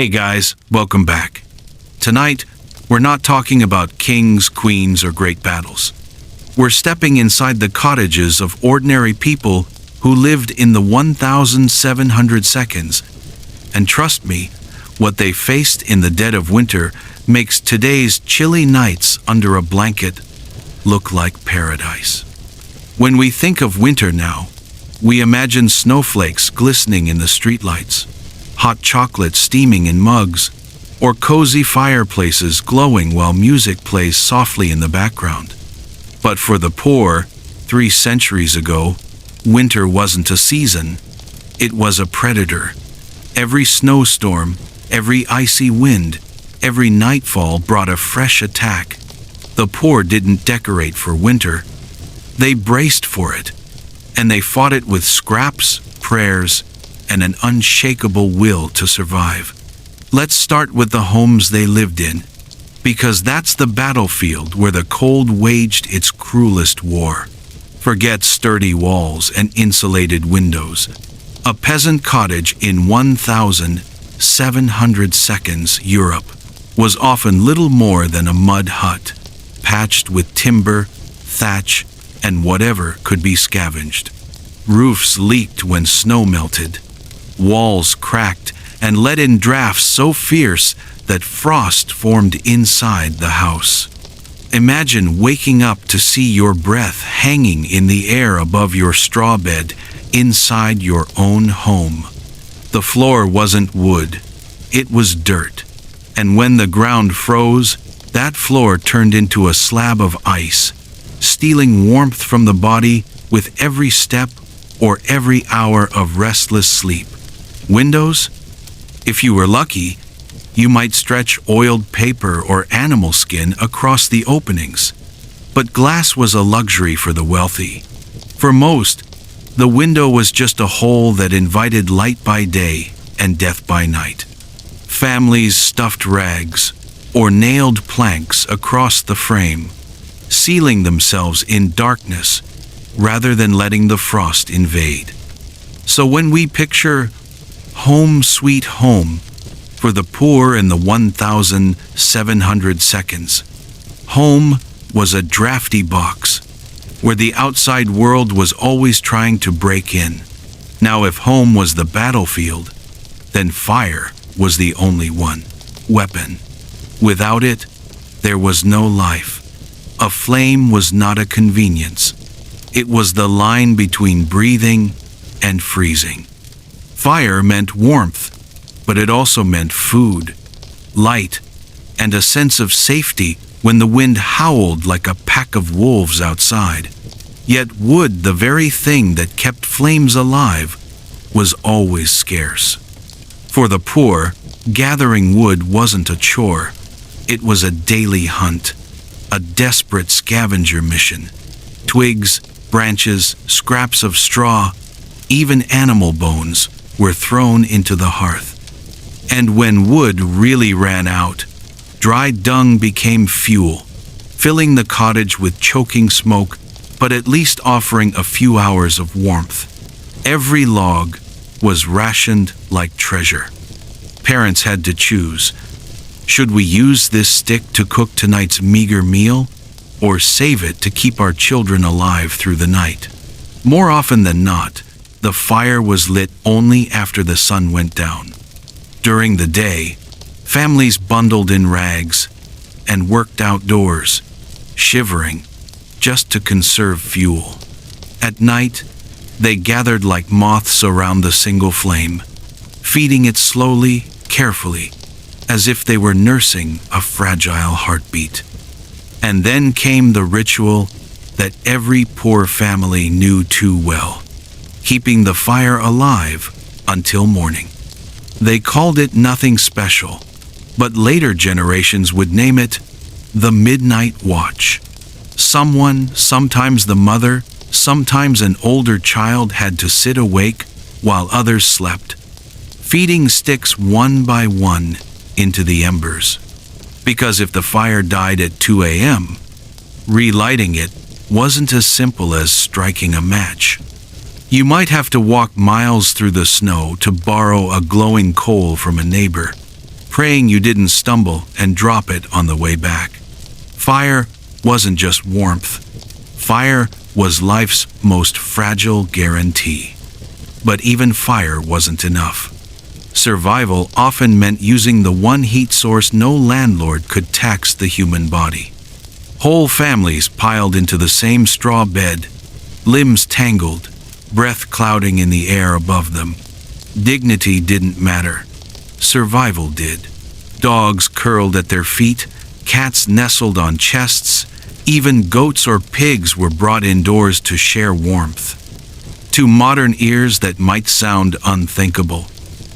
Hey guys, welcome back. Tonight, we're not talking about kings, queens, or great battles. We're stepping inside the cottages of ordinary people who lived in the 1,700 seconds. And trust me, what they faced in the dead of winter makes today's chilly nights under a blanket look like paradise. When we think of winter now, we imagine snowflakes glistening in the streetlights, hot chocolate steaming in mugs, or cozy fireplaces glowing while music plays softly in the background. But for the poor, 3 centuries ago, winter wasn't a season. It was a predator. Every snowstorm, every icy wind, every nightfall brought a fresh attack. The poor didn't decorate for winter. They braced for it, and they fought it with scraps, prayers, and an unshakable will to survive. Let's start with the homes they lived in, because that's the battlefield where the cold waged its cruelest war. Forget sturdy walls and insulated windows. A peasant cottage in 1,700 seconds, Europe, was often little more than a mud hut, patched with timber, thatch, and whatever could be scavenged. Roofs leaked when snow melted. Walls cracked and let in drafts so fierce that frost formed inside the house. Imagine waking up to see your breath hanging in the air above your straw bed inside your own home. The floor wasn't wood, it was dirt, and when the ground froze, that floor turned into a slab of ice, stealing warmth from the body with every step or every hour of restless sleep. Windows? If you were lucky, you might stretch oiled paper or animal skin across the openings. But glass was a luxury for the wealthy. For most, the window was just a hole that invited light by day and death by night. Families stuffed rags or nailed planks across the frame, sealing themselves in darkness rather than letting the frost invade. So when we picture home sweet home for the poor in the 1,700 seconds, home was a drafty box where the outside world was always trying to break in. Now if home was the battlefield, then fire was the only weapon. Without it, there was no life. A flame was not a convenience. It was the line between breathing and freezing. Fire meant warmth, but it also meant food, light, and a sense of safety when the wind howled like a pack of wolves outside. Yet wood, the very thing that kept flames alive, was always scarce. For the poor, gathering wood wasn't a chore. It was a daily hunt, a desperate scavenger mission. Twigs, branches, scraps of straw, even animal bones were thrown into the hearth. And when wood really ran out, dry dung became fuel, filling the cottage with choking smoke, but at least offering a few hours of warmth. Every log was rationed like treasure. Parents had to choose. Should we use this stick to cook tonight's meager meal, or save it to keep our children alive through the night? More often than not, the fire was lit only after the sun went down. During the day, families bundled in rags and worked outdoors, shivering, just to conserve fuel. At night, they gathered like moths around the single flame, feeding it slowly, carefully, as if they were nursing a fragile heartbeat. And then came the ritual that every poor family knew too well, keeping the fire alive until morning. They called it nothing special, but later generations would name it the midnight watch. Someone, sometimes the mother, sometimes an older child, had to sit awake while others slept, feeding sticks one by one into the embers. Because if the fire died at 2 a.m., relighting it wasn't as simple as striking a match. You might have to walk miles through the snow to borrow a glowing coal from a neighbor. praying you didn't stumble and drop it on the way back. Fire wasn't just warmth. Fire was life's most fragile guarantee. But even fire wasn't enough. Survival often meant using the one heat source no landlord could tax the human body. Whole families piled into the same straw bed, limbs tangled, breath clouding in the air above them. Dignity didn't matter. Survival did. Dogs curled at their feet, cats nestled on chests, even goats or pigs were brought indoors to share warmth. To modern ears that might sound unthinkable.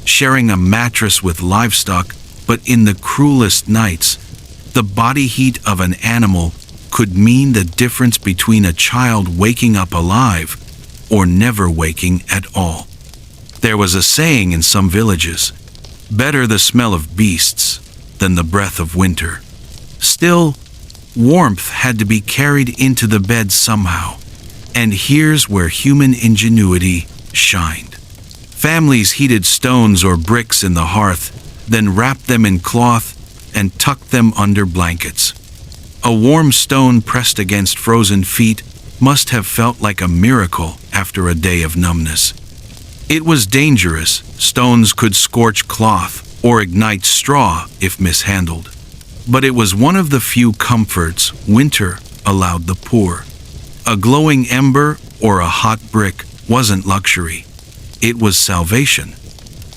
Sharing a mattress with livestock, but in the cruelest nights, the body heat of an animal could mean the difference between a child waking up alive or never waking at all. There was a saying in some villages, better the smell of beasts than the breath of winter. Still, warmth had to be carried into the bed somehow, and here's where human ingenuity shined. Families heated stones or bricks in the hearth, then wrapped them in cloth and tucked them under blankets. A warm stone pressed against frozen feet must have felt like a miracle after a day of numbness. It was dangerous. Stones could scorch cloth or ignite straw if mishandled. But it was one of the few comforts winter allowed the poor. A glowing ember or a hot brick wasn't luxury. It was salvation.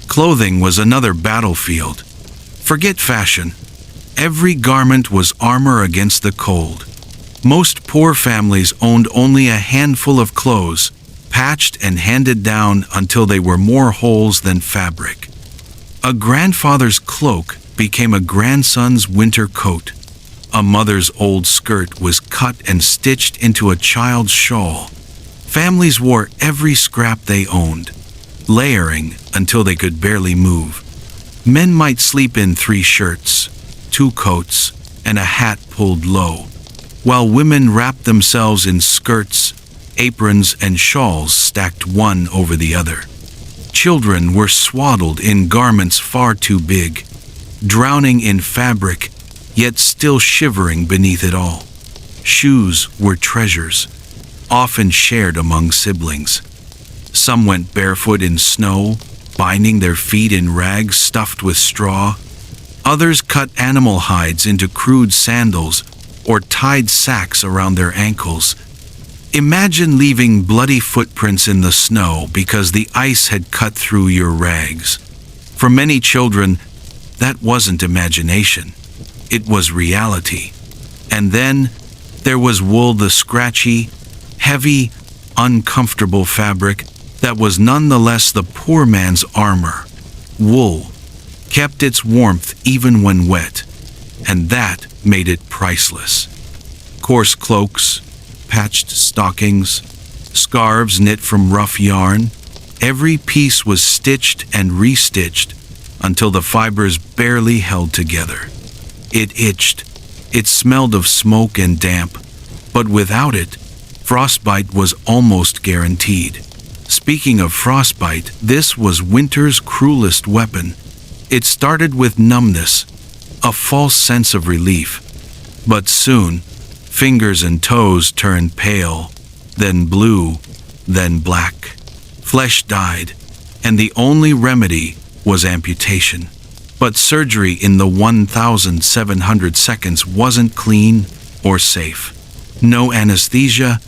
Clothing was another battlefield. Forget fashion. Every garment was armor against the cold. Most poor families owned only a handful of clothes, patched and handed down until they were more holes than fabric. A grandfather's cloak became a grandson's winter coat. A mother's old skirt was cut and stitched into a child's shawl. Families wore every scrap they owned, layering until they could barely move. Men might sleep in 3 shirts, 2 coats, and a hat pulled low, while women wrapped themselves in skirts, aprons, and shawls stacked one over the other. Children were swaddled in garments far too big, drowning in fabric, yet still shivering beneath it all. Shoes were treasures, often shared among siblings. Some went barefoot in snow, binding their feet in rags stuffed with straw. Others cut animal hides into crude sandals or tied sacks around their ankles. Imagine leaving bloody footprints in the snow because the ice had cut through your rags. For many children, that wasn't imagination. It was reality. And then there was wool, the scratchy, heavy, uncomfortable fabric that was nonetheless the poor man's armor. Wool kept its warmth even when wet, and that made it priceless. Coarse cloaks, patched stockings, scarves knit from rough yarn, every piece was stitched and restitched until the fibers barely held together. It itched. It smelled of smoke and damp, but without it, frostbite was almost guaranteed. Speaking of frostbite, this was winter's cruelest weapon. It started with numbness, a false sense of relief. But soon, fingers and toes turned pale, then blue, then black. Flesh died, and the only remedy was amputation. But surgery in the 1,700 seconds wasn't clean or safe. No anesthesia,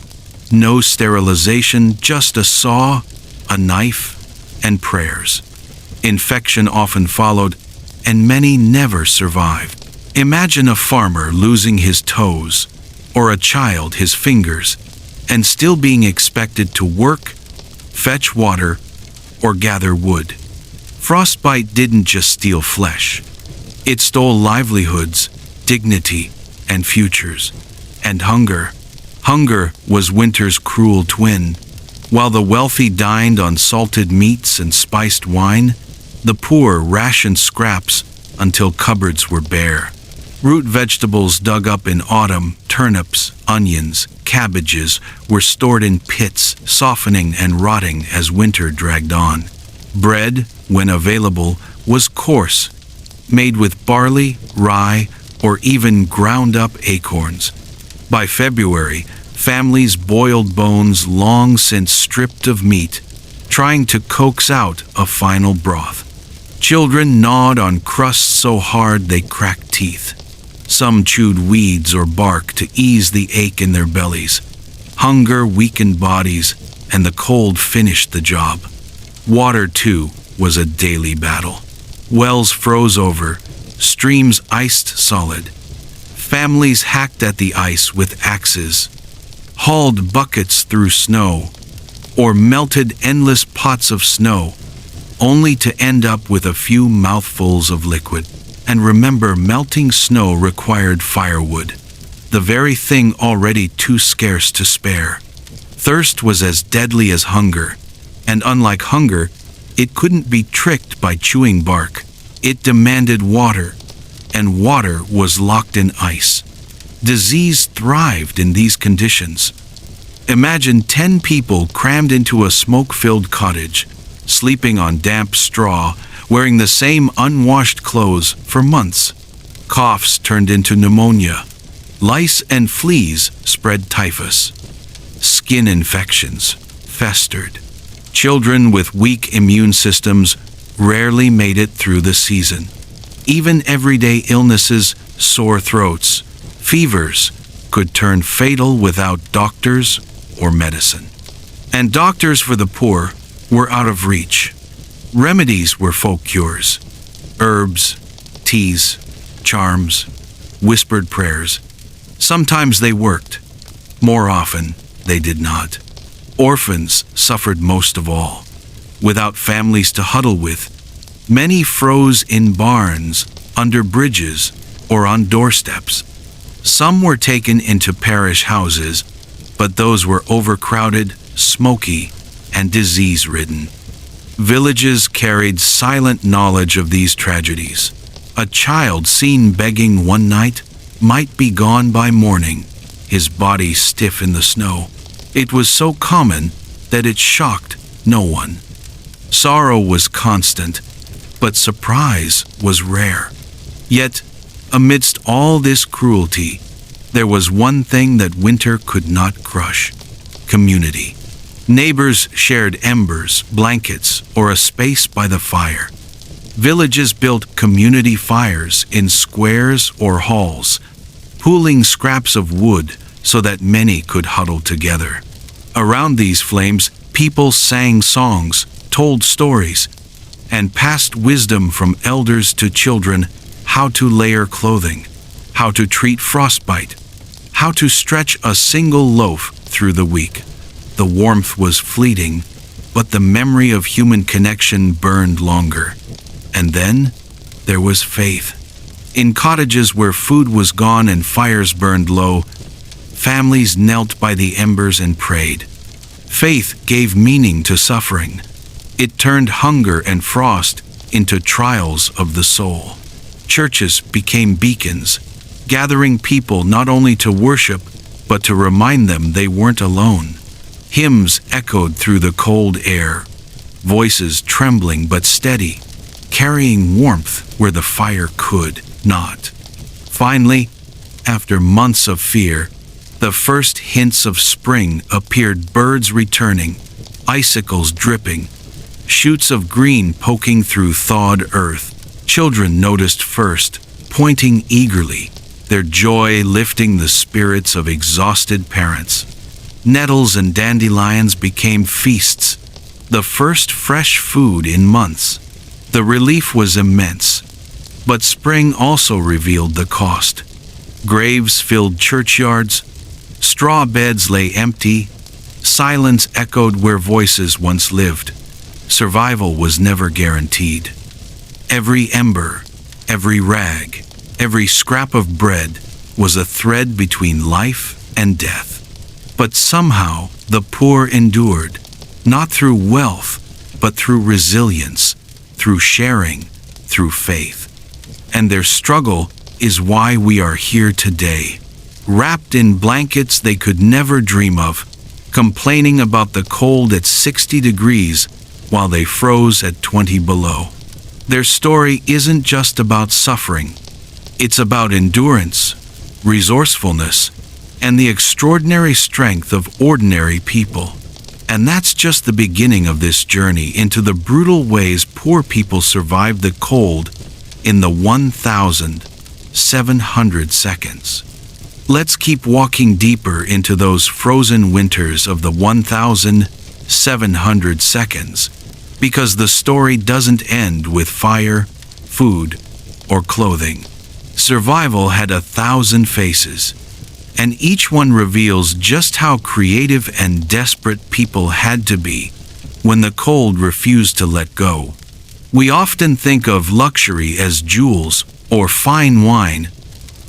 no sterilization, just a saw, a knife, and prayers. Infection often followed, and many never survived. Imagine a farmer losing his toes, or a child his fingers, and still being expected to work, fetch water, or gather wood. Frostbite didn't just steal flesh. It stole livelihoods, dignity, and futures. And hunger. Hunger was winter's cruel twin. While the wealthy dined on salted meats and spiced wine, the poor rationed scraps until cupboards were bare. Root vegetables dug up in autumn, turnips, onions, cabbages, were stored in pits, softening and rotting as winter dragged on. Bread, when available, was coarse, made with barley, rye, or even ground-up acorns. By February, families boiled bones long since stripped of meat, trying to coax out a final broth. Children gnawed on crusts so hard they cracked teeth. Some chewed weeds or bark to ease the ache in their bellies. Hunger weakened bodies, and the cold finished the job. Water, too, was a daily battle. Wells froze over, streams iced solid. Families hacked at the ice with axes, hauled buckets through snow, or melted endless pots of snow, only to end up with a few mouthfuls of liquid. And remember, melting snow required firewood, the very thing already too scarce to spare. Thirst was as deadly as hunger, and unlike hunger, it couldn't be tricked by chewing bark. It demanded water, and water was locked in ice. Disease thrived in these conditions. Imagine 10 people crammed into a smoke-filled cottage, sleeping on damp straw, wearing the same unwashed clothes for months. Coughs turned into pneumonia. Lice and fleas spread typhus. Skin infections festered. Children with weak immune systems rarely made it through the season. Even everyday illnesses, sore throats, fevers, could turn fatal without doctors or medicine. And doctors for the poor were out of reach. Remedies were folk cures. Herbs, teas, charms, whispered prayers. Sometimes they worked. More often, they did not. Orphans suffered most of all. Without families to huddle with, many froze in barns, under bridges, or on doorsteps. Some were taken into parish houses, but those were overcrowded, smoky, and disease-ridden. Villages carried silent knowledge of these tragedies. A child seen begging one night might be gone by morning, his body stiff in the snow. It was so common that it shocked no one. Sorrow was constant, but surprise was rare. Yet, amidst all this cruelty, there was one thing that winter could not crush: community. Neighbors shared embers, blankets, or a space by the fire. Villages built community fires in squares or halls, pooling scraps of wood so that many could huddle together. Around these flames, people sang songs, told stories, and passed wisdom from elders to children: how to layer clothing, how to treat frostbite, how to stretch a single loaf through the week. The warmth was fleeting, but the memory of human connection burned longer. And then there was faith. In cottages where food was gone and fires burned low, families knelt by the embers and prayed. Faith gave meaning to suffering. It turned hunger and frost into trials of the soul. Churches became beacons, gathering people not only to worship, but to remind them they weren't alone. Hymns echoed through the cold air, voices trembling but steady, carrying warmth where the fire could not. Finally, after months of fear, the first hints of spring appeared: birds returning, icicles dripping, shoots of green poking through thawed earth. Children noticed first, pointing eagerly, their joy lifting the spirits of exhausted parents. Nettles and dandelions became feasts, the first fresh food in months. The relief was immense, but spring also revealed the cost. Graves filled churchyards, straw beds lay empty, silence echoed where voices once lived. Survival was never guaranteed. Every ember, every rag, every scrap of bread was a thread between life and death. But somehow the poor endured, not through wealth, but through resilience, through sharing, through faith. And their struggle is why we are here today, wrapped in blankets they could never dream of, complaining about the cold at 60 degrees while they froze at 20 below. Their story isn't just about suffering. It's about endurance, resourcefulness, and the extraordinary strength of ordinary people. And that's just the beginning of this journey into the brutal ways poor people survived the cold in the 1,700 seconds. Let's keep walking deeper into those frozen winters of the 1,700 seconds, because the story doesn't end with fire, food, or clothing. Survival had 1,000 faces, and each one reveals just how creative and desperate people had to be when the cold refused to let go. We often think of luxury as jewels or fine wine,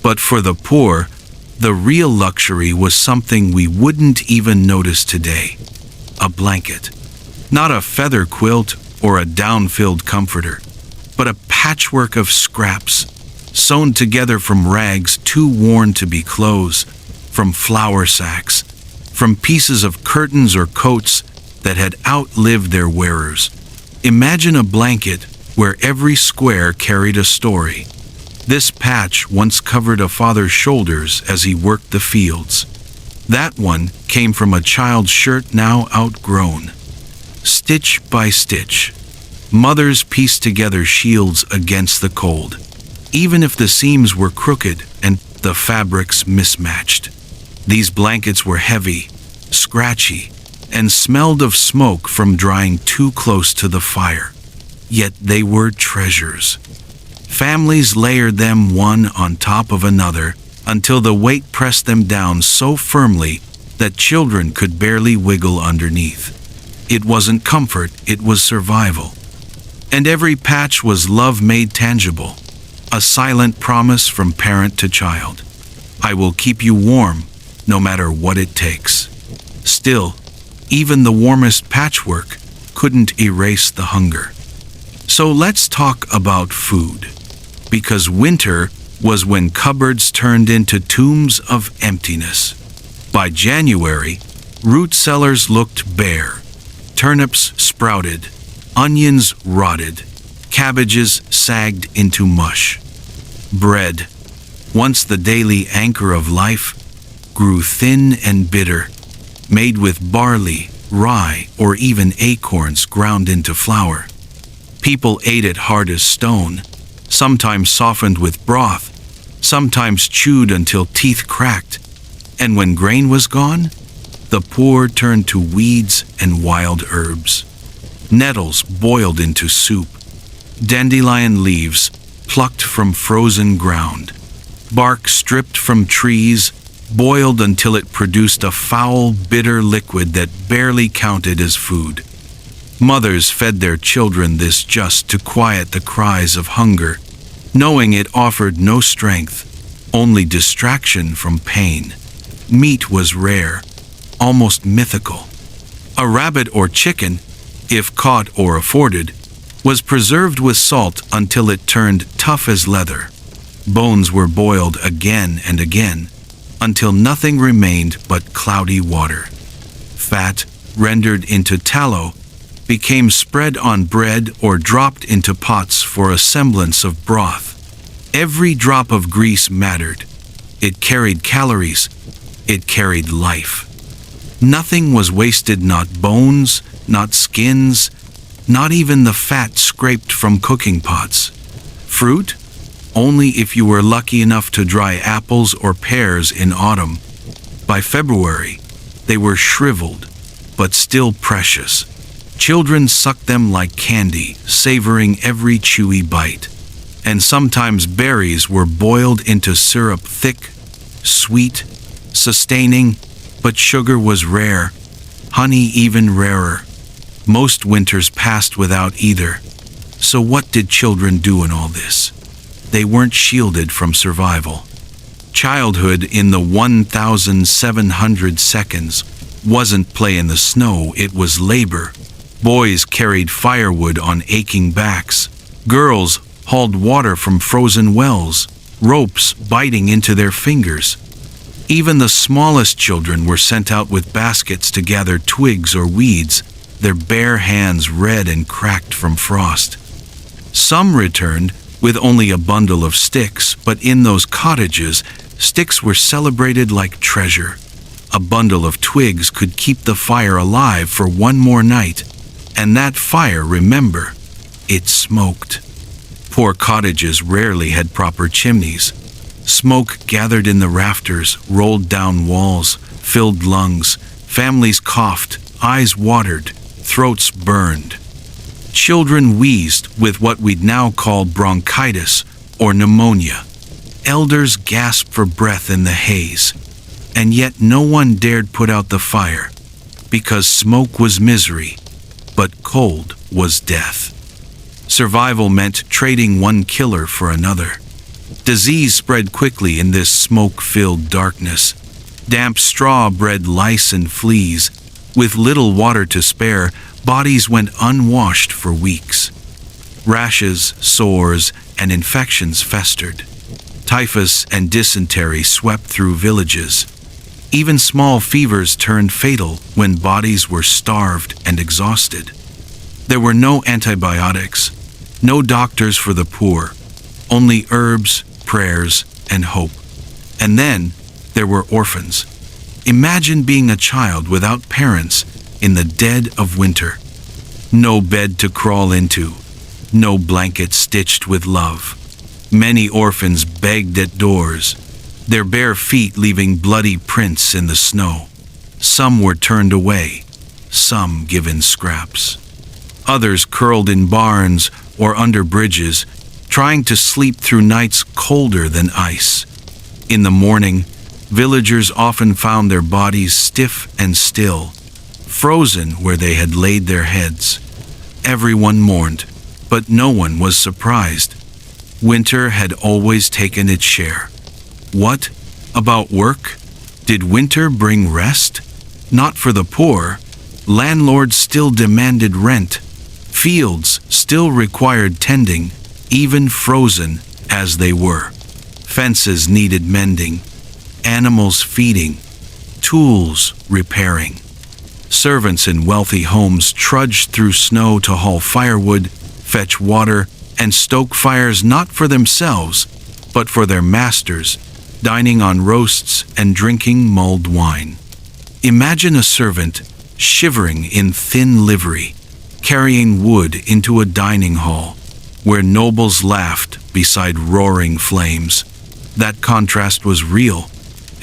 but for the poor, the real luxury was something we wouldn't even notice today: a blanket. Not a feather quilt or a down-filled comforter, but a patchwork of scraps, sewn together from rags too worn to be clothes, from flour sacks, from pieces of curtains or coats that had outlived their wearers. Imagine a blanket where every square carried a story. This patch once covered a father's shoulders as he worked the fields. That one came from a child's shirt now outgrown. Stitch by stitch, mothers pieced together shields against the cold, even if the seams were crooked and the fabrics mismatched. These blankets were heavy, scratchy, and smelled of smoke from drying too close to the fire. Yet they were treasures. Families layered them one on top of another until the weight pressed them down so firmly that children could barely wiggle underneath. It wasn't comfort, it was survival. And every patch was love made tangible, a silent promise from parent to child. I will keep you warm, no matter what it takes. Still, even the warmest patchwork couldn't erase the hunger. So let's talk about food. Because winter was when cupboards turned into tombs of emptiness. By January, root cellars looked bare. Turnips sprouted, onions rotted, cabbages sagged into mush. Bread, once the daily anchor of life, grew thin and bitter, made with barley, rye, or even acorns ground into flour. People ate it hard as stone, sometimes softened with broth, sometimes chewed until teeth cracked. And when grain was gone, the poor turned to weeds and wild herbs. Nettles boiled into soup, dandelion leaves plucked from frozen ground, bark stripped from trees, boiled until it produced a foul, bitter liquid that barely counted as food. Mothers fed their children this just to quiet the cries of hunger, knowing it offered no strength, only distraction from pain. Meat was rare, almost mythical. A rabbit or chicken, if caught or afforded, was preserved with salt until it turned tough as leather. Bones were boiled again and again, until nothing remained but cloudy water. Fat, rendered into tallow, became spread on bread or dropped into pots for a semblance of broth. Every drop of grease mattered. It carried calories. It carried life. Nothing was wasted, not bones, not skins, not even the fat scraped from cooking pots. Fruit? Only if you were lucky enough to dry apples or pears in autumn. By February, they were shriveled, but still precious. Children sucked them like candy, savoring every chewy bite. And sometimes berries were boiled into syrup, thick, sweet, sustaining, but sugar was rare, honey even rarer. Most winters passed without either. So what did children do in all this? They weren't shielded from survival. Childhood in the 1,700 seconds wasn't play in the snow, it was labor. Boys carried firewood on aching backs. Girls hauled water from frozen wells, ropes biting into their fingers. Even the smallest children were sent out with baskets to gather twigs or weeds, their bare hands red and cracked from frost. Some returned with only a bundle of sticks, but in those cottages, sticks were celebrated like treasure. A bundle of twigs could keep the fire alive for one more night, and that fire, remember, it smoked. Poor cottages rarely had proper chimneys. Smoke gathered in the rafters, rolled down walls, filled lungs. Families coughed, eyes watered, throats burned. Children wheezed with what we'd now call bronchitis or pneumonia. Elders gasped for breath in the haze. And yet no one dared put out the fire, because smoke was misery, but cold was death. Survival meant trading one killer for another. Disease spread quickly in this smoke-filled darkness. Damp straw bred lice and fleas. With little water to spare, bodies went unwashed for weeks. Rashes, sores, and infections festered. Typhus and dysentery swept through villages. Even small fevers turned fatal when bodies were starved and exhausted. There were no antibiotics, no doctors for the poor, only herbs, prayers, and hope. And then there were orphans. Imagine being a child without parents in the dead of winter. No bed to crawl into, no blanket stitched with love. Many orphans begged at doors, their bare feet leaving bloody prints in the snow. Some were turned away, some given scraps. Others curled in barns or under bridges, trying to sleep through nights colder than ice. In the morning, villagers often found their bodies stiff and still, frozen where they had laid their heads. Everyone mourned, but no one was surprised. Winter had always taken its share. What about work? Did winter bring rest? Not for the poor. Landlords still demanded rent. Fields still required tending, even frozen as they were. Fences needed mending, animals feeding, tools repairing. Servants in wealthy homes trudged through snow to haul firewood, fetch water, and stoke fires not for themselves, but for their masters, dining on roasts and drinking mulled wine. Imagine a servant shivering in thin livery, carrying wood into a dining hall, where nobles laughed beside roaring flames. That contrast was real,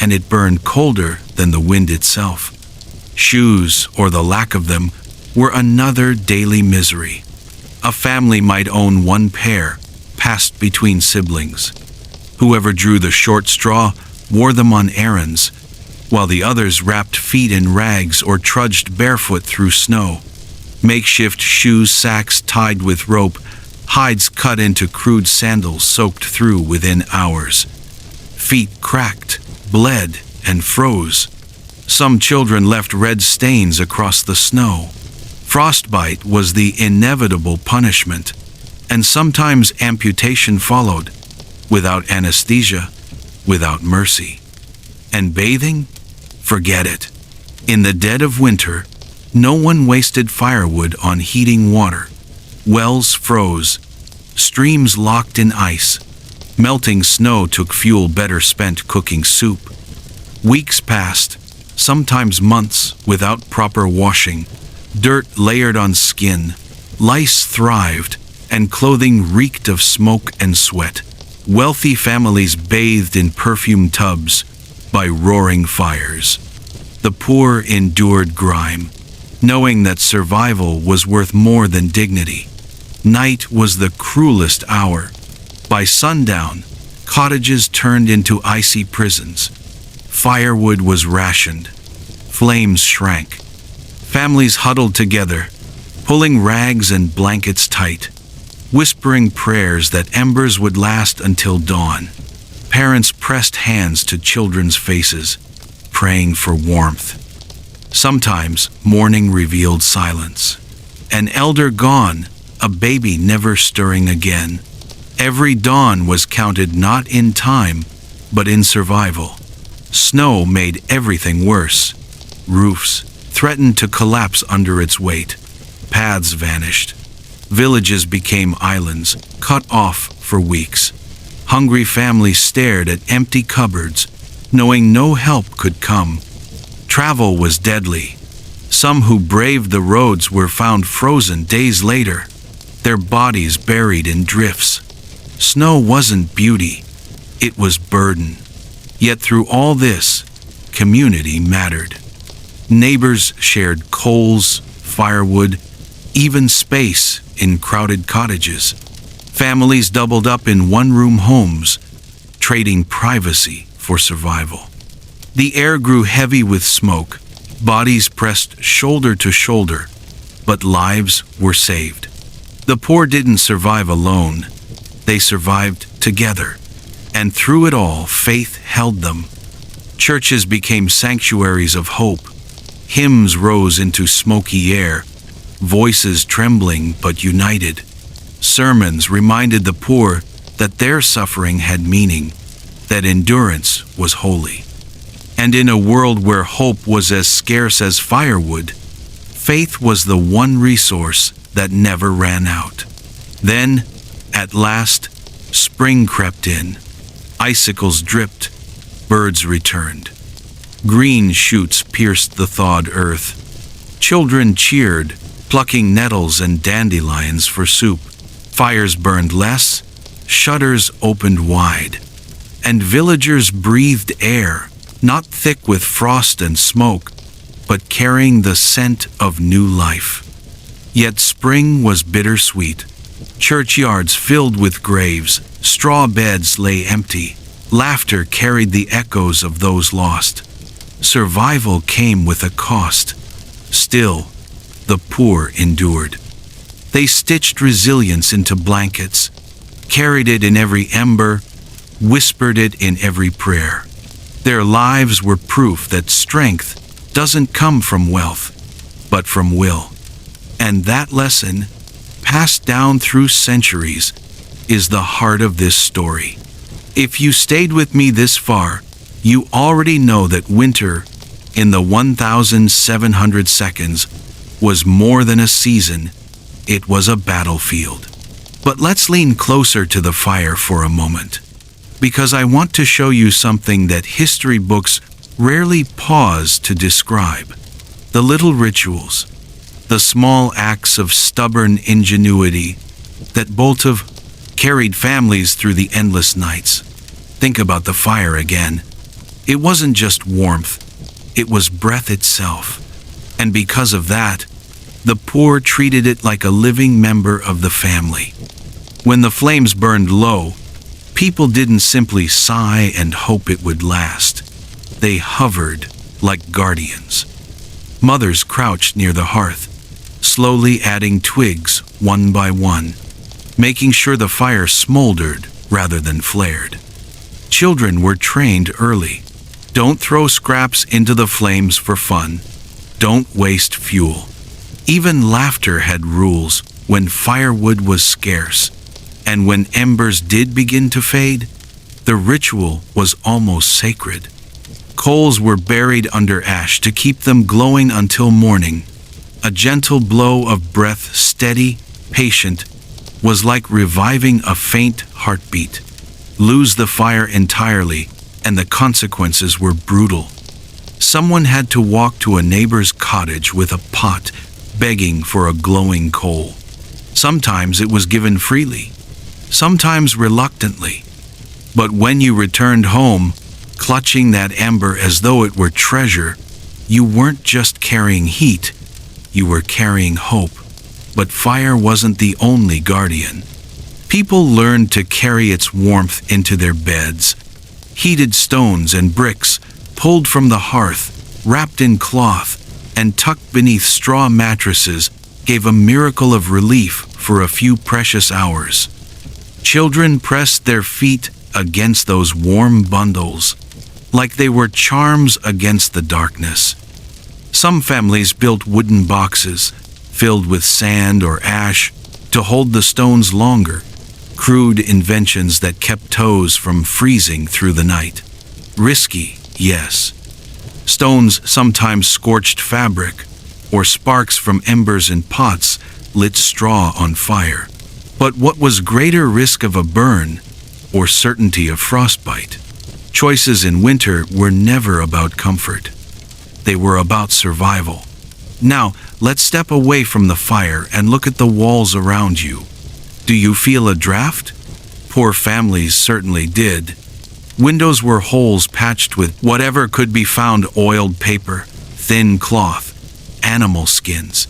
and it burned colder than the wind itself. Shoes, or the lack of them, were another daily misery. A family might own one pair, passed between siblings. Whoever drew the short straw wore them on errands, while the others wrapped feet in rags or trudged barefoot through snow. Makeshift shoe sacks tied with rope, hides cut into crude sandals soaked through within hours. Feet cracked, bled, and froze. Some children left red stains across the snow. Frostbite was the inevitable punishment, and sometimes amputation followed, without anesthesia, without mercy. And bathing? Forget it. In the dead of winter, no one wasted firewood on heating water. Wells froze, streams locked in ice. Melting snow took fuel better spent cooking soup. Weeks passed, sometimes months, without proper washing. Dirt layered on skin, lice thrived, and clothing reeked of smoke and sweat. Wealthy families bathed in perfume tubs by roaring fires. The poor endured grime, knowing that survival was worth more than dignity. Night was the cruelest hour. By sundown, cottages turned into icy prisons. Firewood was rationed. Flames shrank. Families huddled together, pulling rags and blankets tight, whispering prayers that embers would last until dawn. Parents pressed hands to children's faces, praying for warmth. Sometimes morning revealed silence. An elder gone, a baby never stirring again. Every dawn was counted not in time, but in survival. Snow made everything worse. Roofs threatened to collapse under its weight. Paths vanished. Villages became islands, cut off for weeks. Hungry families stared at empty cupboards, knowing no help could come. Travel was deadly. Some who braved the roads were found frozen days later, their bodies buried in drifts. Snow wasn't beauty, it was burden. Yet through all this, community mattered. Neighbors shared coals, firewood, even space in crowded cottages. Families doubled up in one-room homes, trading privacy for survival. The air grew heavy with smoke, bodies pressed shoulder to shoulder, but lives were saved. The poor didn't survive alone, they survived together. And through it all, faith held them. Churches became sanctuaries of hope. Hymns rose into smoky air, voices trembling but united. Sermons reminded the poor that their suffering had meaning, that endurance was holy. And in a world where hope was as scarce as firewood, faith was the one resource that never ran out. Then, at last, spring crept in. Icicles dripped, birds returned. Green shoots pierced the thawed earth. Children cheered, plucking nettles and dandelions for soup. Fires burned less, shutters opened wide. And villagers breathed air, not thick with frost and smoke, but carrying the scent of new life. Yet spring was bittersweet. Churchyards filled with graves, straw beds lay empty. Laughter carried the echoes of those lost. Survival came with a cost. Still, the poor endured. They stitched resilience into blankets, carried it in every ember, whispered it in every prayer. Their lives were proof that strength doesn't come from wealth, but from will. And that lesson, passed down through centuries, is the heart of this story. If you stayed with me this far, you already know that winter, in the 1,700 seconds, was more than a season, it was a battlefield. But let's lean closer to the fire for a moment, because I want to show you something that history books rarely pause to describe. The little rituals, the small acts of stubborn ingenuity that carried families through the endless nights. Think about the fire again. It wasn't just warmth, it was breath itself. And because of that, the poor treated it like a living member of the family. When the flames burned low, people didn't simply sigh and hope it would last. They hovered like guardians. Mothers crouched near the hearth, slowly adding twigs one by one, making sure the fire smoldered rather than flared. Children were trained early. Don't throw scraps into the flames for fun. Don't waste fuel. Even laughter had rules when firewood was scarce. And when embers did begin to fade, the ritual was almost sacred. Coals were buried under ash to keep them glowing until morning. A gentle blow of breath, steady, patient, was like reviving a faint heartbeat. Lose the fire entirely, and the consequences were brutal. Someone had to walk to a neighbor's cottage with a pot, begging for a glowing coal. Sometimes it was given freely, sometimes reluctantly. But when you returned home, clutching that ember as though it were treasure, you weren't just carrying heat, you were carrying hope. But fire wasn't the only guardian. People learned to carry its warmth into their beds. Heated stones and bricks, pulled from the hearth, wrapped in cloth, and tucked beneath straw mattresses, gave a miracle of relief for a few precious hours. Children pressed their feet against those warm bundles, like they were charms against the darkness. Some families built wooden boxes, filled with sand or ash, to hold the stones longer, crude inventions that kept toes from freezing through the night. Risky, yes. Stones sometimes scorched fabric, or sparks from embers in pots lit straw on fire. But what was greater risk of a burn or certainty of frostbite? Choices in winter were never about comfort. They were about survival. Now, let's step away from the fire and look at the walls around you. Do you feel a draft? Poor families certainly did. Windows were holes patched with whatever could be found: oiled paper, thin cloth, animal skins.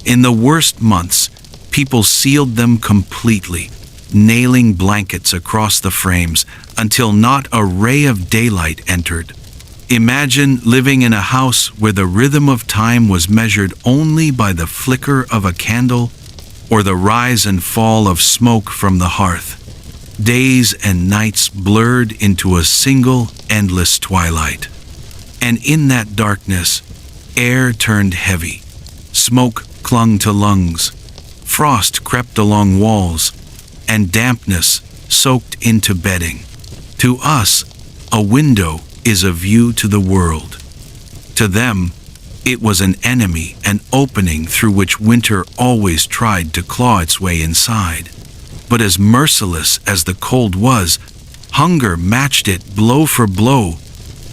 In the worst months, people sealed them completely, nailing blankets across the frames until not a ray of daylight entered. Imagine living in a house where the rhythm of time was measured only by the flicker of a candle or the rise and fall of smoke from the hearth. Days and nights blurred into a single, endless twilight. And in that darkness, air turned heavy. Smoke clung to lungs. Frost crept along walls, and dampness soaked into bedding. To us, a window is a view to the world. To them, it was an enemy, an opening through which winter always tried to claw its way inside. But as merciless as the cold was, hunger matched it blow for blow,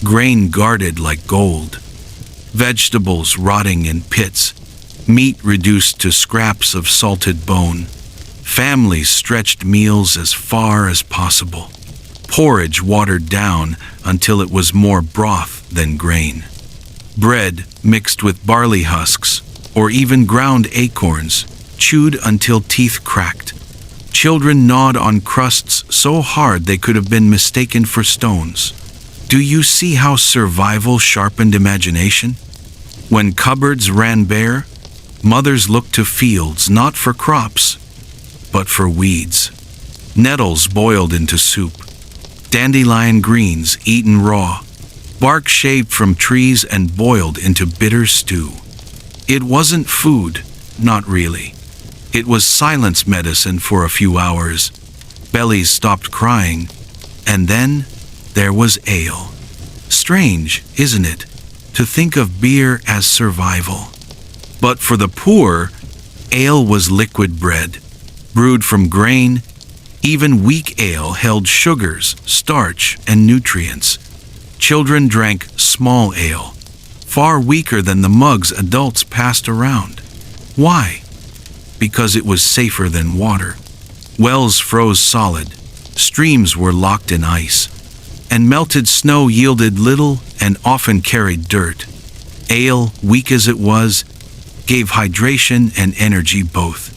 grain guarded like gold. Vegetables rotting in pits, meat reduced to scraps of salted bone. Families stretched meals as far as possible. Porridge watered down until it was more broth than grain. Bread mixed with barley husks, or even ground acorns, chewed until teeth cracked. Children gnawed on crusts so hard they could have been mistaken for stones. Do you see how survival sharpened imagination? When cupboards ran bare, mothers looked to fields not for crops, but for weeds. Nettles boiled into soup, dandelion greens eaten raw, bark shaved from trees and boiled into bitter stew. It wasn't food, not really. It was silence medicine for a few hours. Bellies stopped crying, and then there was ale. Strange, isn't it, to think of beer as survival? But for the poor, ale was liquid bread, brewed from grain. Even weak ale held sugars, starch, and nutrients. Children drank small ale, far weaker than the mugs adults passed around. Why? Because it was safer than water. Wells froze solid, streams were locked in ice, and melted snow yielded little and often carried dirt. Ale, weak as it was, gave hydration and energy both.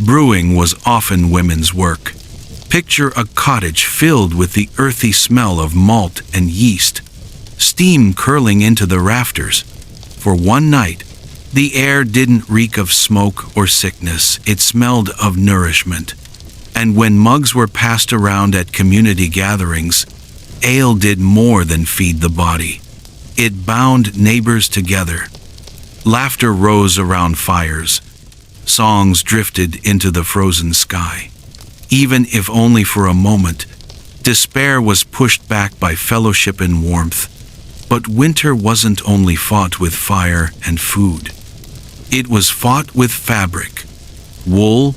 Brewing was often women's work. Picture a cottage filled with the earthy smell of malt and yeast, steam curling into the rafters. For one night, the air didn't reek of smoke or sickness, it smelled of nourishment. And when mugs were passed around at community gatherings, ale did more than feed the body. It bound neighbors together. Laughter rose around fires. Songs drifted into the frozen sky. Even if only for a moment, despair was pushed back by fellowship and warmth. But winter wasn't only fought with fire and food. It was fought with fabric. Wool,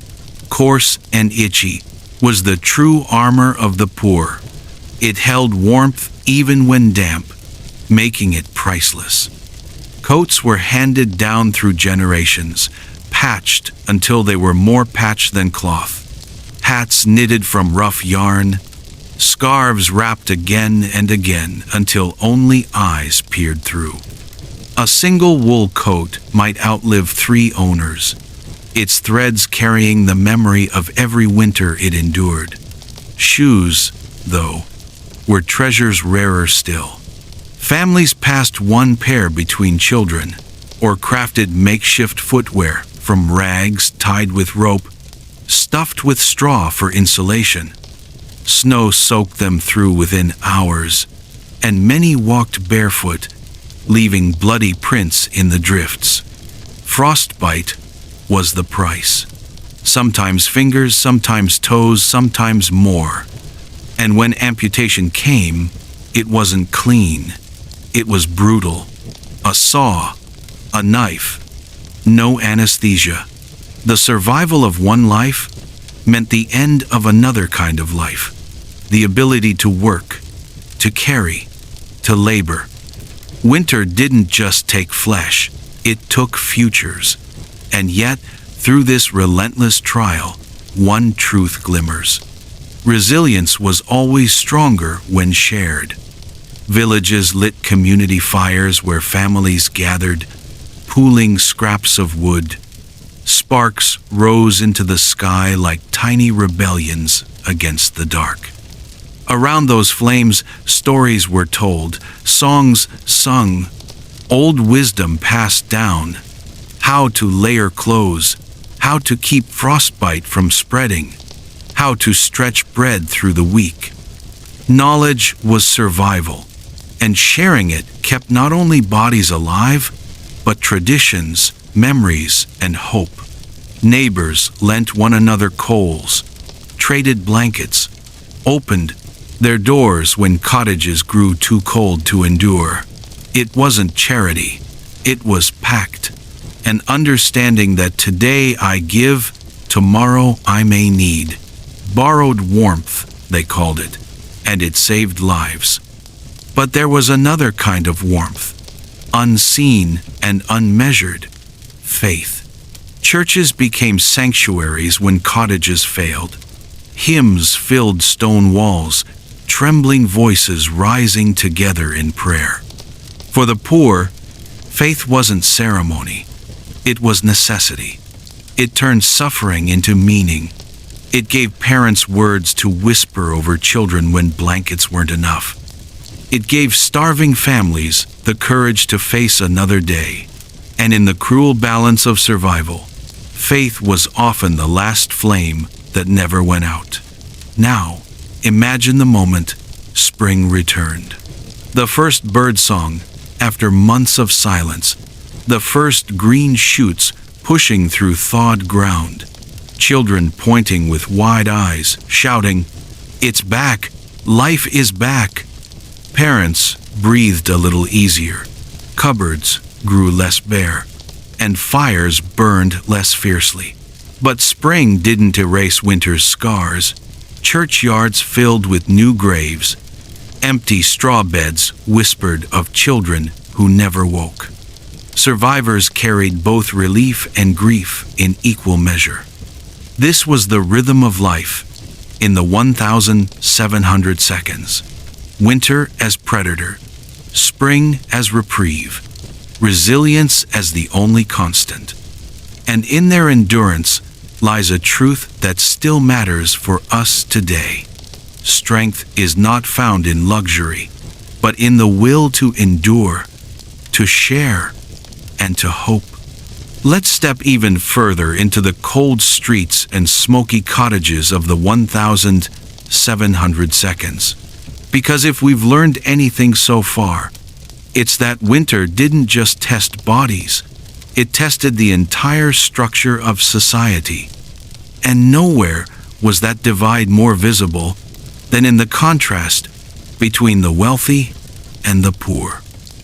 coarse and itchy, was the true armor of the poor. It held warmth even when damp, making it priceless. Coats were handed down through generations, patched until they were more patched than cloth. Hats knitted from rough yarn, scarves wrapped again and again until only eyes peered through. A single wool coat might outlive 3 owners, its threads carrying the memory of every winter it endured. Shoes, though, were treasures rarer still. Families passed one pair between children, or crafted makeshift footwear from rags tied with rope, stuffed with straw for insulation. Snow soaked them through within hours, and many walked barefoot, leaving bloody prints in the drifts. Frostbite was the price. Sometimes fingers, sometimes toes, sometimes more. And when amputation came, it wasn't clean. It was brutal. A saw, a knife, no anesthesia. The survival of one life meant the end of another kind of life. The ability to work, to carry, to labor. Winter didn't just take flesh, it took futures. And yet, through this relentless trial, one truth glimmers. Resilience was always stronger when shared. Villages lit community fires where families gathered, pooling scraps of wood. Sparks rose into the sky like tiny rebellions against the dark. Around those flames, stories were told, songs sung, old wisdom passed down. How to layer clothes, how to keep frostbite from spreading, how to stretch bread through the week. Knowledge was survival, and sharing it kept not only bodies alive, but traditions, memories, and hope. Neighbors lent one another coals, traded blankets, opened their doors when cottages grew too cold to endure. It wasn't charity, it was pact, an understanding that today I give, tomorrow I may need. Borrowed warmth, they called it, and it saved lives. But there was another kind of warmth, unseen and unmeasured, faith. Churches became sanctuaries when cottages failed. Hymns filled stone walls, trembling voices rising together in prayer. For the poor, faith wasn't ceremony, it was necessity. It turned suffering into meaning. It gave parents words to whisper over children when blankets weren't enough. It gave starving families the courage to face another day. And in the cruel balance of survival, faith was often the last flame that never went out. Now, imagine the moment spring returned. The first birdsong after months of silence. The first green shoots pushing through thawed ground. Children pointing with wide eyes, shouting, "It's back! Life is back!" Parents breathed a little easier. Cupboards grew less bare, and fires burned less fiercely. But spring didn't erase winter's scars. Churchyards filled with new graves. Empty straw beds whispered of children who never woke. Survivors carried both relief and grief in equal measure. This was the rhythm of life in the 1,700 seconds. Winter as predator, spring as reprieve, resilience as the only constant. And in their endurance lies a truth that still matters for us today. Strength is not found in luxury, but in the will to endure, to share, and to hope. Let's step even further into the cold streets and smoky cottages of the 1,700 seconds. Because if we've learned anything so far, it's that winter didn't just test bodies, it tested the entire structure of society. And nowhere was that divide more visible than in the contrast between the wealthy and the poor.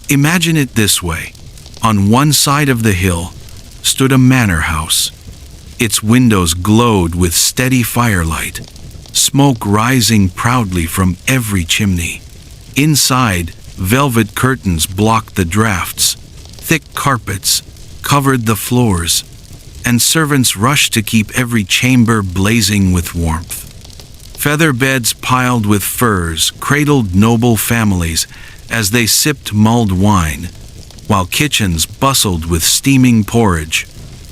Imagine it this way. On one side of the hill stood a manor house. Its windows glowed with steady firelight, smoke rising proudly from every chimney. Inside, velvet curtains blocked the drafts, thick carpets covered the floors, and servants rushed to keep every chamber blazing with warmth. Feather beds piled with furs cradled noble families as they sipped mulled wine, while kitchens bustled with steaming porridge,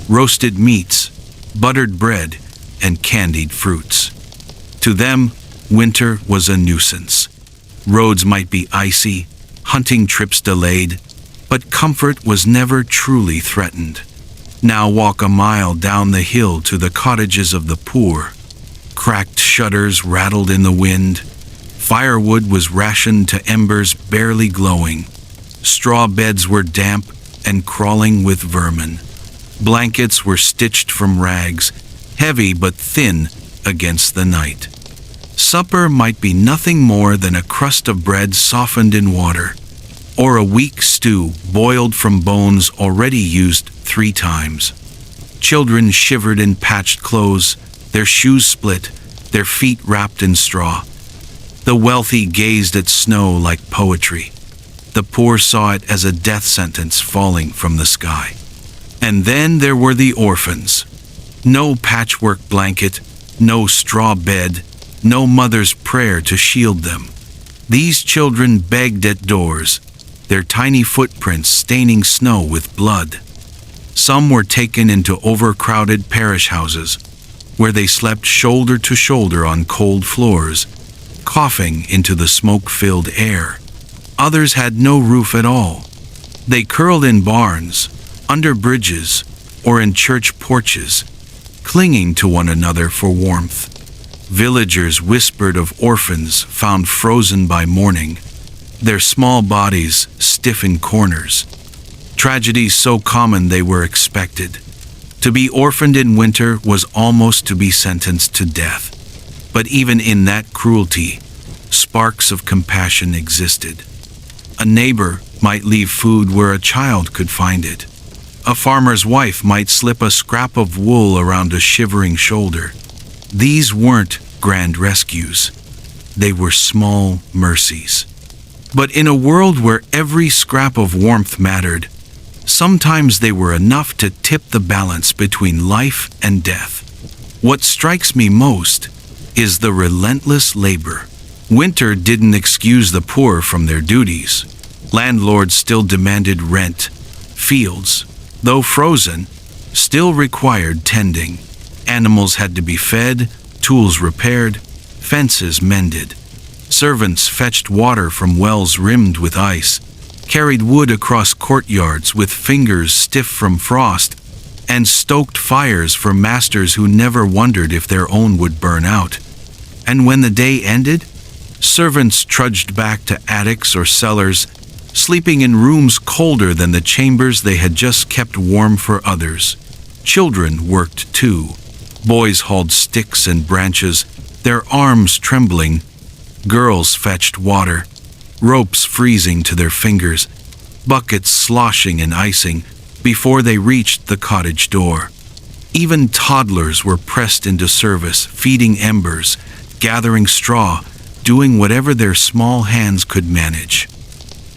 roasted meats, buttered bread, and candied fruits. To them, winter was a nuisance. Roads might be icy, hunting trips delayed, but comfort was never truly threatened. Now walk a mile down the hill to the cottages of the poor. Cracked shutters rattled in the wind. Firewood was rationed to embers barely glowing. Straw beds were damp and crawling with vermin. Blankets were stitched from rags, heavy but thin against the night. Supper might be nothing more than a crust of bread softened in water, or a weak stew boiled from bones already used 3 times. Children shivered in patched clothes, their shoes split, their feet wrapped in straw. The wealthy gazed at snow like poetry. The poor saw it as a death sentence falling from the sky. And then there were the orphans. No patchwork blanket, no straw bed, no mother's prayer to shield them. These children begged at doors, their tiny footprints staining snow with blood. Some were taken into overcrowded parish houses, where they slept shoulder to shoulder on cold floors, coughing into the smoke-filled air. Others had no roof at all. They curled in barns, under bridges, or in church porches, clinging to one another for warmth. Villagers whispered of orphans found frozen by morning, their small bodies stiff in corners. Tragedies so common they were expected. To be orphaned in winter was almost to be sentenced to death. But even in that cruelty, sparks of compassion existed. A neighbor might leave food where a child could find it. A farmer's wife might slip a scrap of wool around a shivering shoulder. These weren't grand rescues. They were small mercies. But in a world where every scrap of warmth mattered, sometimes they were enough to tip the balance between life and death. What strikes me most is the relentless labor. Winter didn't excuse the poor from their duties. Landlords still demanded rent. Fields, though frozen, still required tending. Animals had to be fed, tools repaired, fences mended. Servants fetched water from wells rimmed with ice, carried wood across courtyards with fingers stiff from frost, and stoked fires for masters who never wondered if their own would burn out. And when the day ended, servants trudged back to attics or cellars, sleeping in rooms colder than the chambers they had just kept warm for others. Children worked too. Boys hauled sticks and branches, their arms trembling. Girls fetched water, ropes freezing to their fingers, buckets sloshing and icing before they reached the cottage door. Even toddlers were pressed into service, feeding embers, gathering straw, doing whatever their small hands could manage.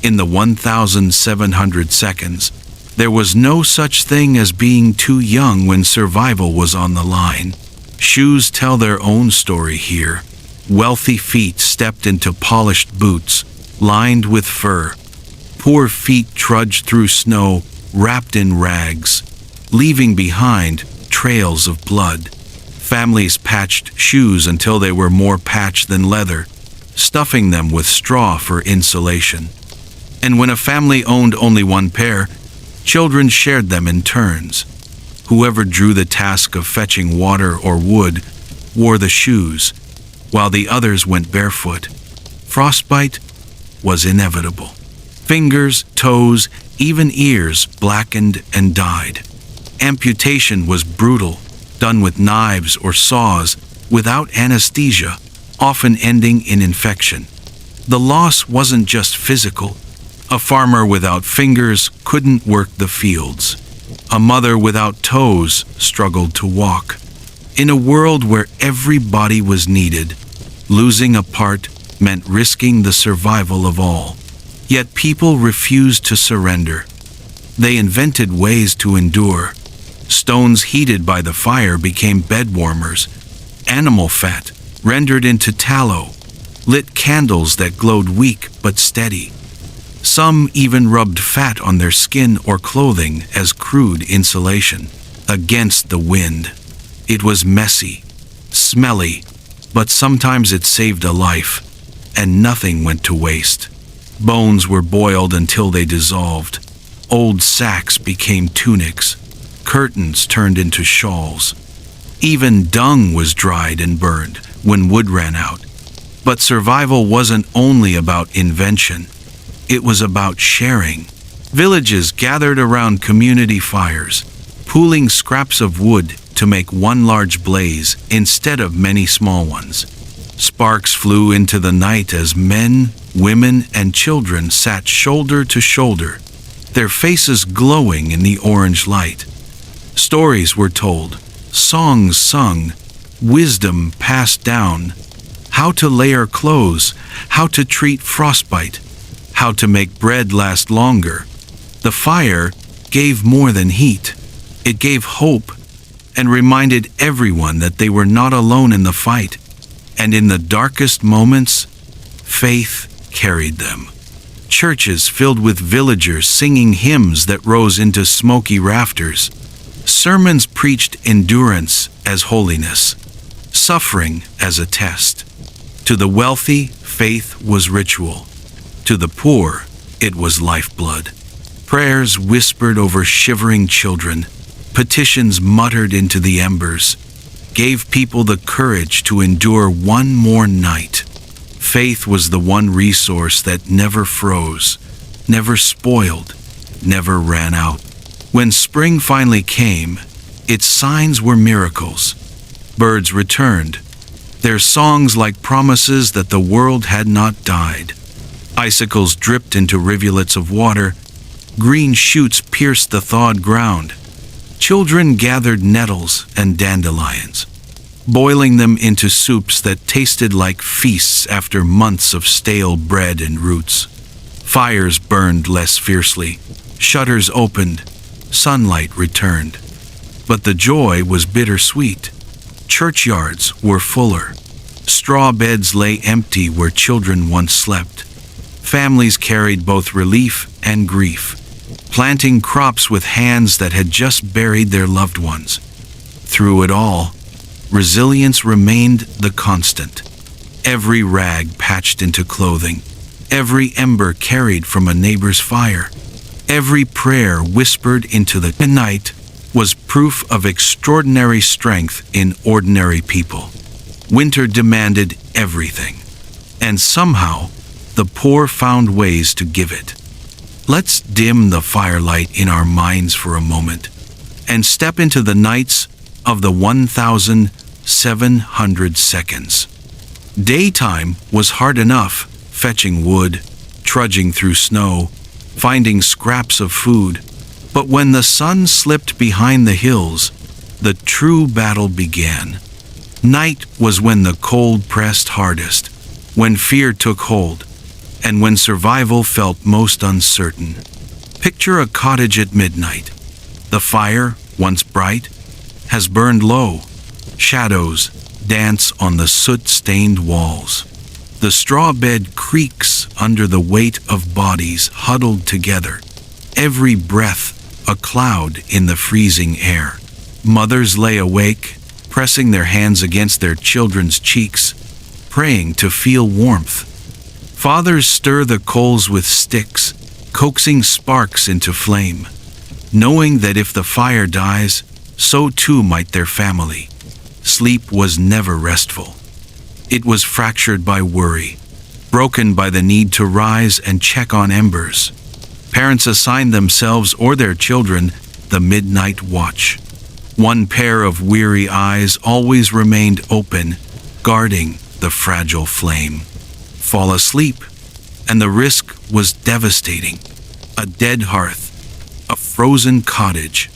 In the 1,700 seconds, there was no such thing as being too young when survival was on the line. Shoes tell their own story here. Wealthy feet stepped into polished boots, lined with fur. Poor feet trudged through snow, wrapped in rags, leaving behind trails of blood. Families patched shoes until they were more patch than leather, stuffing them with straw for insulation. And when a family owned only one pair, children shared them in turns. Whoever drew the task of fetching water or wood wore the shoes, while the others went barefoot. Frostbite was inevitable. Fingers, toes, even ears blackened and died. Amputation was brutal, done with knives or saws, without anesthesia, often ending in infection. The loss wasn't just physical. A farmer without fingers couldn't work the fields. A mother without toes struggled to walk. In a world where every body was needed, losing a part meant risking the survival of all. Yet people refused to surrender. They invented ways to endure. Stones heated by the fire became bed warmers. Animal fat rendered into tallow lit candles that glowed weak but steady. Some even rubbed fat on their skin or clothing as crude insulation against the wind. It was messy, smelly, but sometimes it saved a life, and nothing went to waste. Bones were boiled until they dissolved. Old sacks became tunics. Curtains turned into shawls. Even dung was dried and burned when wood ran out. But survival wasn't only about invention. It was about sharing. Villages gathered around community fires, pooling scraps of wood to make one large blaze instead of many small ones. Sparks flew into the night as men, women, and children sat shoulder to shoulder, their faces glowing in the orange light. Stories were told, songs sung, wisdom passed down, how to layer clothes, how to treat frostbite, how to make bread last longer. The fire gave more than heat. It gave hope and reminded everyone that they were not alone in the fight. And in the darkest moments, faith carried them. Churches filled with villagers singing hymns that rose into smoky rafters. Sermons preached endurance as holiness, suffering as a test. To the wealthy, faith was ritual. To the poor, it was lifeblood. Prayers whispered over shivering children, petitions muttered into the embers, gave people the courage to endure one more night. Faith was the one resource that never froze, never spoiled, never ran out. When spring finally came, its signs were miracles. Birds returned, their songs like promises that the world had not died. Icicles dripped into rivulets of water, green shoots pierced the thawed ground. Children gathered nettles and dandelions, boiling them into soups that tasted like feasts after months of stale bread and roots. Fires burned less fiercely, shutters opened, sunlight returned. But the joy was bittersweet. Churchyards were fuller. Straw beds lay empty where children once slept. Families carried both relief and grief, planting crops with hands that had just buried their loved ones. Through it all, resilience remained the constant. Every rag patched into clothing, every ember carried from a neighbor's fire, every prayer whispered into the night was proof of extraordinary strength in ordinary people. Winter demanded everything, and somehow the poor found ways to give it. Let's dim the firelight in our minds for a moment and step into the nights of the 1,700 seconds. Daytime was hard enough, fetching wood, trudging through snow, finding scraps of food. But when the sun slipped behind the hills, the true battle began. Night was when the cold pressed hardest, when fear took hold, and when survival felt most uncertain. Picture a cottage at midnight. The fire, once bright, has burned low. Shadows dance on the soot-stained walls. The straw bed creaks under the weight of bodies huddled together. Every breath a cloud in the freezing air. Mothers lay awake, pressing their hands against their children's cheeks, praying to feel warmth. Fathers stir the coals with sticks, coaxing sparks into flame, knowing that if the fire dies, so too might their family. Sleep was never restful. It was fractured by worry, broken by the need to rise and check on embers. Parents assigned themselves or their children the midnight watch. One pair of weary eyes always remained open, guarding the fragile flame. Fall asleep, and the risk was devastating. A dead hearth, a frozen cottage,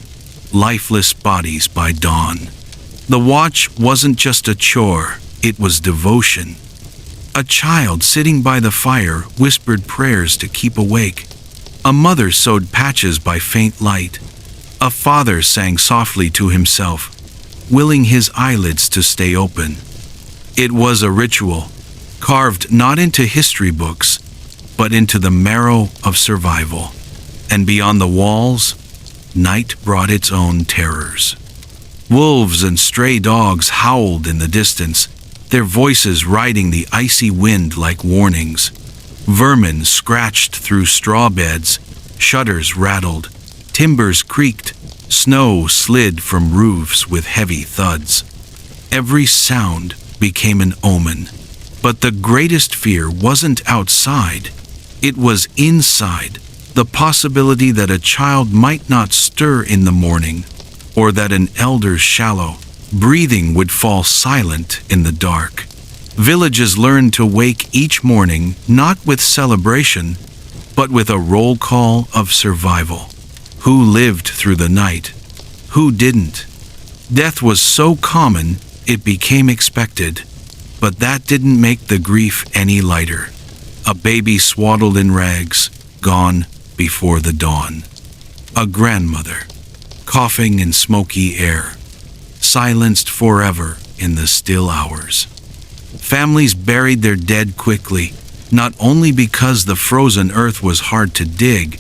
lifeless bodies by dawn. The watch wasn't just a chore, it was devotion. A child sitting by the fire whispered prayers to keep awake. A mother sewed patches by faint light. A father sang softly to himself, willing his eyelids to stay open. It was a ritual, carved not into history books, but into the marrow of survival. And beyond the walls, night brought its own terrors. Wolves and stray dogs howled in the distance, their voices riding the icy wind like warnings. Vermin scratched through straw beds, shutters rattled, timbers creaked, snow slid from roofs with heavy thuds. Every sound became an omen. But the greatest fear wasn't outside, it was inside. The possibility that a child might not stir in the morning, or that an elder's shallow breathing would fall silent in the dark. Villages learned to wake each morning not with celebration, but with a roll call of survival. Who lived through the night? Who didn't? Death was so common, it became expected. But that didn't make the grief any lighter. A baby swaddled in rags, gone before the dawn. A grandmother, coughing in smoky air, silenced forever in the still hours. Families buried their dead quickly, not only because the frozen earth was hard to dig,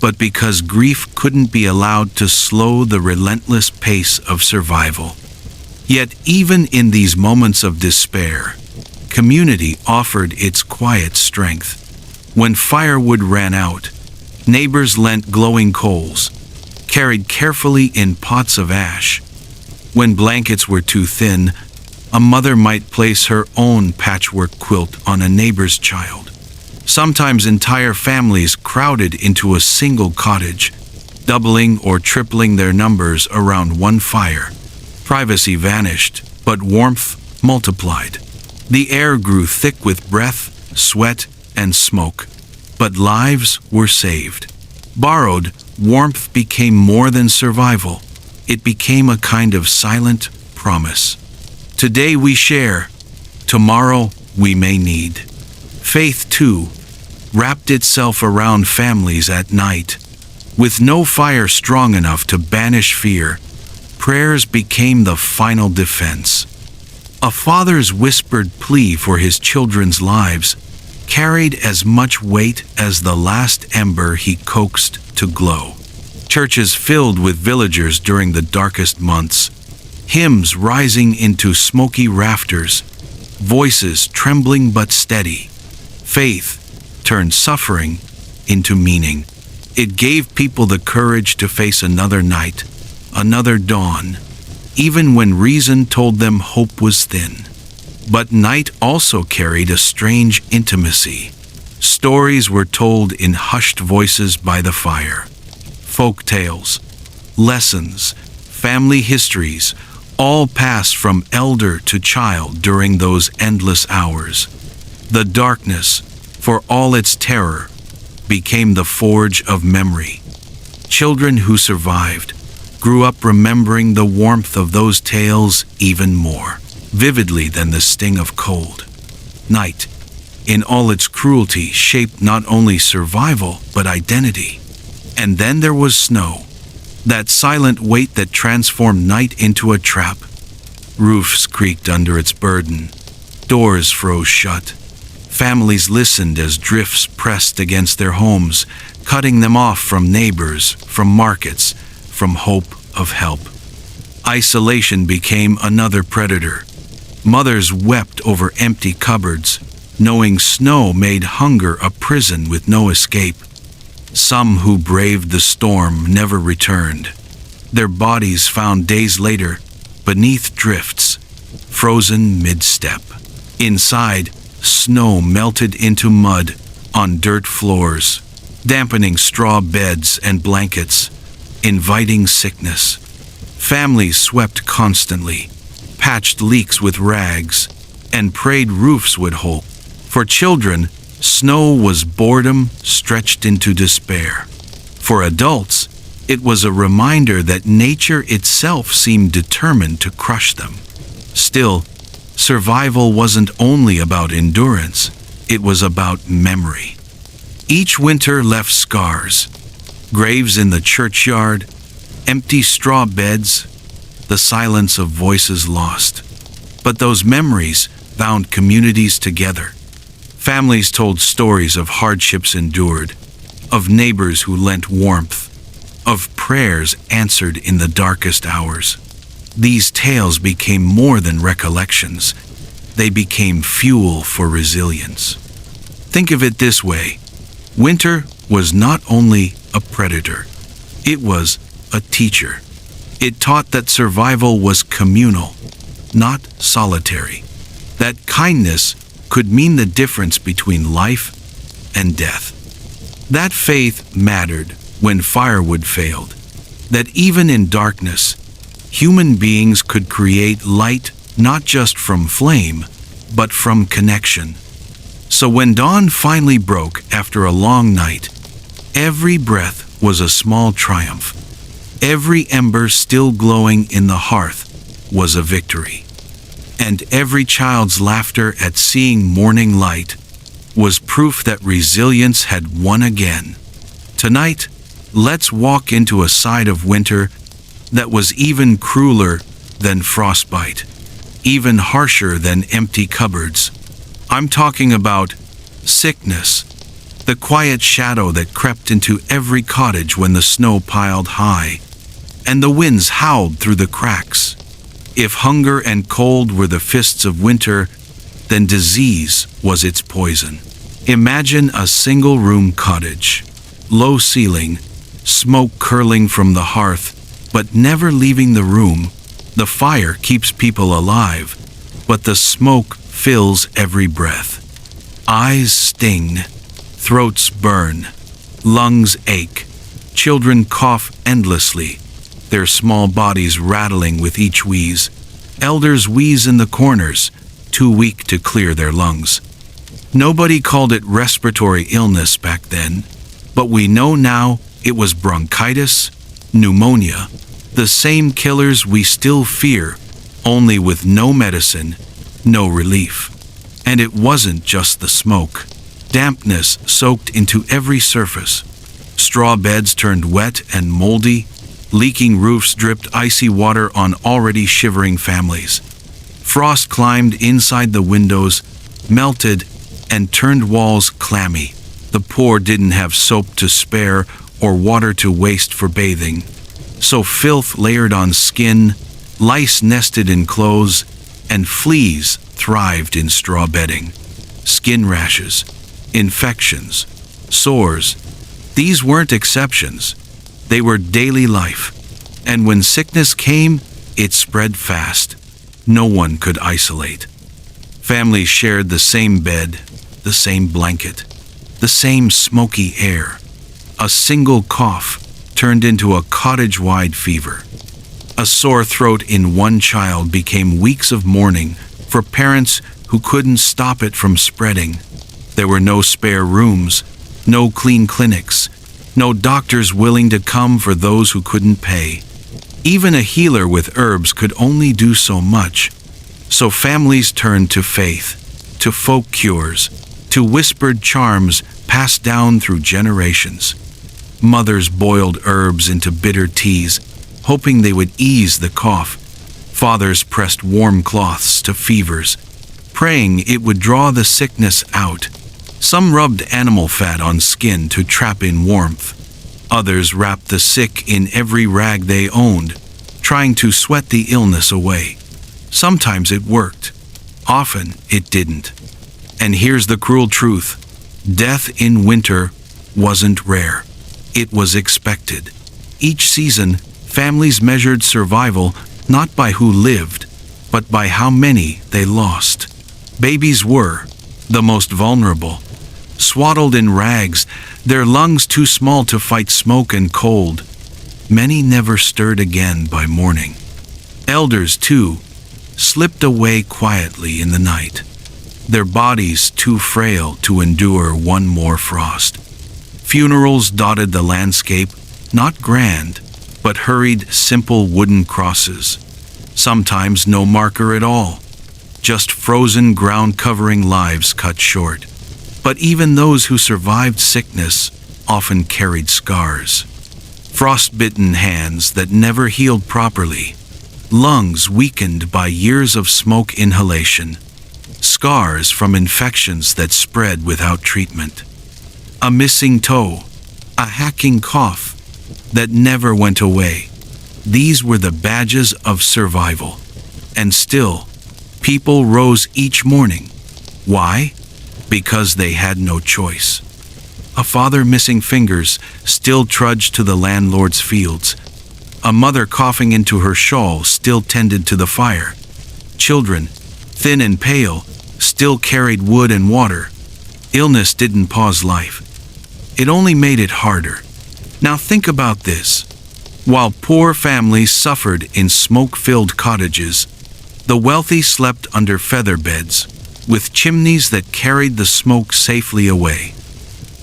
but because grief couldn't be allowed to slow the relentless pace of survival. Yet even in these moments of despair, community offered its quiet strength. When firewood ran out, neighbors lent glowing coals, carried carefully in pots of ash. When blankets were too thin, a mother might place her own patchwork quilt on a neighbor's child. Sometimes entire families crowded into a single cottage, doubling or tripling their numbers around one fire. Privacy vanished, but warmth multiplied. The air grew thick with breath, sweat, and smoke. But lives were saved. Borrowed, warmth became more than survival. It became a kind of silent promise. Today we share, tomorrow we may need. Faith, too, wrapped itself around families at night. With no fire strong enough to banish fear, prayers became the final defense. A father's whispered plea for his children's lives carried as much weight as the last ember he coaxed to glow. Churches filled with villagers during the darkest months, hymns rising into smoky rafters, voices trembling but steady. Faith turned suffering into meaning. It gave people the courage to face another night, another dawn, even when reason told them hope was thin. But night also carried a strange intimacy. Stories were told in hushed voices by the fire. Folk tales, lessons, family histories, all passed from elder to child during those endless hours. The darkness, for all its terror, became the forge of memory. Children who survived grew up remembering the warmth of those tales even more vividly than the sting of cold. Night, in all its cruelty, shaped not only survival but identity. And then there was snow, that silent weight that transformed night into a trap. Roofs creaked under its burden, doors froze shut. Families listened as drifts pressed against their homes, cutting them off from neighbors, from markets, from hope of help. Isolation became another predator. Mothers wept over empty cupboards, knowing snow made hunger a prison with no escape. Some who braved the storm never returned. Their bodies found days later beneath drifts, frozen mid-step. Inside, snow melted into mud on dirt floors, dampening straw beds and blankets, inviting sickness. Families swept constantly, patched leaks with rags, and prayed roofs would hold. For children, snow was boredom stretched into despair. For adults, it was a reminder that nature itself seemed determined to crush them. Still, survival wasn't only about endurance, it was about memory. Each winter left scars, graves in the churchyard, empty straw beds, the silence of voices lost. But those memories bound communities together. Families told stories of hardships endured, of neighbors who lent warmth, of prayers answered in the darkest hours. These tales became more than recollections. They became fuel for resilience. Think of it this way. Winter was not only a predator, it was a teacher. It taught that survival was communal, not solitary. That kindness could mean the difference between life and death. That faith mattered when firewood failed. That even in darkness, human beings could create light not just from flame, but from connection. So when dawn finally broke after a long night, every breath was a small triumph. Every ember still glowing in the hearth was a victory. And every child's laughter at seeing morning light was proof that resilience had won again. Tonight, let's walk into a side of winter that was even crueler than frostbite, even harsher than empty cupboards. I'm talking about sickness, the quiet shadow that crept into every cottage when the snow piled high, and the winds howled through the cracks. If hunger and cold were the fists of winter, then disease was its poison. Imagine a single-room cottage, low ceiling, smoke curling from the hearth, but never leaving the room. The fire keeps people alive, but the smoke fills every breath. Eyes sting, throats burn, lungs ache, children cough endlessly, their small bodies rattling with each wheeze. Elders wheeze in the corners, too weak to clear their lungs. Nobody called it respiratory illness back then, but we know now it was bronchitis, pneumonia, the same killers we still fear, only with no medicine, no relief. And it wasn't just the smoke. Dampness soaked into every surface. Straw beds turned wet and moldy, leaking roofs dripped icy water on already shivering families. Frost climbed inside the windows, melted, and turned walls clammy. The poor didn't have soap to spare or water to waste for bathing. So filth layered on skin, lice nested in clothes, and fleas thrived in straw bedding. Skin rashes, infections, sores, these weren't exceptions. They were daily life. And when sickness came, it spread fast. No one could isolate. Families shared the same bed, the same blanket, the same smoky air. A single cough turned into a cottage-wide fever. A sore throat in one child became weeks of mourning for parents who couldn't stop it from spreading. There were no spare rooms, no clean clinics, no doctors willing to come for those who couldn't pay. Even a healer with herbs could only do so much. So families turned to faith, to folk cures, to whispered charms passed down through generations. Mothers boiled herbs into bitter teas, hoping they would ease the cough. Fathers pressed warm cloths to fevers, praying it would draw the sickness out. Some rubbed animal fat on skin to trap in warmth. Others wrapped the sick in every rag they owned, trying to sweat the illness away. Sometimes it worked. Often it didn't. And here's the cruel truth. Death in winter wasn't rare. It was expected. Each season, families measured survival not by who lived, but by how many they lost. Babies were the most vulnerable. Swaddled in rags, their lungs too small to fight smoke and cold. Many never stirred again by morning. Elders, too, slipped away quietly in the night, their bodies too frail to endure one more frost. Funerals dotted the landscape, not grand, but hurried, simple wooden crosses. Sometimes no marker at all, just frozen ground covering lives cut short. But even those who survived sickness often carried scars. Frostbitten hands that never healed properly, lungs weakened by years of smoke inhalation, scars from infections that spread without treatment. A missing toe, a hacking cough that never went away. These were the badges of survival. And still, people rose each morning. Why? Because they had no choice. A father missing fingers still trudged to the landlord's fields. A mother coughing into her shawl still tended to the fire. Children, thin and pale, still carried wood and water. Illness didn't pause life. It only made it harder. Now think about this. While poor families suffered in smoke-filled cottages, the wealthy slept under feather beds, with chimneys that carried the smoke safely away.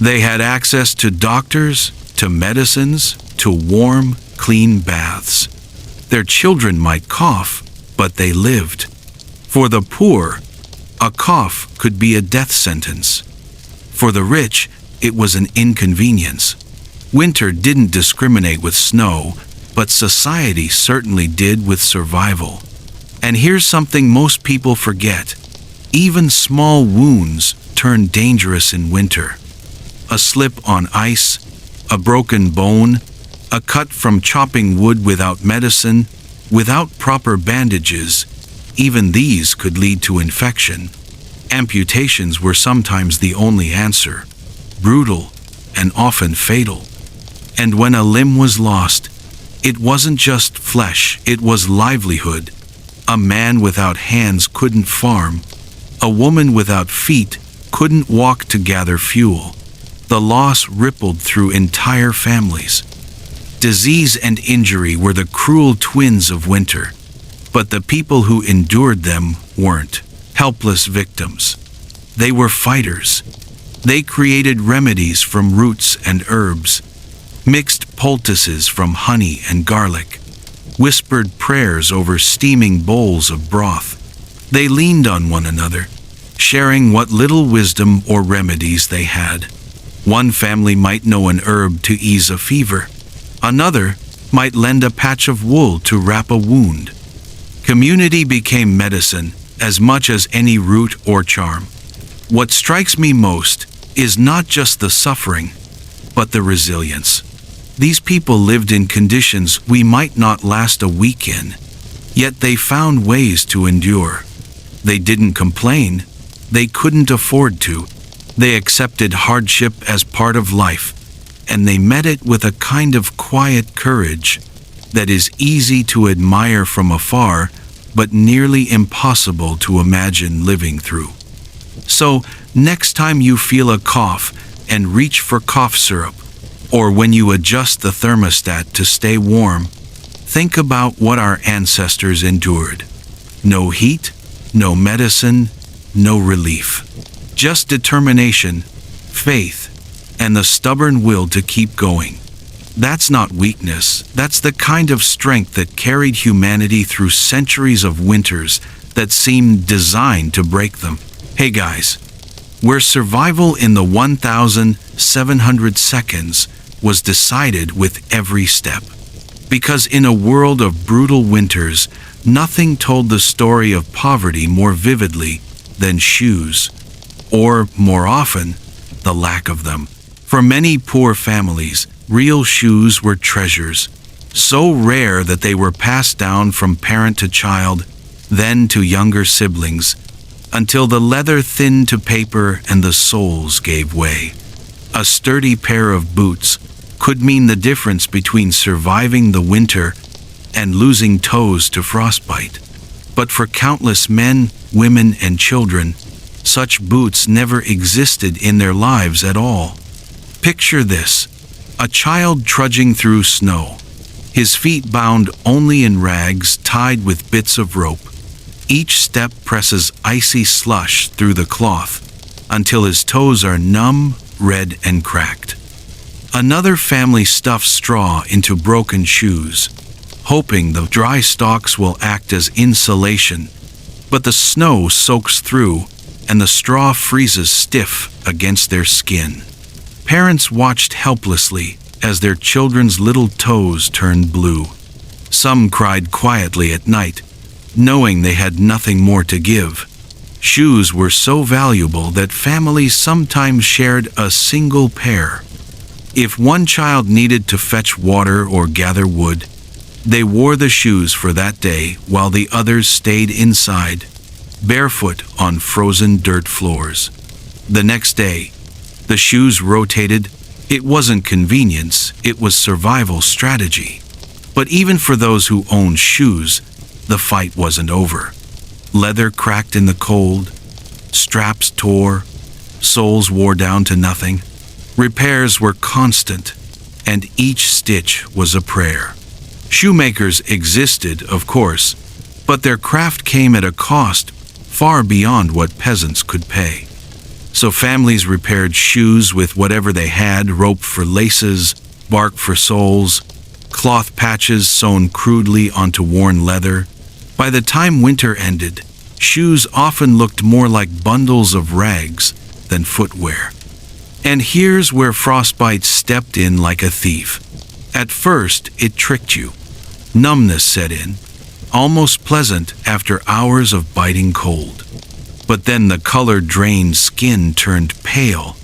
They had access to doctors, to medicines, to warm, clean baths. Their children might cough, but they lived. For the poor, a cough could be a death sentence. For the rich, it was an inconvenience. Winter didn't discriminate with snow, but society certainly did with survival. And here's something most people forget. Even small wounds turn dangerous in winter. A slip on ice, a broken bone, a cut from chopping wood without medicine, without proper bandages, even these could lead to infection. Amputations were sometimes the only answer, brutal and often fatal. And when a limb was lost, it wasn't just flesh, it was livelihood. A man without hands couldn't farm. A woman without feet couldn't walk to gather fuel. The loss rippled through entire families. Disease and injury were the cruel twins of winter, but the people who endured them weren't helpless victims. They were fighters. They created remedies from roots and herbs, mixed poultices from honey and garlic, whispered prayers over steaming bowls of broth. They leaned on one another, sharing what little wisdom or remedies they had. One family might know an herb to ease a fever. Another might lend a patch of wool to wrap a wound. Community became medicine as much as any root or charm. What strikes me most is not just the suffering, but the resilience. These people lived in conditions we might not last a week in, yet they found ways to endure. They didn't complain. They couldn't afford to. They accepted hardship as part of life, and they met it with a kind of quiet courage that is easy to admire from afar, but nearly impossible to imagine living through. So, next time you feel a cough and reach for cough syrup, or when you adjust the thermostat to stay warm, think about what our ancestors endured. No heat, no medicine, no relief. Just determination, faith, and the stubborn will to keep going. That's not weakness. That's the kind of strength that carried humanity through centuries of winters that seemed designed to break them. Hey guys, where survival in the 1,700 seconds was decided with every step. Because in a world of brutal winters, nothing told the story of poverty more vividly than shoes, or, more often, the lack of them. For many poor families, real shoes were treasures, so rare that they were passed down from parent to child, then to younger siblings, until the leather thinned to paper and the soles gave way. A sturdy pair of boots could mean the difference between surviving the winter and losing toes to frostbite. But for countless men, women, and children, such boots never existed in their lives at all. Picture this: a child trudging through snow, his feet bound only in rags tied with bits of rope. Each step presses icy slush through the cloth until his toes are numb, red, and cracked. Another family stuffs straw into broken shoes, hoping the dry stalks will act as insulation, but the snow soaks through and the straw freezes stiff against their skin. Parents watched helplessly as their children's little toes turned blue. Some cried quietly at night, knowing they had nothing more to give. Shoes were so valuable that families sometimes shared a single pair. If one child needed to fetch water or gather wood, they wore the shoes for that day while the others stayed inside, barefoot on frozen dirt floors. The next day, the shoes rotated. It wasn't convenience, it was survival strategy. But even for those who owned shoes, the fight wasn't over. Leather cracked in the cold, straps tore, soles wore down to nothing. Repairs were constant, and each stitch was a prayer. Shoemakers existed, of course, but their craft came at a cost far beyond what peasants could pay. So families repaired shoes with whatever they had: rope for laces, bark for soles, cloth patches sewn crudely onto worn leather. By the time winter ended, shoes often looked more like bundles of rags than footwear. And here's where frostbite stepped in like a thief. At first, it tricked you. Numbness set in, almost pleasant after hours of biting cold. But then the color-drained skin turned pale,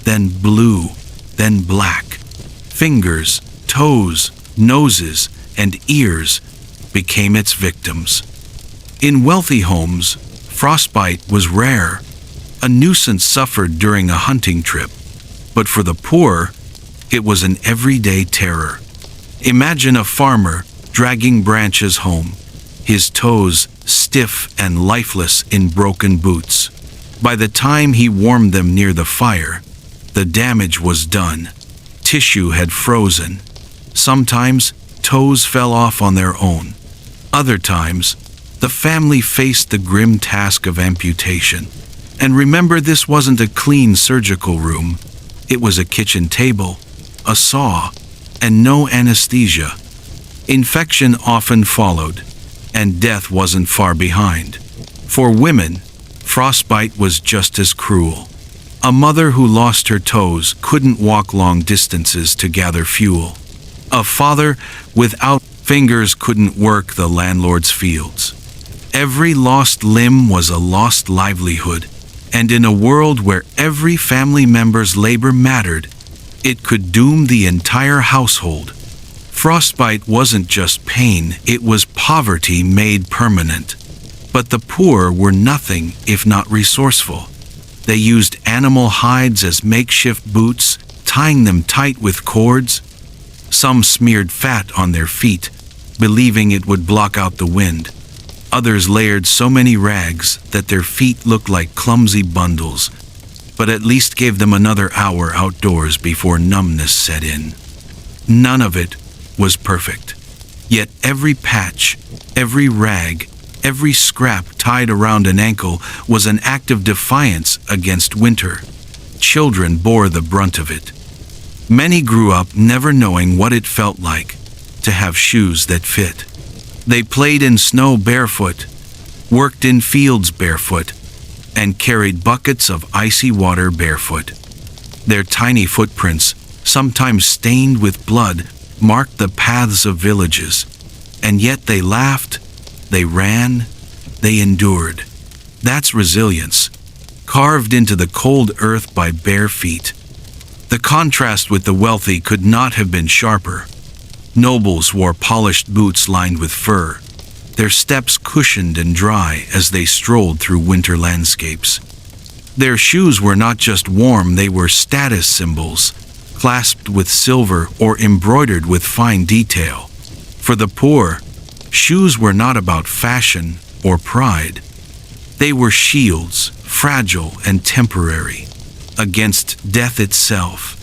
then blue, then black. Fingers, toes, noses, and ears became its victims. In wealthy homes, frostbite was rare. A nuisance suffered during a hunting trip. But for the poor, it was an everyday terror. Imagine a farmer dragging branches home, his toes stiff and lifeless in broken boots. By the time he warmed them near the fire, the damage was done. Tissue had frozen. Sometimes, toes fell off on their own. Other times, the family faced the grim task of amputation. And remember, this wasn't a clean surgical room. It was a kitchen table, a saw, and no anesthesia. Infection often followed, and death wasn't far behind. For women, frostbite was just as cruel. A mother who lost her toes couldn't walk long distances to gather fuel. A father without fingers couldn't work the landlord's fields. Every lost limb was a lost livelihood, and in a world where every family member's labor mattered, it could doom the entire household. Frostbite wasn't just pain, it was poverty made permanent. But the poor were nothing if not resourceful. They used animal hides as makeshift boots, tying them tight with cords. Some smeared fat on their feet, believing it would block out the wind. Others layered so many rags that their feet looked like clumsy bundles, but at least gave them another hour outdoors before numbness set in. None of it was perfect. Yet every patch, every rag, every scrap tied around an ankle was an act of defiance against winter. Children bore the brunt of it. Many grew up never knowing what it felt like to have shoes that fit. They played in snow barefoot, worked in fields barefoot, and carried buckets of icy water barefoot. Their tiny footprints, sometimes stained with blood, marked the paths of villages. And yet they laughed, they ran, they endured. That's resilience, carved into the cold earth by bare feet. The contrast with the wealthy could not have been sharper. Nobles wore polished boots lined with fur, their steps cushioned and dry as they strolled through winter landscapes. Their shoes were not just warm, they were status symbols, clasped with silver or embroidered with fine detail. For the poor, shoes were not about fashion or pride. They were shields, fragile and temporary, against death itself.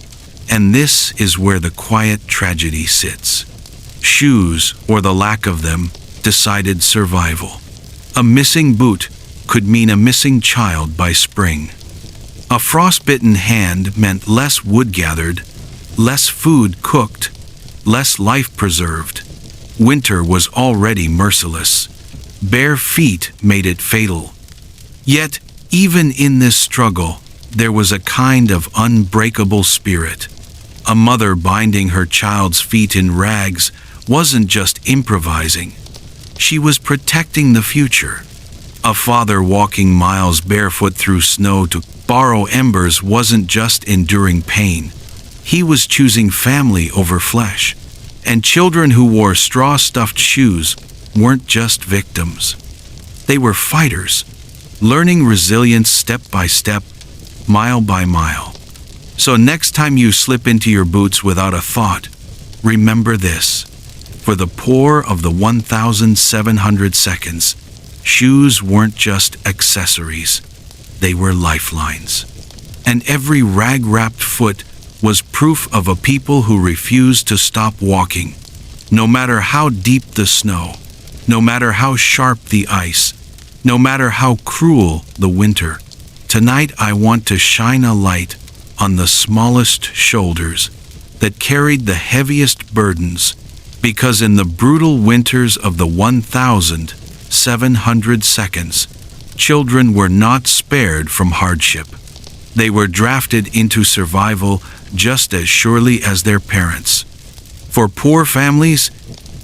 And this is where the quiet tragedy sits. Shoes, or the lack of them, decided survival. A missing boot could mean a missing child by spring. A frostbitten hand meant less wood gathered, less food cooked, less life preserved. Winter was already merciless. Bare feet made it fatal. Yet, even in this struggle, there was a kind of unbreakable spirit. A mother binding her child's feet in rags wasn't just improvising. She was protecting the future. A father walking miles barefoot through snow to borrow embers wasn't just enduring pain. He was choosing family over flesh. And children who wore straw-stuffed shoes weren't just victims. They were fighters, learning resilience step by step, mile by mile. So next time you slip into your boots without a thought, remember this. For the poor of the 1,700 seconds, shoes weren't just accessories. They were lifelines. And every rag-wrapped foot was proof of a people who refused to stop walking. No matter how deep the snow, no matter how sharp the ice, no matter how cruel the winter, tonight I want to shine a light on the smallest shoulders that carried the heaviest burdens, because in the brutal winters of the 1,700 seconds, children were not spared from hardship. They were drafted into survival just as surely as their parents. For poor families,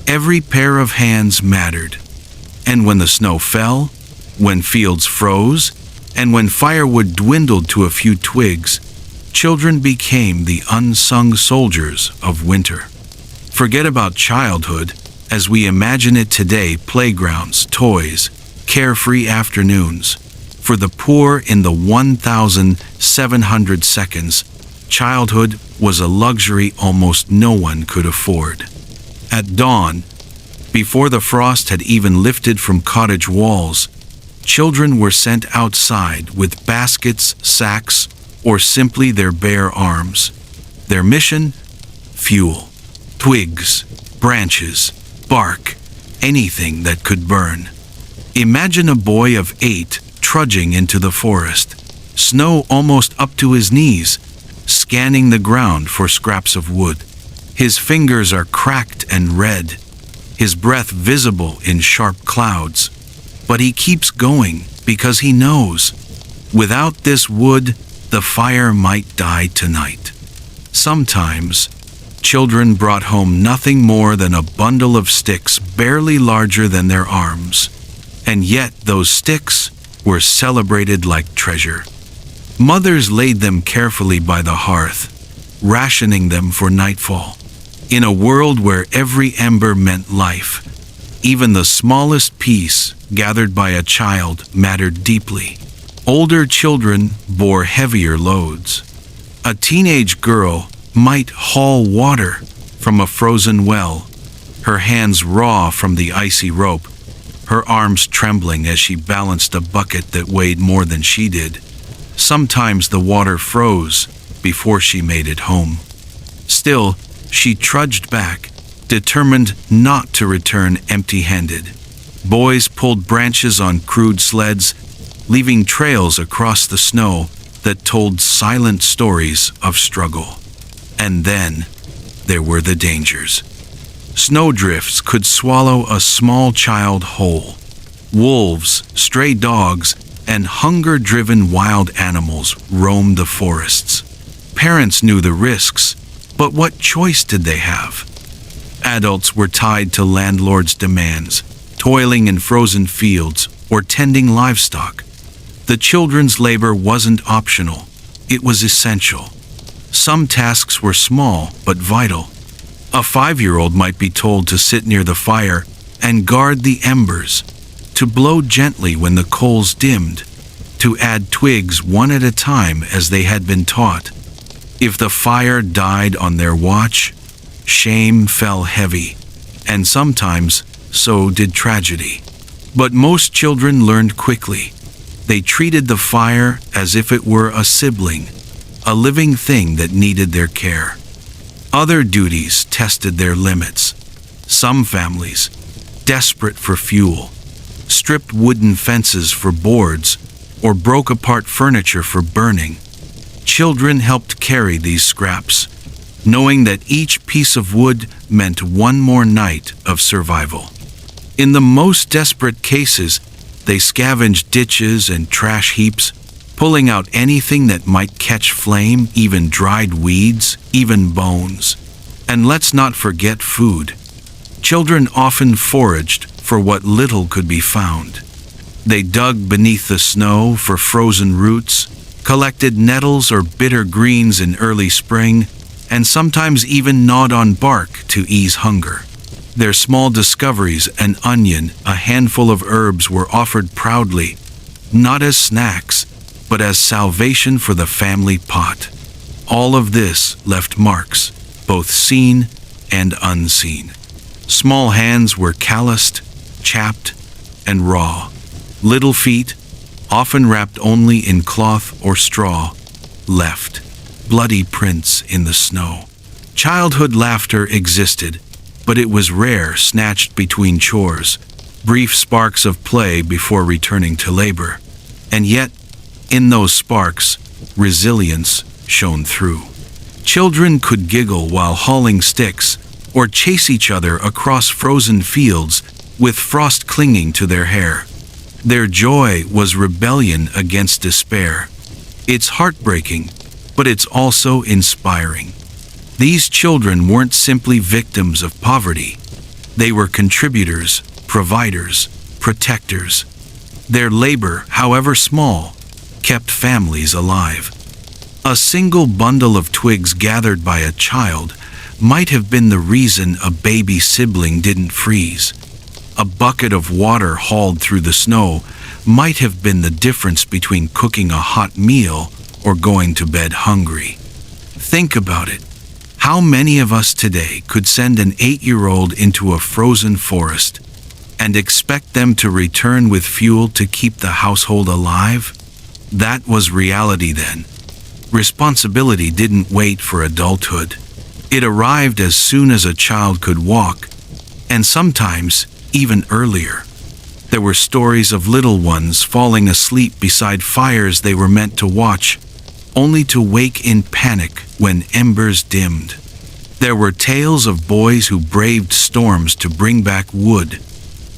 every pair of hands mattered. And when the snow fell, when fields froze, and when firewood dwindled to a few twigs, children became the unsung soldiers of winter. Forget about childhood as we imagine it today: playgrounds, toys, carefree afternoons. For the poor in the 1,700 seconds, childhood was a luxury almost no one could afford. At dawn, before the frost had even lifted from cottage walls, children were sent outside with baskets, sacks, or simply their bare arms. Their mission? Fuel. Twigs, branches, bark, anything that could burn. Imagine a boy of 8 trudging into the forest, snow almost up to his knees, scanning the ground for scraps of wood. His fingers are cracked and red, his breath visible in sharp clouds. But he keeps going because he knows, without this wood, the fire might die tonight. Sometimes, children brought home nothing more than a bundle of sticks barely larger than their arms. And yet those sticks were celebrated like treasure. Mothers laid them carefully by the hearth, rationing them for nightfall. In a world where every ember meant life, even the smallest piece gathered by a child mattered deeply. Older children bore heavier loads. A teenage girl might haul water from a frozen well, her hands raw from the icy rope, her arms trembling as she balanced a bucket that weighed more than she did. Sometimes the water froze before she made it home. Still, she trudged back, determined not to return empty-handed. Boys pulled branches on crude sleds, leaving trails across the snow that told silent stories of struggle. And then there were the dangers. Snowdrifts could swallow a small child whole. Wolves, stray dogs, and hunger-driven wild animals roamed the forests. Parents knew the risks, but what choice did they have? Adults were tied to landlords' demands, toiling in frozen fields or tending livestock. The children's labor wasn't optional, it was essential. Some tasks were small but vital. A 5-year-old might be told to sit near the fire and guard the embers, to blow gently when the coals dimmed, to add twigs one at a time as they had been taught. If the fire died on their watch, shame fell heavy, and sometimes so did tragedy. But most children learned quickly. They treated the fire as if it were a sibling, a living thing that needed their care. Other duties tested their limits. Some families, desperate for fuel, stripped wooden fences for boards or broke apart furniture for burning. Children helped carry these scraps, knowing that each piece of wood meant one more night of survival. In the most desperate cases, they scavenged ditches and trash heaps, pulling out anything that might catch flame, even dried weeds, even bones. And let's not forget food. Children often foraged for what little could be found. They dug beneath the snow for frozen roots, collected nettles or bitter greens in early spring, and sometimes even gnawed on bark to ease hunger. Their small discoveries, an onion, a handful of herbs, were offered proudly, not as snacks, but as salvation for the family pot. All of this left marks, both seen and unseen. Small hands were calloused, chapped, and raw. Little feet, often wrapped only in cloth or straw, left bloody prints in the snow. Childhood laughter existed, but it was rare, snatched between chores, brief sparks of play before returning to labor. And yet, in those sparks, resilience shone through. Children could giggle while hauling sticks, or chase each other across frozen fields with frost clinging to their hair. Their joy was rebellion against despair. It's heartbreaking, but it's also inspiring. These children weren't simply victims of poverty. They were contributors, providers, protectors. Their labor, however small, kept families alive. A single bundle of twigs gathered by a child might have been the reason a baby sibling didn't freeze. A bucket of water hauled through the snow might have been the difference between cooking a hot meal or going to bed hungry. Think about it. How many of us today could send an 8-year-old into a frozen forest and expect them to return with fuel to keep the household alive? That was reality then. Responsibility didn't wait for adulthood. It arrived as soon as a child could walk, and sometimes even earlier. There were stories of little ones falling asleep beside fires they were meant to watch, only to wake in panic when embers dimmed. There were tales of boys who braved storms to bring back wood,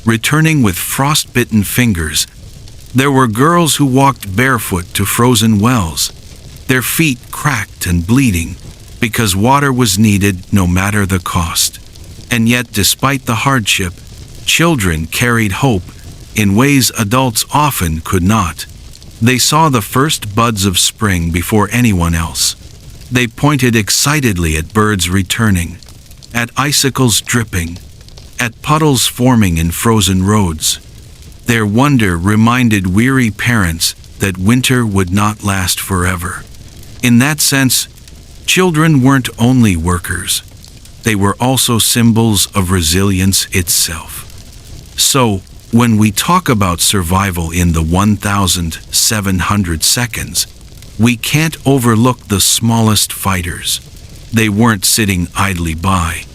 returning with frostbitten fingers. There were girls who walked barefoot to frozen wells, their feet cracked and bleeding, because water was needed no matter the cost. And yet, despite the hardship, children carried hope in ways adults often could not. They saw the first buds of spring before anyone else. They pointed excitedly at birds returning, at icicles dripping, at puddles forming in frozen roads. Their wonder reminded weary parents that winter would not last forever. In that sense, children weren't only workers. They were also symbols of resilience itself. So, when we talk about survival in the 1,700 seconds, we can't overlook the smallest fighters. They weren't sitting idly by.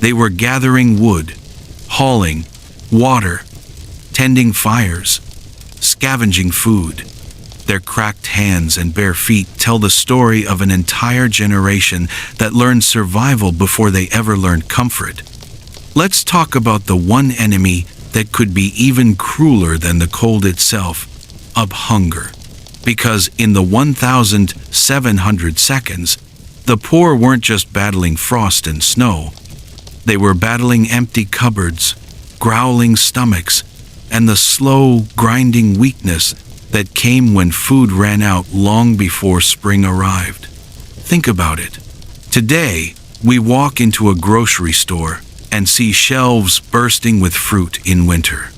They were gathering wood, hauling water, tending fires, scavenging food. Their cracked hands and bare feet tell the story of an entire generation that learned survival before they ever learned comfort. Let's talk about the one enemy that could be even crueler than the cold itself, of hunger. Because in the 1,700 seconds, the poor weren't just battling frost and snow. They were battling empty cupboards, growling stomachs, and the slow, grinding weakness that came when food ran out long before spring arrived. Think about it. Today, we walk into a grocery store and see shelves bursting with fruit in winter,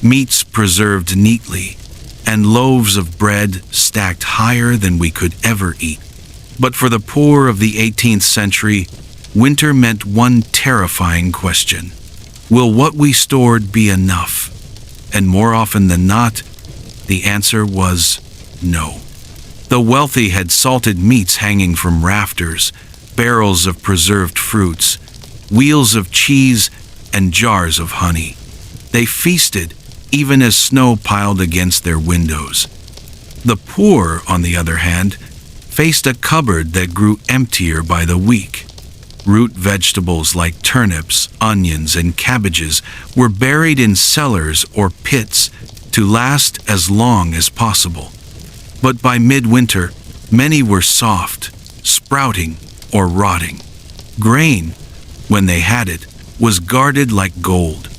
meats preserved neatly, and loaves of bread stacked higher than we could ever eat. But for the poor of the 18th century, winter meant one terrifying question: will what we stored be enough? And more often than not, the answer was no. The wealthy had salted meats hanging from rafters, barrels of preserved fruits, wheels of cheese, and jars of honey. They feasted even as snow piled against their windows. The poor, on the other hand, faced a cupboard that grew emptier by the week. Root vegetables like turnips, onions, and cabbages were buried in cellars or pits to last as long as possible. But by midwinter, many were soft, sprouting, or rotting. Grain, when they had it, was guarded like gold,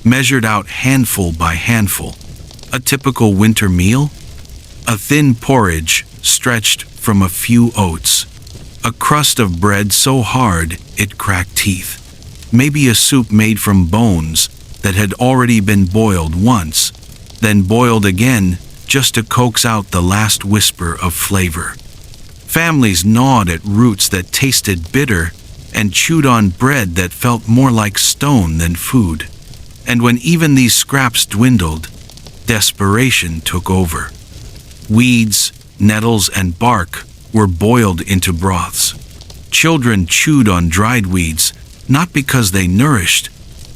measured out handful by handful. A typical winter meal? A thin porridge stretched from a few oats. A crust of bread so hard it cracked teeth. Maybe a soup made from bones that had already been boiled once, then boiled again just to coax out the last whisper of flavor. Families gnawed at roots that tasted bitter and chewed on bread that felt more like stone than food. And when even these scraps dwindled, desperation took over. Weeds, nettles, and bark were boiled into broths. Children chewed on dried weeds, not because they nourished,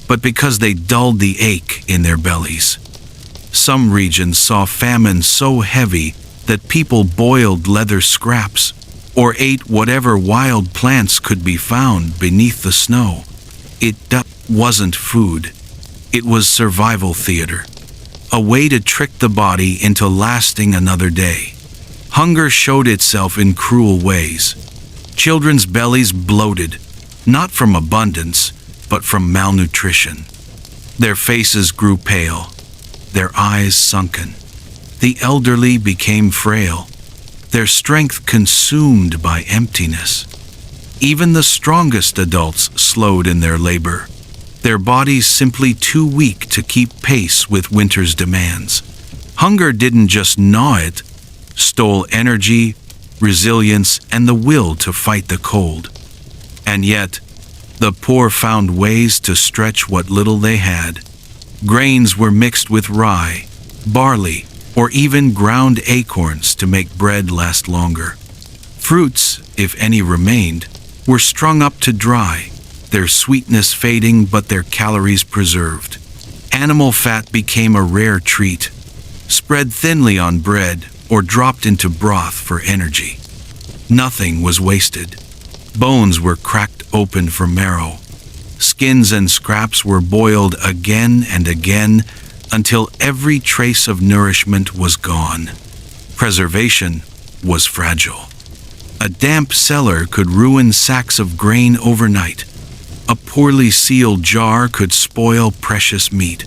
but because they dulled the ache in their bellies. Some regions saw famine so heavy that people boiled leather scraps or ate whatever wild plants could be found beneath the snow. wasn't food. It was survival theater. A way to trick the body into lasting another day. Hunger showed itself in cruel ways. Children's bellies bloated, not from abundance, but from malnutrition. Their faces grew pale, their eyes sunken. The elderly became frail, their strength consumed by emptiness. Even the strongest adults slowed in their labor, their bodies simply too weak to keep pace with winter's demands. Hunger didn't just gnaw it, stole energy, resilience, and the will to fight the cold. And yet, the poor found ways to stretch what little they had. Grains were mixed with rye, barley, or even ground acorns to make bread last longer. Fruits, if any remained, were strung up to dry, their sweetness fading but their calories preserved. Animal fat became a rare treat, spread thinly on bread or dropped into broth for energy. Nothing was wasted. Bones were cracked open for marrow. Skins and scraps were boiled again and again until every trace of nourishment was gone. Preservation was fragile. A damp cellar could ruin sacks of grain overnight. A poorly sealed jar could spoil precious meat.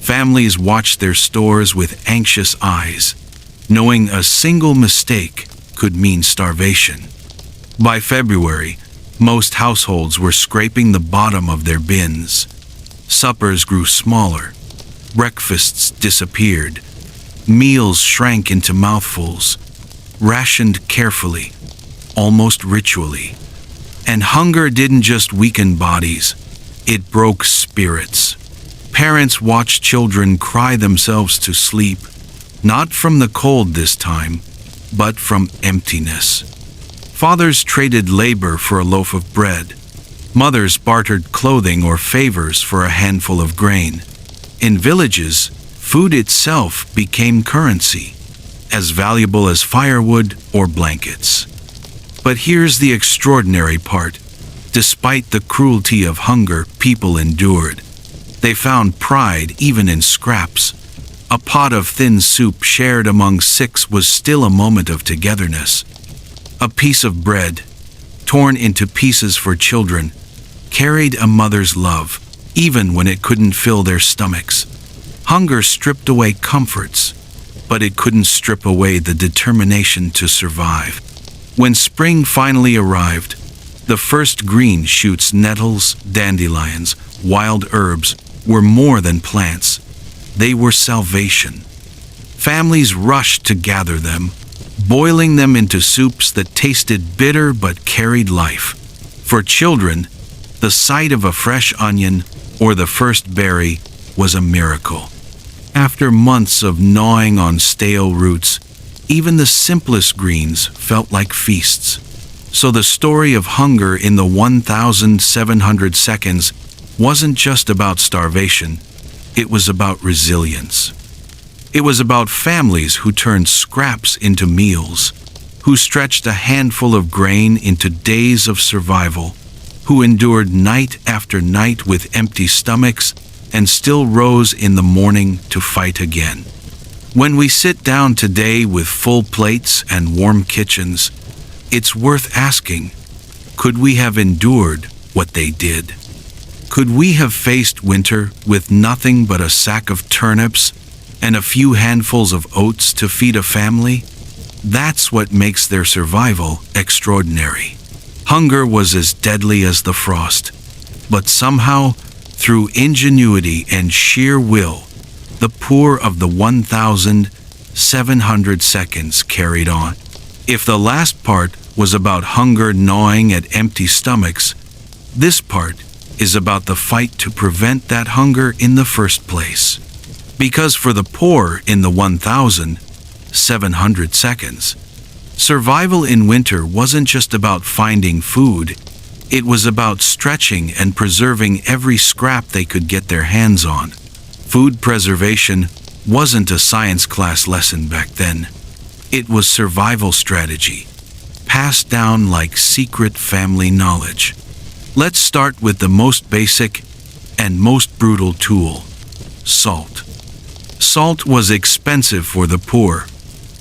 Families watched their stores with anxious eyes, knowing a single mistake could mean starvation. By February, most households were scraping the bottom of their bins. Suppers grew smaller. Breakfasts disappeared. Meals shrank into mouthfuls, rationed carefully, almost ritually. And hunger didn't just weaken bodies, it broke spirits. Parents watched children cry themselves to sleep, not from the cold this time, but from emptiness. Fathers traded labor for a loaf of bread. Mothers bartered clothing or favors for a handful of grain. In villages, food itself became currency, as valuable as firewood or blankets. But here's the extraordinary part. Despite the cruelty of hunger people endured, they found pride even in scraps. A pot of thin soup shared among 6 was still a moment of togetherness. A piece of bread, torn into pieces for children, carried a mother's love, even when it couldn't fill their stomachs. Hunger stripped away comforts, but it couldn't strip away the determination to survive. When spring finally arrived, the first green shoots, nettles, dandelions, wild herbs, were more than plants. They were salvation. Families rushed to gather them, boiling them into soups that tasted bitter but carried life. For children, the sight of a fresh onion or the first berry was a miracle. After months of gnawing on stale roots, even the simplest greens felt like feasts. So the story of hunger in the 1,700 seconds wasn't just about starvation, it was about resilience. It was about families who turned scraps into meals, who stretched a handful of grain into days of survival, who endured night after night with empty stomachs and still rose in the morning to fight again. When we sit down today with full plates and warm kitchens, it's worth asking, could we have endured what they did? Could we have faced winter with nothing but a sack of turnips and a few handfuls of oats to feed a family? That's what makes their survival extraordinary. Hunger was as deadly as the frost, but somehow, through ingenuity and sheer will, the poor of the 1,700 seconds carried on. If the last part was about hunger gnawing at empty stomachs, this part is about the fight to prevent that hunger in the first place. Because for the poor in the 1,700 seconds, survival in winter wasn't just about finding food, it was about stretching and preserving every scrap they could get their hands on. Food preservation wasn't a science class lesson back then. It was survival strategy, passed down like secret family knowledge. Let's start with the most basic and most brutal tool: salt. Salt was expensive for the poor,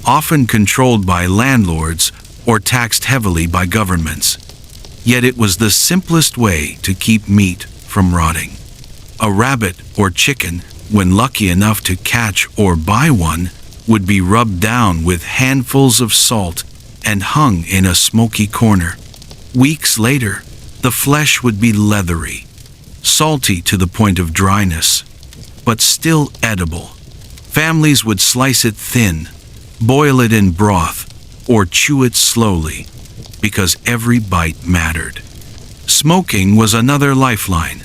often controlled by landlords or taxed heavily by governments. Yet it was the simplest way to keep meat from rotting. A rabbit or chicken, when lucky enough to catch or buy one, would be rubbed down with handfuls of salt and hung in a smoky corner. Weeks later, the flesh would be leathery, salty to the point of dryness, but still edible. Families would slice it thin, boil it in broth, or chew it slowly, because every bite mattered. Smoking was another lifeline.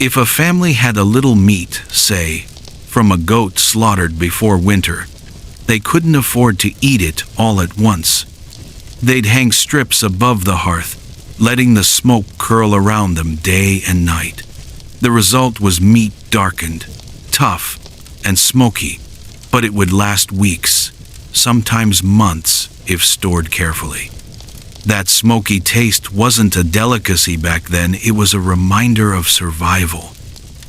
If a family had a little meat, say, from a goat slaughtered before winter, they couldn't afford to eat it all at once. They'd hang strips above the hearth, letting the smoke curl around them day and night. The result was meat darkened, tough, and smoky, but it would last weeks, sometimes months, if stored carefully. That smoky taste wasn't a delicacy back then, it was a reminder of survival.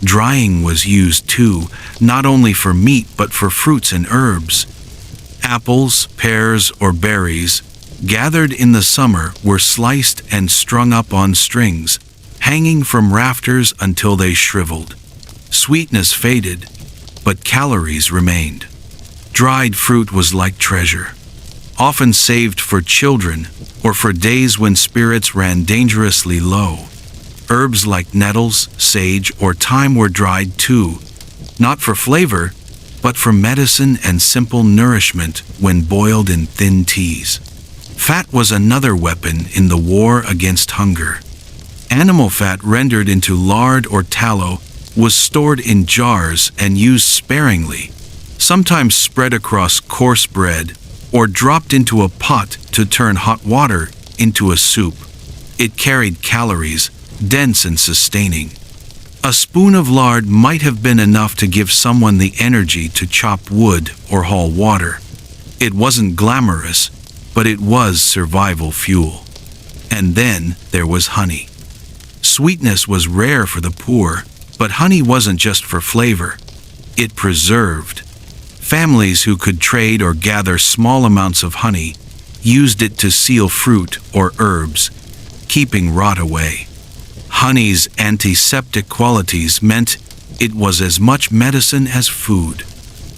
Drying was used too, not only for meat but for fruits and herbs. Apples, pears, or berries, gathered in the summer, were sliced and strung up on strings, hanging from rafters until they shriveled. Sweetness faded, but calories remained. Dried fruit was like treasure, often saved for children or for days when spirits ran dangerously low. Herbs like nettles, sage, or thyme were dried too, not for flavor, but for medicine and simple nourishment when boiled in thin teas. Fat was another weapon in the war against hunger. Animal fat rendered into lard or tallow was stored in jars and used sparingly, sometimes spread across coarse bread or dropped into a pot to turn hot water into a soup. It carried calories, dense and sustaining. A spoon of lard might have been enough to give someone the energy to chop wood or haul water. It wasn't glamorous, but it was survival fuel. And then there was honey. Sweetness was rare for the poor, but honey wasn't just for flavor. It preserved. Families who could trade or gather small amounts of honey used it to seal fruit or herbs, keeping rot away. Honey's antiseptic qualities meant it was as much medicine as food,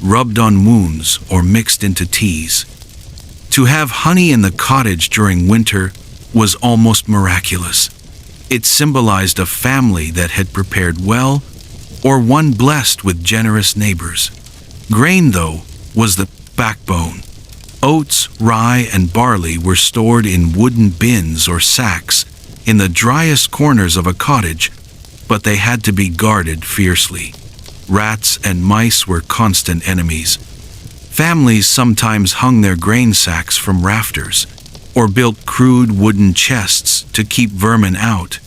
rubbed on wounds or mixed into teas. To have honey in the cottage during winter was almost miraculous. It symbolized a family that had prepared well, or one blessed with generous neighbors. Grain, though, was the backbone. Oats, rye, and barley were stored in wooden bins or sacks in the driest corners of a cottage, but they had to be guarded fiercely. Rats and mice were constant enemies. Families sometimes hung their grain sacks from rafters, or built crude wooden chests to keep vermin out.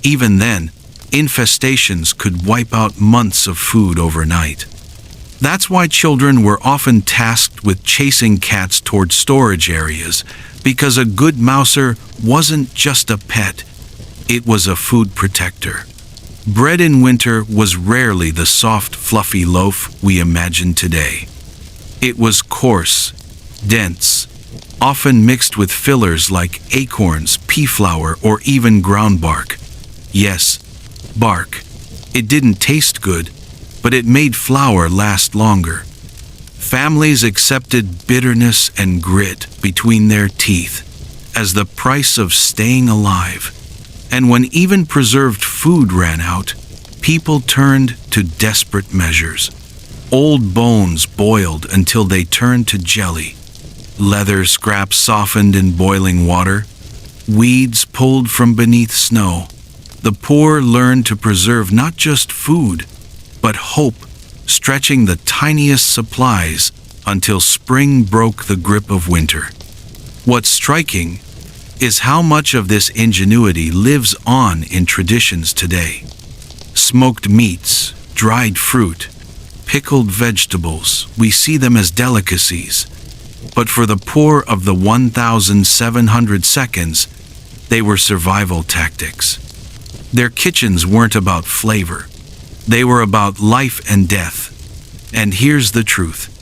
Even then, infestations could wipe out months of food overnight. That's why children were often tasked with chasing cats toward storage areas, because a good mouser wasn't just a pet, it was a food protector. Bread in winter was rarely the soft, fluffy loaf we imagine today. It was coarse, dense, often mixed with fillers like acorns, pea flour, or even ground bark. Yes, bark. It didn't taste good, but it made flour last longer. Families accepted bitterness and grit between their teeth as the price of staying alive. And when even preserved food ran out, people turned to desperate measures. Old bones boiled until they turned to jelly. Leather scraps softened in boiling water. Weeds pulled from beneath snow. The poor learned to preserve not just food, but hope, stretching the tiniest supplies until spring broke the grip of winter. What's striking is how much of this ingenuity lives on in traditions today. Smoked meats, dried fruit, pickled vegetables, we see them as delicacies. But for the poor of the 1,700 seconds, they were survival tactics. Their kitchens weren't about flavor. They were about life and death. And here's the truth.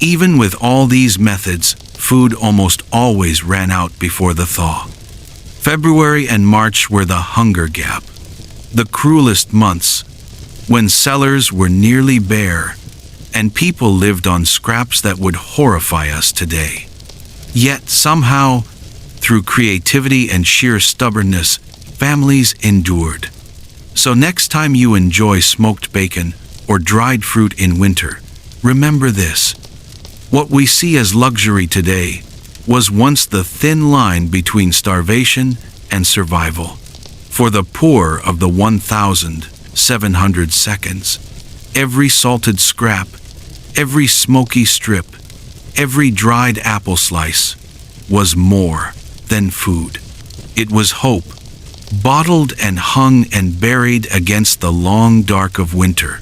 Even with all these methods, food almost always ran out before the thaw. February and March were the hunger gap, the cruelest months, when cellars were nearly bare, and people lived on scraps that would horrify us today. Yet somehow, through creativity and sheer stubbornness, families endured. So next time you enjoy smoked bacon or dried fruit in winter, remember this. What we see as luxury today was once the thin line between starvation and survival. For the poor of the 1,700 seconds, every salted scrap, every smoky strip, every dried apple slice was more than food. It was hope, bottled and hung and buried against the long dark of winter.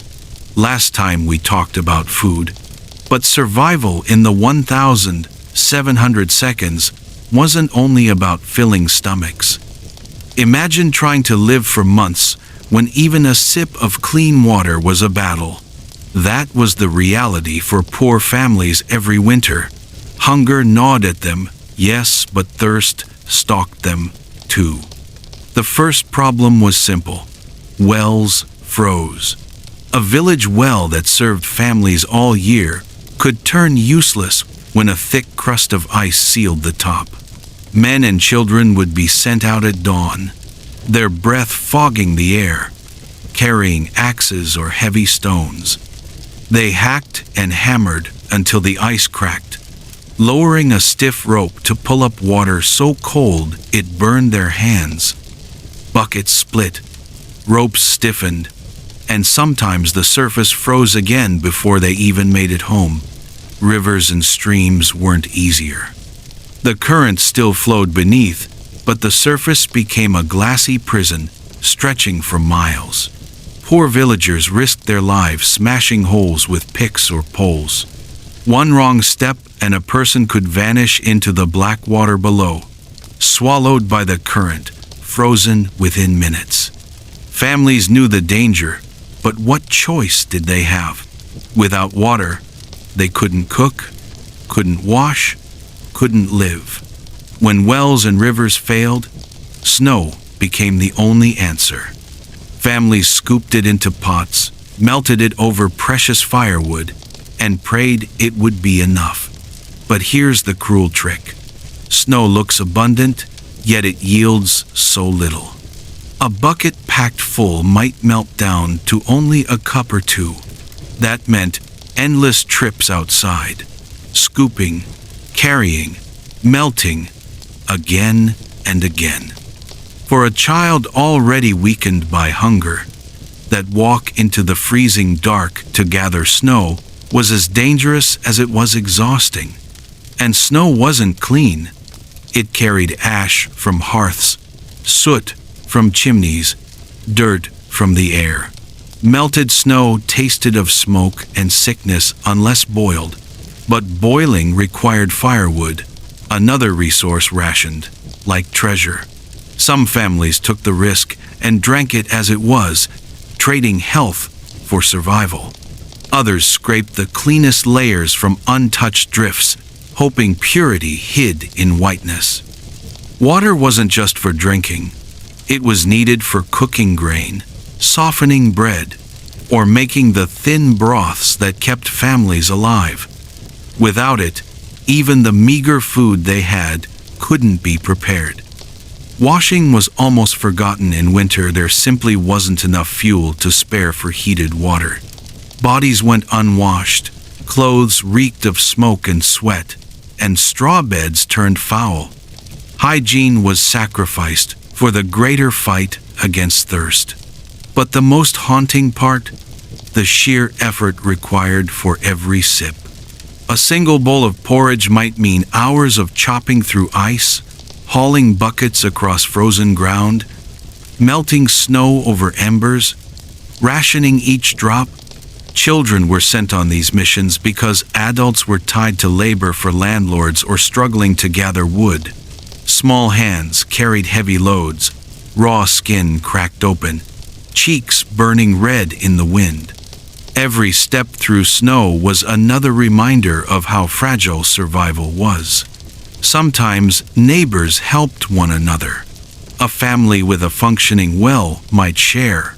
Last time we talked about food, but survival in the 1,700 seconds wasn't only about filling stomachs. Imagine trying to live for months when even a sip of clean water was a battle. That was the reality for poor families every winter. Hunger gnawed at them, yes, but thirst stalked them too. The first problem was simple. Wells froze. A village well that served families all year could turn useless when a thick crust of ice sealed the top. Men and children would be sent out at dawn, their breath fogging the air, carrying axes or heavy stones. They hacked and hammered until the ice cracked, lowering a stiff rope to pull up water so cold it burned their hands. Buckets split, ropes stiffened, and sometimes the surface froze again before they even made it home. Rivers and streams weren't easier. The current still flowed beneath, but the surface became a glassy prison stretching for miles. Poor villagers risked their lives smashing holes with picks or poles. One wrong step and a person could vanish into the black water below, swallowed by the current, frozen within minutes. Families knew the danger, but what choice did they have? Without water, they couldn't cook, couldn't wash, couldn't live. When wells and rivers failed, snow became the only answer. Families scooped it into pots, melted it over precious firewood, and prayed it would be enough. But here's the cruel trick. Snow looks abundant, yet it yields so little. A bucket packed full might melt down to only a cup or two. That meant endless trips outside, scooping, carrying, melting, again and again. For a child already weakened by hunger, that walk into the freezing dark to gather snow was as dangerous as it was exhausting. And snow wasn't clean. It carried ash from hearths, soot from chimneys, dirt from the air. Melted snow tasted of smoke and sickness unless boiled, but boiling required firewood, another resource rationed, like treasure. Some families took the risk and drank it as it was, trading health for survival. Others scraped the cleanest layers from untouched drifts, hoping purity hid in whiteness. Water wasn't just for drinking. It was needed for cooking grain, softening bread, or making the thin broths that kept families alive. Without it, even the meager food they had couldn't be prepared. Washing was almost forgotten in winter. There simply wasn't enough fuel to spare for heated water. Bodies went unwashed, clothes reeked of smoke and sweat, and straw beds turned foul. Hygiene was sacrificed for the greater fight against thirst. But the most haunting part, the sheer effort required for every sip. A single bowl of porridge might mean hours of chopping through ice, hauling buckets across frozen ground, melting snow over embers, rationing each drop. Children were sent on these missions because adults were tied to labor for landlords or struggling to gather wood. Small hands carried heavy loads, raw skin cracked open, cheeks burning red in the wind. Every step through snow was another reminder of how fragile survival was. Sometimes neighbors helped one another. A family with a functioning well might share,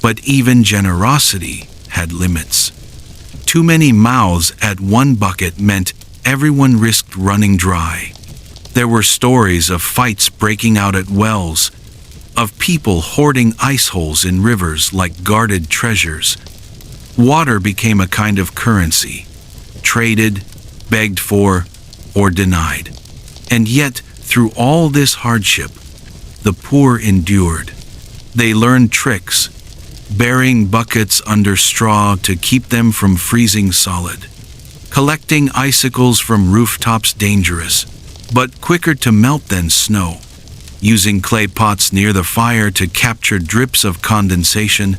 but even generosity had limits. Too many mouths at one bucket meant everyone risked running dry. There were stories of fights breaking out at wells, of people hoarding ice holes in rivers like guarded treasures. Water became a kind of currency, traded, begged for, or denied. And yet, through all this hardship, the poor endured. They learned tricks, burying buckets under straw to keep them from freezing solid, collecting icicles from rooftops dangerous, but quicker to melt than snow, using clay pots near the fire to capture drips of condensation,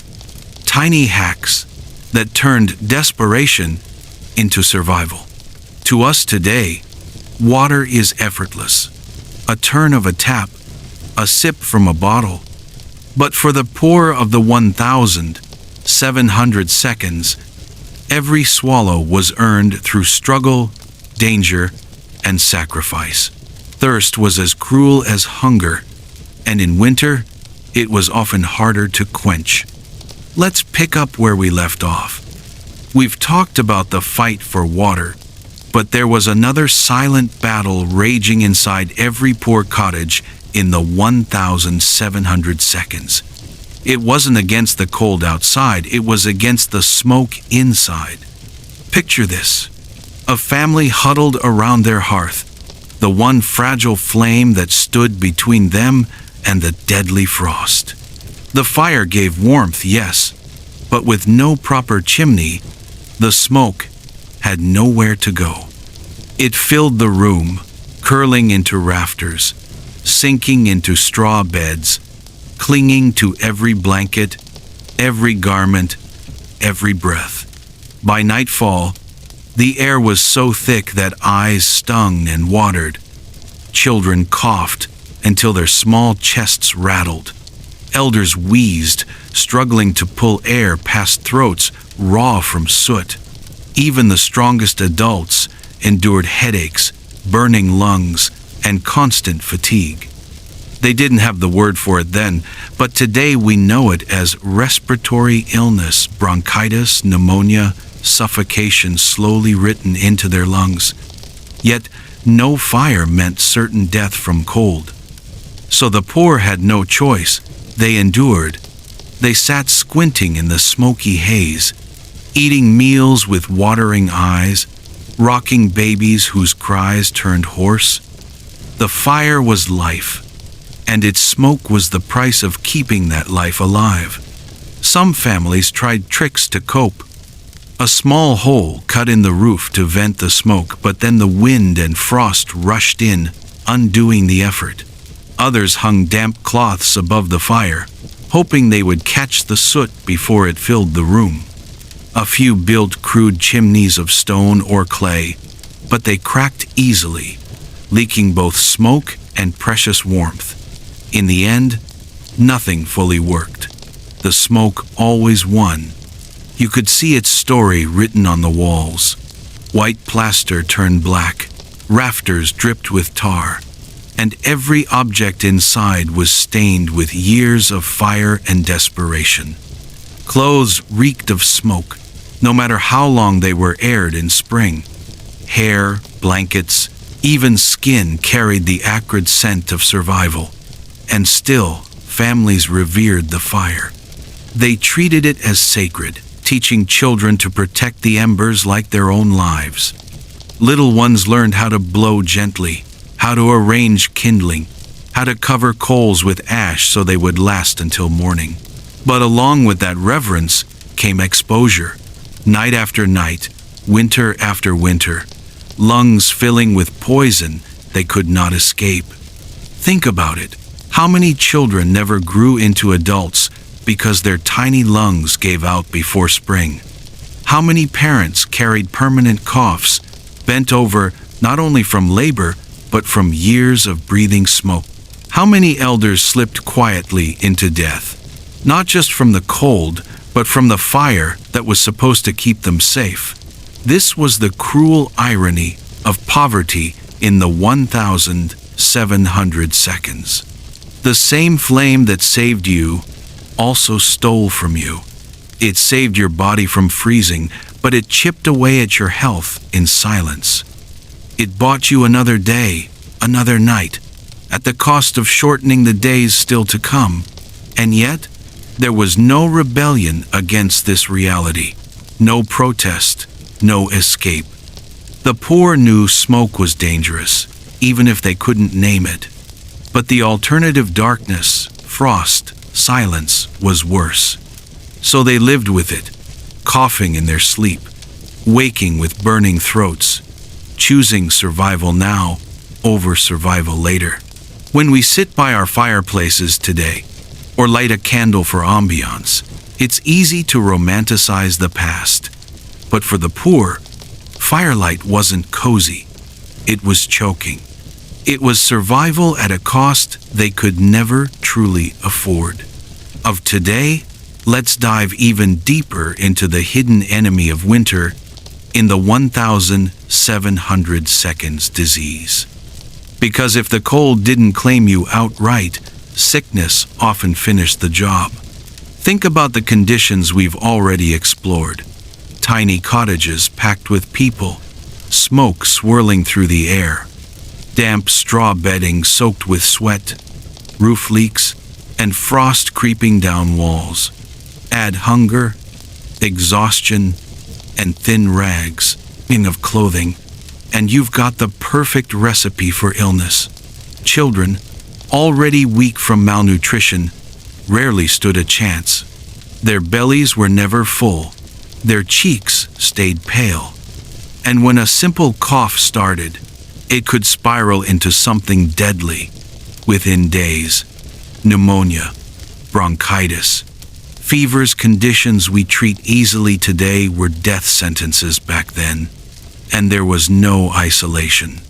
tiny hacks that turned desperation into survival. To us today, water is effortless, a turn of a tap, a sip from a bottle. But for the poor of the 1,700 seconds, every swallow was earned through struggle, danger, and sacrifice. Thirst was as cruel as hunger, and in winter, it was often harder to quench. Let's pick up where we left off. We've talked about the fight for water, but there was another silent battle raging inside every poor cottage in the 1,700 seconds. It wasn't against the cold outside, it was against the smoke inside. Picture this: a family huddled around their hearth, the one fragile flame that stood between them and the deadly frost. The fire gave warmth, yes, but with no proper chimney, the smoke had nowhere to go. It filled the room, curling into rafters, sinking into straw beds, clinging to every blanket, every garment, every breath. By nightfall, the air was so thick that eyes stung and watered. Children coughed until their small chests rattled. Elders wheezed, struggling to pull air past throats raw from soot. Even the strongest adults endured headaches, burning lungs, and constant fatigue. They didn't have the word for it then, but today we know it as respiratory illness, bronchitis, pneumonia, suffocation slowly written into their lungs. Yet no fire meant certain death from cold. So the poor had no choice. They endured. They sat squinting in the smoky haze, eating meals with watering eyes, rocking babies whose cries turned hoarse. The fire was life, and its smoke was the price of keeping that life alive. Some families tried tricks to cope. A small hole cut in the roof to vent the smoke, but then the wind and frost rushed in, undoing the effort. Others hung damp cloths above the fire, hoping they would catch the soot before it filled the room. A few built crude chimneys of stone or clay, but they cracked easily, leaking both smoke and precious warmth. In the end, nothing fully worked. The smoke always won. You could see its story written on the walls. White plaster turned black, rafters dripped with tar, and every object inside was stained with years of fire and desperation. Clothes reeked of smoke, no matter how long they were aired in spring. Hair, blankets, even skin carried the acrid scent of survival. And still, families revered the fire. They treated it as sacred, teaching children to protect the embers like their own lives. Little ones learned how to blow gently, how to arrange kindling, how to cover coals with ash so they would last until morning. But along with that reverence came exposure. Night after night, winter after winter, lungs filling with poison they could not escape. Think about it. How many children never grew into adults because their tiny lungs gave out before spring? How many parents carried permanent coughs, bent over not only from labor, but from years of breathing smoke? How many elders slipped quietly into death, not just from the cold, but from the fire that was supposed to keep them safe? This was the cruel irony of poverty in the 1,700 seconds. The same flame that saved you also stole from you. It saved your body from freezing, but it chipped away at your health in silence. It bought you another day, another night, at the cost of shortening the days still to come. And yet, there was no rebellion against this reality, no protest, no escape. The poor knew smoke was dangerous, even if they couldn't name it. But the alternative darkness, frost, silence, was worse. So they lived with it, coughing in their sleep, waking with burning throats, choosing survival now over survival later. When we sit by our fireplaces today, or light a candle for ambiance, it's easy to romanticize the past. But for the poor, firelight wasn't cozy. It was choking. It was survival at a cost they could never truly afford. Of today, let's dive even deeper into the hidden enemy of winter in the 1,700 seconds disease. Because if the cold didn't claim you outright, sickness often finished the job. Think about the conditions we've already explored. Tiny cottages packed with people, smoke swirling through the air, damp straw bedding soaked with sweat, roof leaks, and frost creeping down walls. Add hunger, exhaustion, and thin rags of clothing, and you've got the perfect recipe for illness. Children, already weak from malnutrition, rarely stood a chance. Their bellies were never full. Their cheeks stayed pale. And when a simple cough started, it could spiral into something deadly within days. Pneumonia, bronchitis, fevers. Conditions we treat easily today were death sentences back then. And there was no isolation.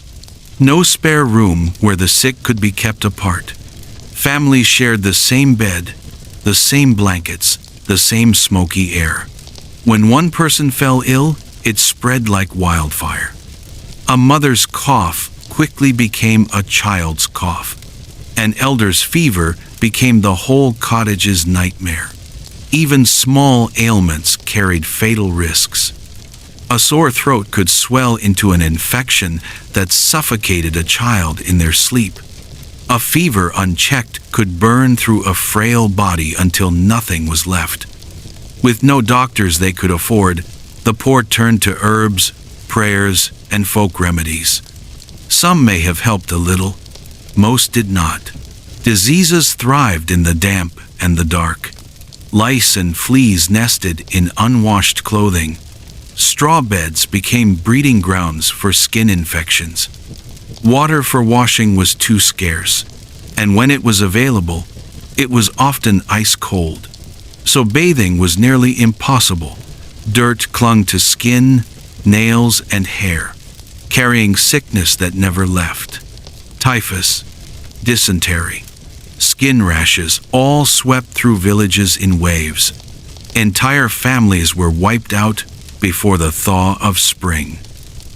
No spare room where the sick could be kept apart. Families shared the same bed, the same blankets, the same smoky air. When one person fell ill, it spread like wildfire. A mother's cough quickly became a child's cough. An elder's fever became the whole cottage's nightmare. Even small ailments carried fatal risks. A sore throat could swell into an infection that suffocated a child in their sleep. A fever unchecked could burn through a frail body until nothing was left. With no doctors they could afford, the poor turned to herbs, prayers, and folk remedies. Some may have helped a little, most did not. Diseases thrived in the damp and the dark. Lice and fleas nested in unwashed clothing. Straw beds became breeding grounds for skin infections. Water for washing was too scarce, and when it was available, it was often ice cold. So bathing was nearly impossible. Dirt clung to skin, nails, and hair, carrying sickness that never left. Typhus, dysentery, skin rashes all swept through villages in waves. Entire families were wiped out before the thaw of spring.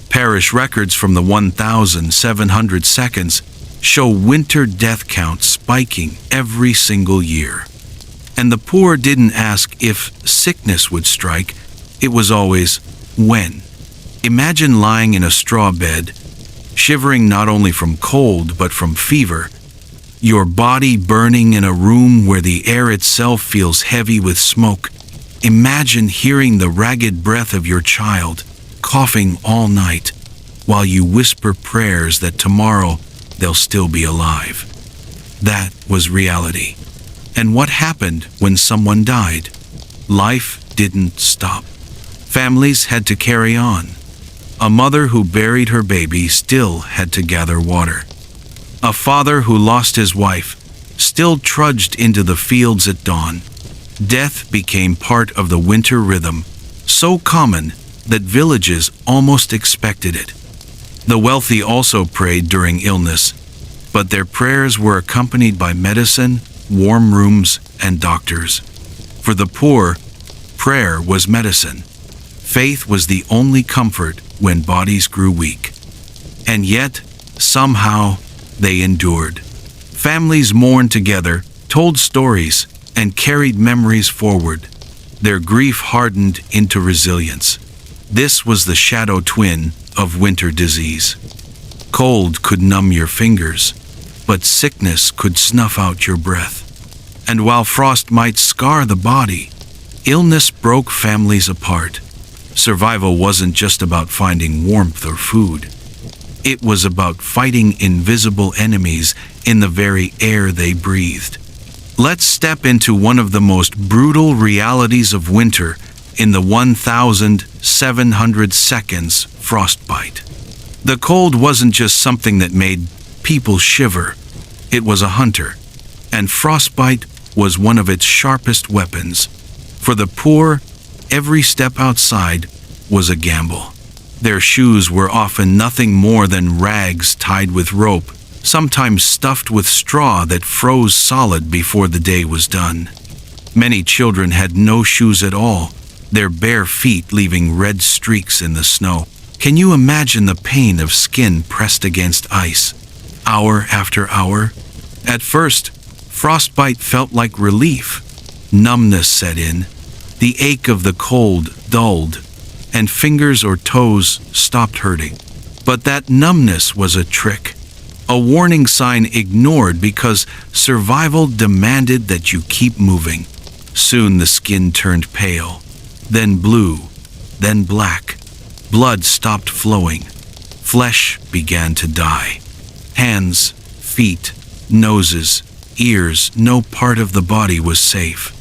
Parish records from the 1,700 seconds show winter death counts spiking every single year. And the poor didn't ask if sickness would strike, it was always when. Imagine lying in a straw bed, shivering not only from cold but from fever, your body burning in a room where the air itself feels heavy with smoke. Imagine hearing the ragged breath of your child, coughing all night, while you whisper prayers that tomorrow they'll still be alive. That was reality. And what happened when someone died? Life didn't stop. Families had to carry on. A mother who buried her baby still had to gather water. A father who lost his wife still trudged into the fields at dawn. Death became part of the winter rhythm, so common that villages almost expected it. The wealthy also prayed during illness, but their prayers were accompanied by medicine, warm rooms, and doctors. For the poor, prayer was medicine. Faith was the only comfort when bodies grew weak. And yet, somehow, they endured. Families mourned together, told stories, and carried memories forward. Their grief hardened into resilience. This was the shadow twin of winter disease. Cold could numb your fingers, but sickness could snuff out your breath. And while frost might scar the body, illness broke families apart. Survival wasn't just about finding warmth or food. It was about fighting invisible enemies in the very air they breathed. Let's step into one of the most brutal realities of winter in the 1,700 seconds frostbite. The cold wasn't just something that made people shiver. It was a hunter, and frostbite was one of its sharpest weapons. For the poor, every step outside was a gamble. Their shoes were often nothing more than rags tied with rope, sometimes stuffed with straw that froze solid before the day was done. Many children had no shoes at all, their bare feet leaving red streaks in the snow. Can you imagine the pain of skin pressed against ice, hour after hour? At first, frostbite felt like relief. Numbness set in, the ache of the cold dulled, and fingers or toes stopped hurting. But that numbness was a trick, a warning sign ignored because survival demanded that you keep moving. Soon the skin turned pale, then blue, then black. Blood stopped flowing. Flesh began to die. Hands, feet, noses, ears, no part of the body was safe.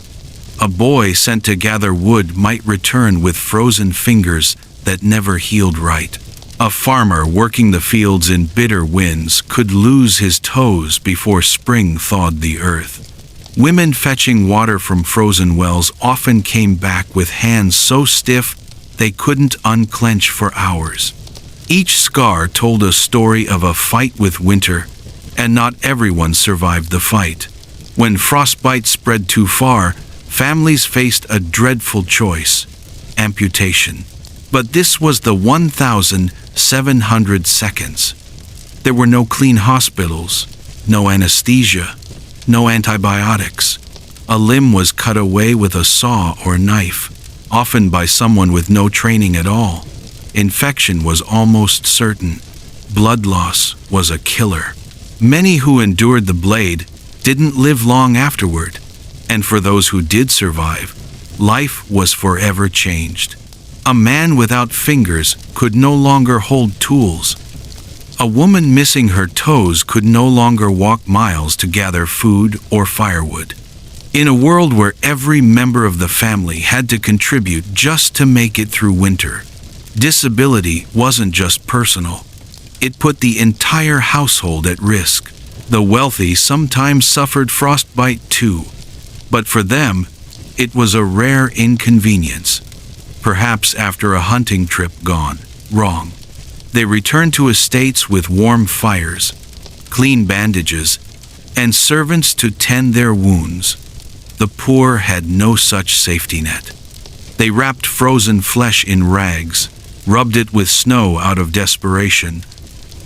A boy sent to gather wood might return with frozen fingers that never healed right. A farmer working the fields in bitter winds could lose his toes before spring thawed the earth. Women fetching water from frozen wells often came back with hands so stiff they couldn't unclench for hours. Each scar told a story of a fight with winter, and not everyone survived the fight. When frostbite spread too far, families faced a dreadful choice: amputation. But this was the 1,700 seconds. There were no clean hospitals, no anesthesia, no antibiotics. A limb was cut away with a saw or knife, often by someone with no training at all. Infection was almost certain. Blood loss was a killer. Many who endured the blade didn't live long afterward, and for those who did survive, life was forever changed. A man without fingers could no longer hold tools. A woman missing her toes could no longer walk miles to gather food or firewood. In a world where every member of the family had to contribute just to make it through winter, disability wasn't just personal. It put the entire household at risk. The wealthy sometimes suffered frostbite too, but for them, it was a rare inconvenience. Perhaps after a hunting trip gone wrong, they returned to estates with warm fires, clean bandages, and servants to tend their wounds. The poor had no such safety net. They wrapped frozen flesh in rags, rubbed it with snow out of desperation,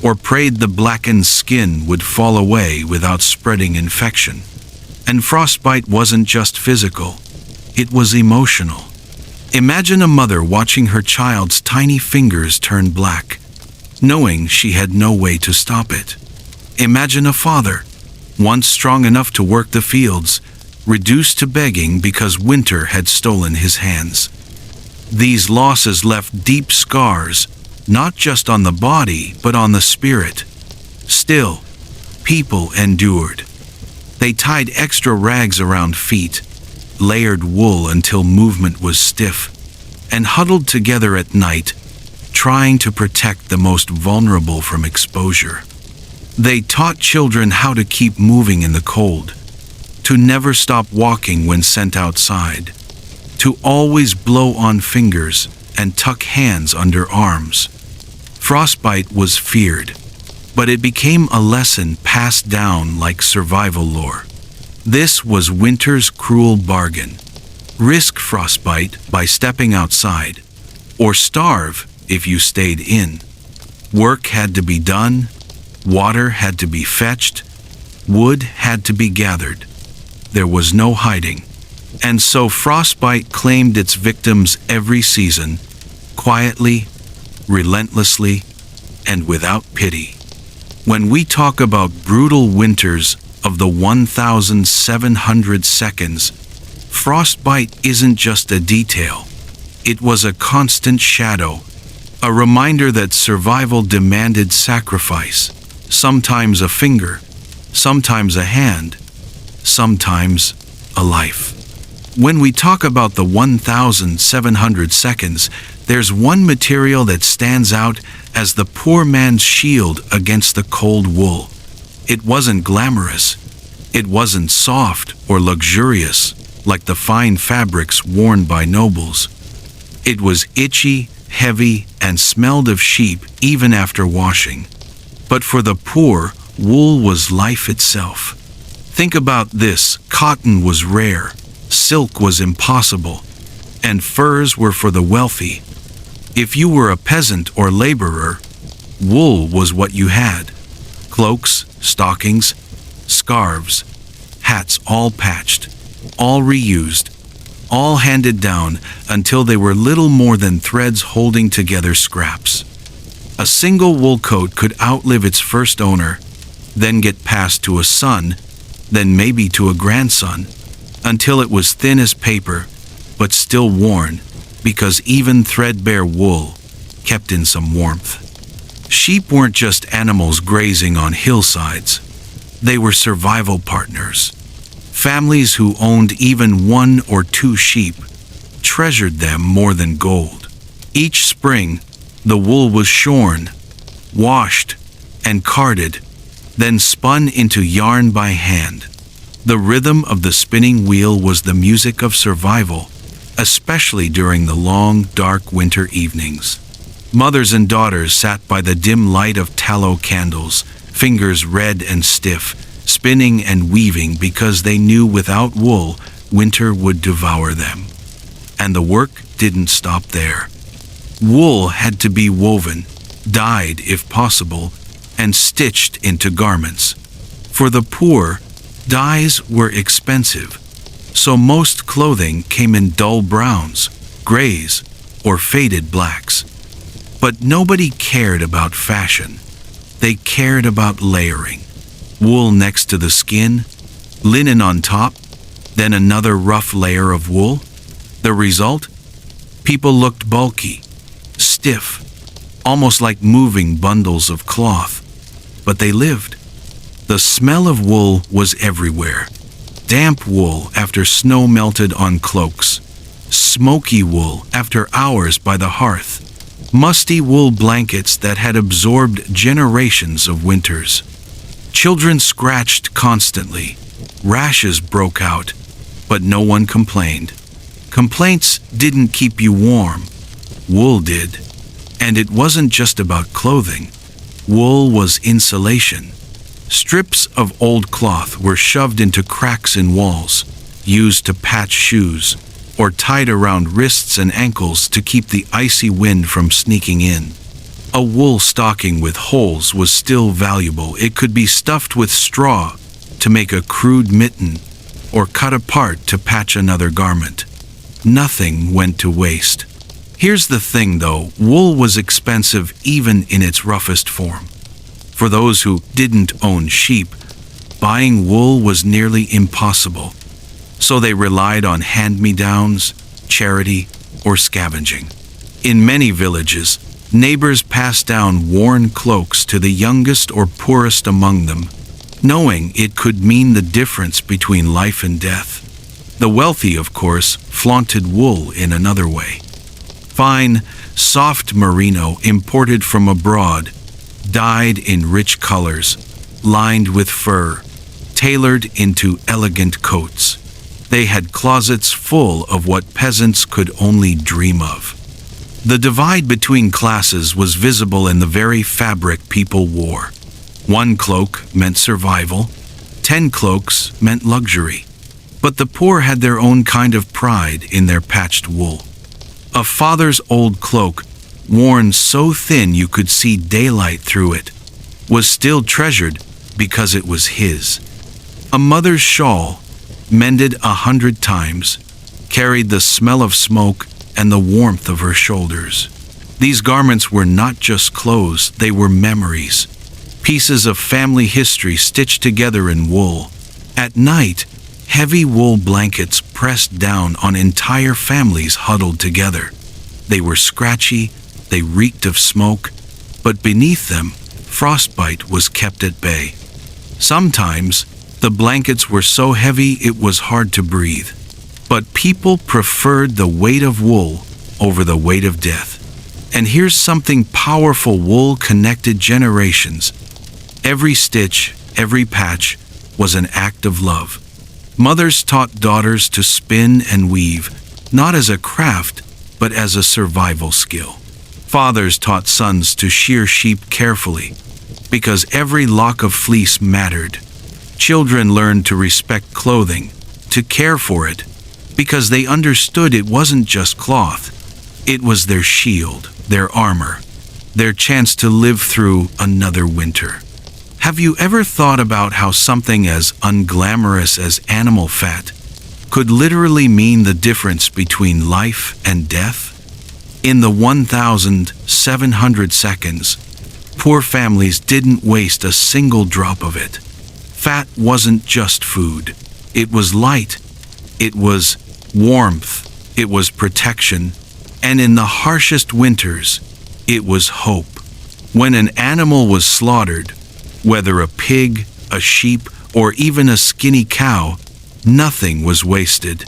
or prayed the blackened skin would fall away without spreading infection. And frostbite wasn't just physical, it was emotional. Imagine a mother watching her child's tiny fingers turn black, knowing she had no way to stop it. Imagine a father, once strong enough to work the fields, reduced to begging because winter had stolen his hands. These losses left deep scars, not just on the body, but on the spirit. Still, people endured. They tied extra rags around feet, layered wool until movement was stiff, and huddled together at night, trying to protect the most vulnerable from exposure. They taught children how to keep moving in the cold, to never stop walking when sent outside, to always blow on fingers and tuck hands under arms. Frostbite was feared, but it became a lesson passed down like survival lore. This was winter's cruel bargain. Risk frostbite by stepping outside, or starve if you stayed in. Work had to be done, water had to be fetched, wood had to be gathered. There was no hiding. And so frostbite claimed its victims every season, quietly, relentlessly, and without pity. When we talk about brutal winters of the 1,700 seconds, frostbite isn't just a detail. It was a constant shadow, a reminder that survival demanded sacrifice, sometimes a finger, sometimes a hand, sometimes a life. When we talk about the 1,700 seconds, there's one material that stands out as the poor man's shield against the cold wool. It wasn't glamorous. It wasn't soft or luxurious like the fine fabrics worn by nobles. It was itchy, heavy, and smelled of sheep even after washing. But for the poor, wool was life itself. Think about this: cotton was rare, silk was impossible, and furs were for the wealthy. If you were a peasant or laborer, wool was what you had. Cloaks, stockings, scarves, hats, all patched, all reused, all handed down until they were little more than threads holding together scraps. A single wool coat could outlive its first owner, then get passed to a son, then maybe to a grandson, until it was thin as paper, but still worn, because even threadbare wool kept in some warmth. Sheep weren't just animals grazing on hillsides. They were survival partners. Families who owned even 1 or 2 sheep treasured them more than gold. Each spring, the wool was shorn, washed, and carded, then spun into yarn by hand. The rhythm of the spinning wheel was the music of survival, especially during the long, dark winter evenings. Mothers and daughters sat by the dim light of tallow candles, fingers red and stiff, spinning and weaving because they knew without wool, winter would devour them. And the work didn't stop there. Wool had to be woven, dyed if possible, and stitched into garments. For the poor, dyes were expensive, so most clothing came in dull browns, grays, or faded blacks. But nobody cared about fashion. They cared about layering. Wool next to the skin, linen on top, then another rough layer of wool. The result? People looked bulky, stiff, almost like moving bundles of cloth. But they lived. The smell of wool was everywhere. Damp wool after snow melted on cloaks. Smoky wool after hours by the hearth. Musty wool blankets that had absorbed generations of winters. Children scratched constantly. Rashes broke out, but no one complained. Complaints didn't keep you warm. Wool did. And it wasn't just about clothing. Wool was insulation. Strips of old cloth were shoved into cracks in walls, used to patch shoes, or tied around wrists and ankles to keep the icy wind from sneaking in. A wool stocking with holes was still valuable. It could be stuffed with straw to make a crude mitten, or cut apart to patch another garment. Nothing went to waste. Here's the thing though, wool was expensive even in its roughest form. For those who didn't own sheep, buying wool was nearly impossible. So they relied on hand-me-downs, charity, or scavenging. In many villages, neighbors passed down worn cloaks to the youngest or poorest among them, knowing it could mean the difference between life and death. The wealthy, of course, flaunted wool in another way. Fine, soft merino imported from abroad, dyed in rich colors, lined with fur, tailored into elegant coats. They had closets full of what peasants could only dream of. The divide between classes was visible in the very fabric people wore. 1 cloak meant survival, 10 cloaks meant luxury. But the poor had their own kind of pride in their patched wool. A father's old cloak, worn so thin you could see daylight through it, was still treasured because it was his. A mother's shawl, mended 100 times, carried the smell of smoke and the warmth of her shoulders. These garments were not just clothes, they were memories, pieces of family history stitched together in wool. At night, heavy wool blankets pressed down on entire families huddled together. They were scratchy, they reeked of smoke, but beneath them, frostbite was kept at bay. Sometimes, the blankets were so heavy it was hard to breathe. But people preferred the weight of wool over the weight of death. And here's something powerful: wool connected generations. Every stitch, every patch was an act of love. Mothers taught daughters to spin and weave, not as a craft, but as a survival skill. Fathers taught sons to shear sheep carefully, because every lock of fleece mattered. Children learned to respect clothing, to care for it, because they understood it wasn't just cloth. It was their shield, their armor, their chance to live through another winter. Have you ever thought about how something as unglamorous as animal fat could literally mean the difference between life and death? In the 1,700 seconds, poor families didn't waste a single drop of it. Fat wasn't just food. It was light. It was warmth. It was protection. And in the harshest winters, it was hope. When an animal was slaughtered, whether a pig, a sheep, or even a skinny cow, nothing was wasted.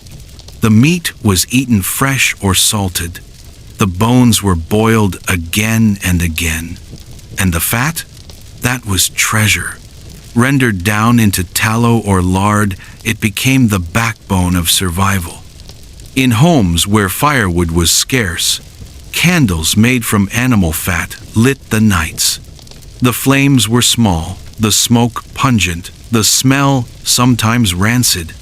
The meat was eaten fresh or salted. The bones were boiled again and again. And the fat? That was treasure. Rendered down into tallow or lard, it became the backbone of survival. In homes where firewood was scarce, candles made from animal fat lit the nights. The flames were small, the smoke pungent, the smell sometimes rancid.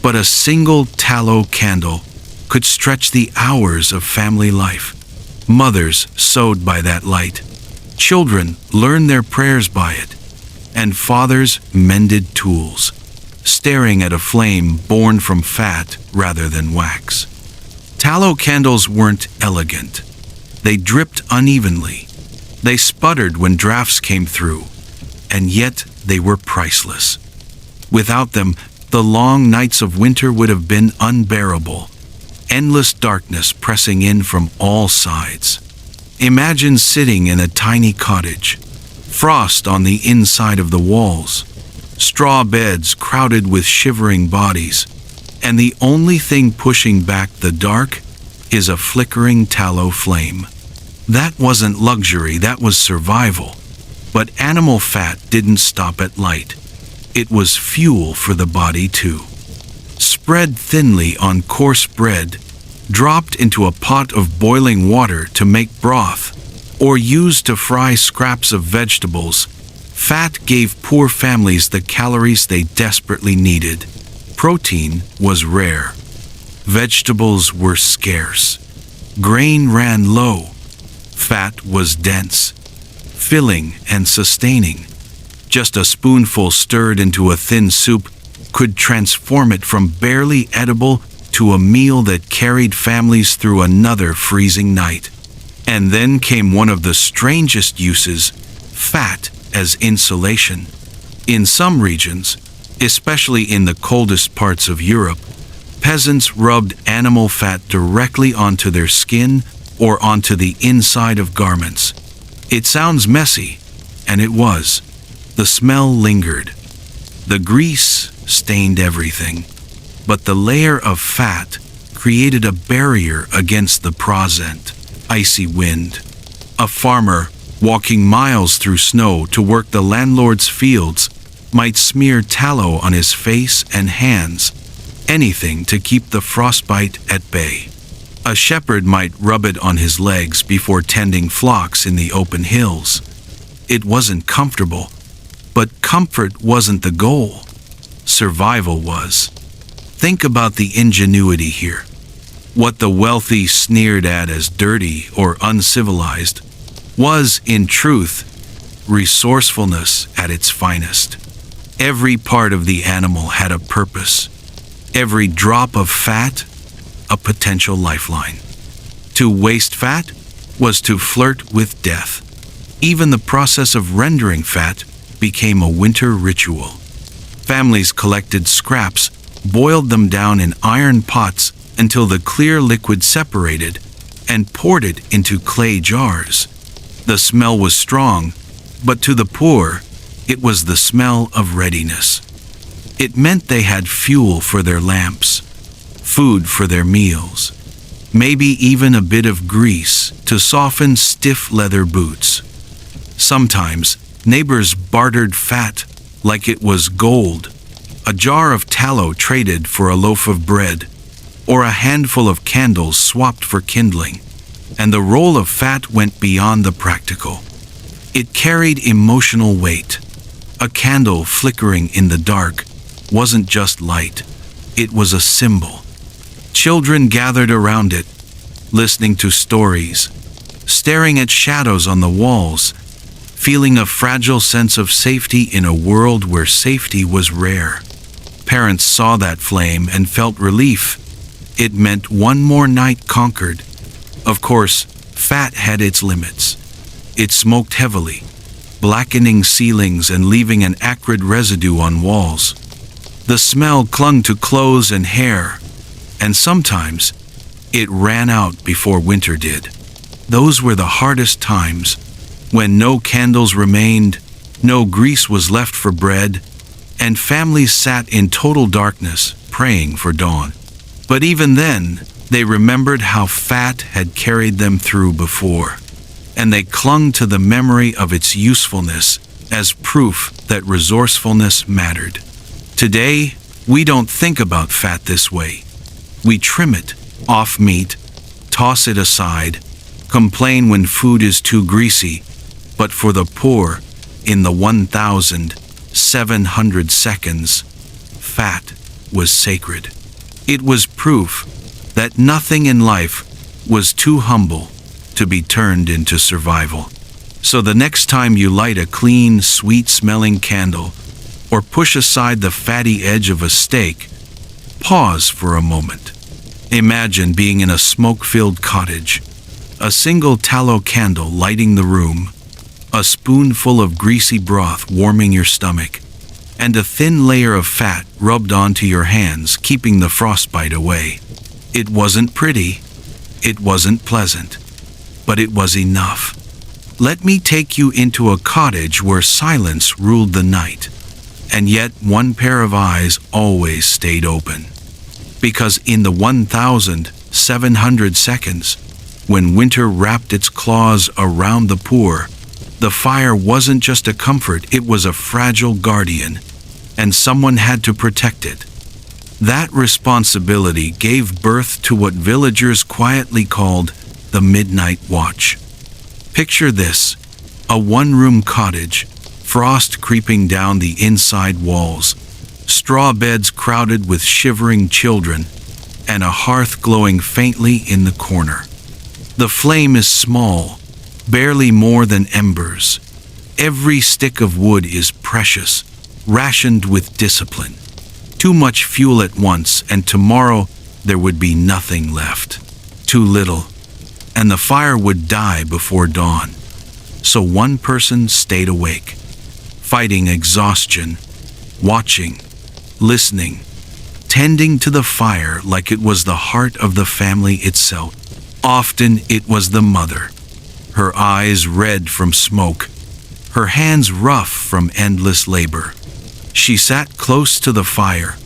But a single tallow candle could stretch the hours of family life. Mothers sewed by that light. Children learned their prayers by it. And fathers mended tools, staring at a flame born from fat rather than wax. Tallow candles weren't elegant. They dripped unevenly. They sputtered when drafts came through, and yet they were priceless. Without them, the long nights of winter would have been unbearable. Endless darkness pressing in from all sides. Imagine sitting in a tiny cottage, frost on the inside of the walls, straw beds crowded with shivering bodies, and the only thing pushing back the dark is a flickering tallow flame. That wasn't luxury, that was survival. But animal fat didn't stop at light. It was fuel for the body too. Spread thinly on coarse bread, dropped into a pot of boiling water to make broth, or used to fry scraps of vegetables, fat gave poor families the calories they desperately needed. Protein was rare. Vegetables were scarce. Grain ran low. Fat was dense, filling and sustaining. Just a spoonful stirred into a thin soup could transform it from barely edible to a meal that carried families through another freezing night. And then came one of the strangest uses: fat as insulation. In some regions, especially in the coldest parts of Europe, peasants rubbed animal fat directly onto their skin or onto the inside of garments. It sounds messy, and it was. The smell lingered. The grease stained everything. But the layer of fat created a barrier against the present icy wind. A farmer, walking miles through snow to work the landlord's fields, might smear tallow on his face and hands, anything to keep the frostbite at bay. A shepherd might rub it on his legs before tending flocks in the open hills. It wasn't comfortable, But comfort wasn't the goal. Survival was. Think about the ingenuity here. What the wealthy sneered at as dirty or uncivilized was, in truth, resourcefulness at its finest. Every part of the animal had a purpose. Every drop of fat, a potential lifeline. To waste fat was to flirt with death. Even the process of rendering fat became a winter ritual. Families collected scraps, boiled them down in iron pots until the clear liquid separated, and poured it into clay jars. The smell was strong, but to the poor, it was the smell of readiness. It meant they had fuel for their lamps, food for their meals, maybe even a bit of grease to soften stiff leather boots. Sometimes, neighbors bartered fat like it was gold, a jar of tallow traded for a loaf of bread, or a handful of candles swapped for kindling, and the roll of fat went beyond the practical. It carried emotional weight. A candle flickering in the dark wasn't just light, it was a symbol. Children gathered around it, listening to stories, staring at shadows on the walls, feeling a fragile sense of safety in a world where safety was rare. Parents saw that flame and felt relief. It meant one more night conquered. Of course, fat had its limits. It smoked heavily, blackening ceilings and leaving an acrid residue on walls. The smell clung to clothes and hair, and sometimes it ran out before winter did. Those were the hardest times, when no candles remained, no grease was left for bread, and families sat in total darkness, praying for dawn. But even then, they remembered how fat had carried them through before, and they clung to the memory of its usefulness as proof that resourcefulness mattered. Today, we don't think about fat this way. We trim it, off meat, toss it aside, complain when food is too greasy, but for the poor, in the 1,700 seconds, fat was sacred. It was proof that nothing in life was too humble to be turned into survival. So the next time you light a clean, sweet-smelling candle, or push aside the fatty edge of a steak, pause for a moment. Imagine being in a smoke-filled cottage, a single tallow candle lighting the room, a spoonful of greasy broth warming your stomach, and a thin layer of fat rubbed onto your hands, keeping the frostbite away. It wasn't pretty, it wasn't pleasant, but it was enough. Let me take you into a cottage where silence ruled the night, and yet one pair of eyes always stayed open. Because in the 1,700 seconds, when winter wrapped its claws around the poor, the fire wasn't just a comfort, it was a fragile guardian, and someone had to protect it. That responsibility gave birth to what villagers quietly called the midnight watch. Picture this: a one-room cottage, frost creeping down the inside walls, straw beds crowded with shivering children, and a hearth glowing faintly in the corner. The flame is small, barely more than embers. Every stick of wood is precious, rationed with discipline. Too much fuel at once, and tomorrow there would be nothing left. Too little, and the fire would die before dawn. So one person stayed awake, fighting exhaustion, watching, listening, tending to the fire like it was the heart of the family itself. Often it was the mother, her eyes red from smoke, her hands rough from endless labor. She sat close to the fire,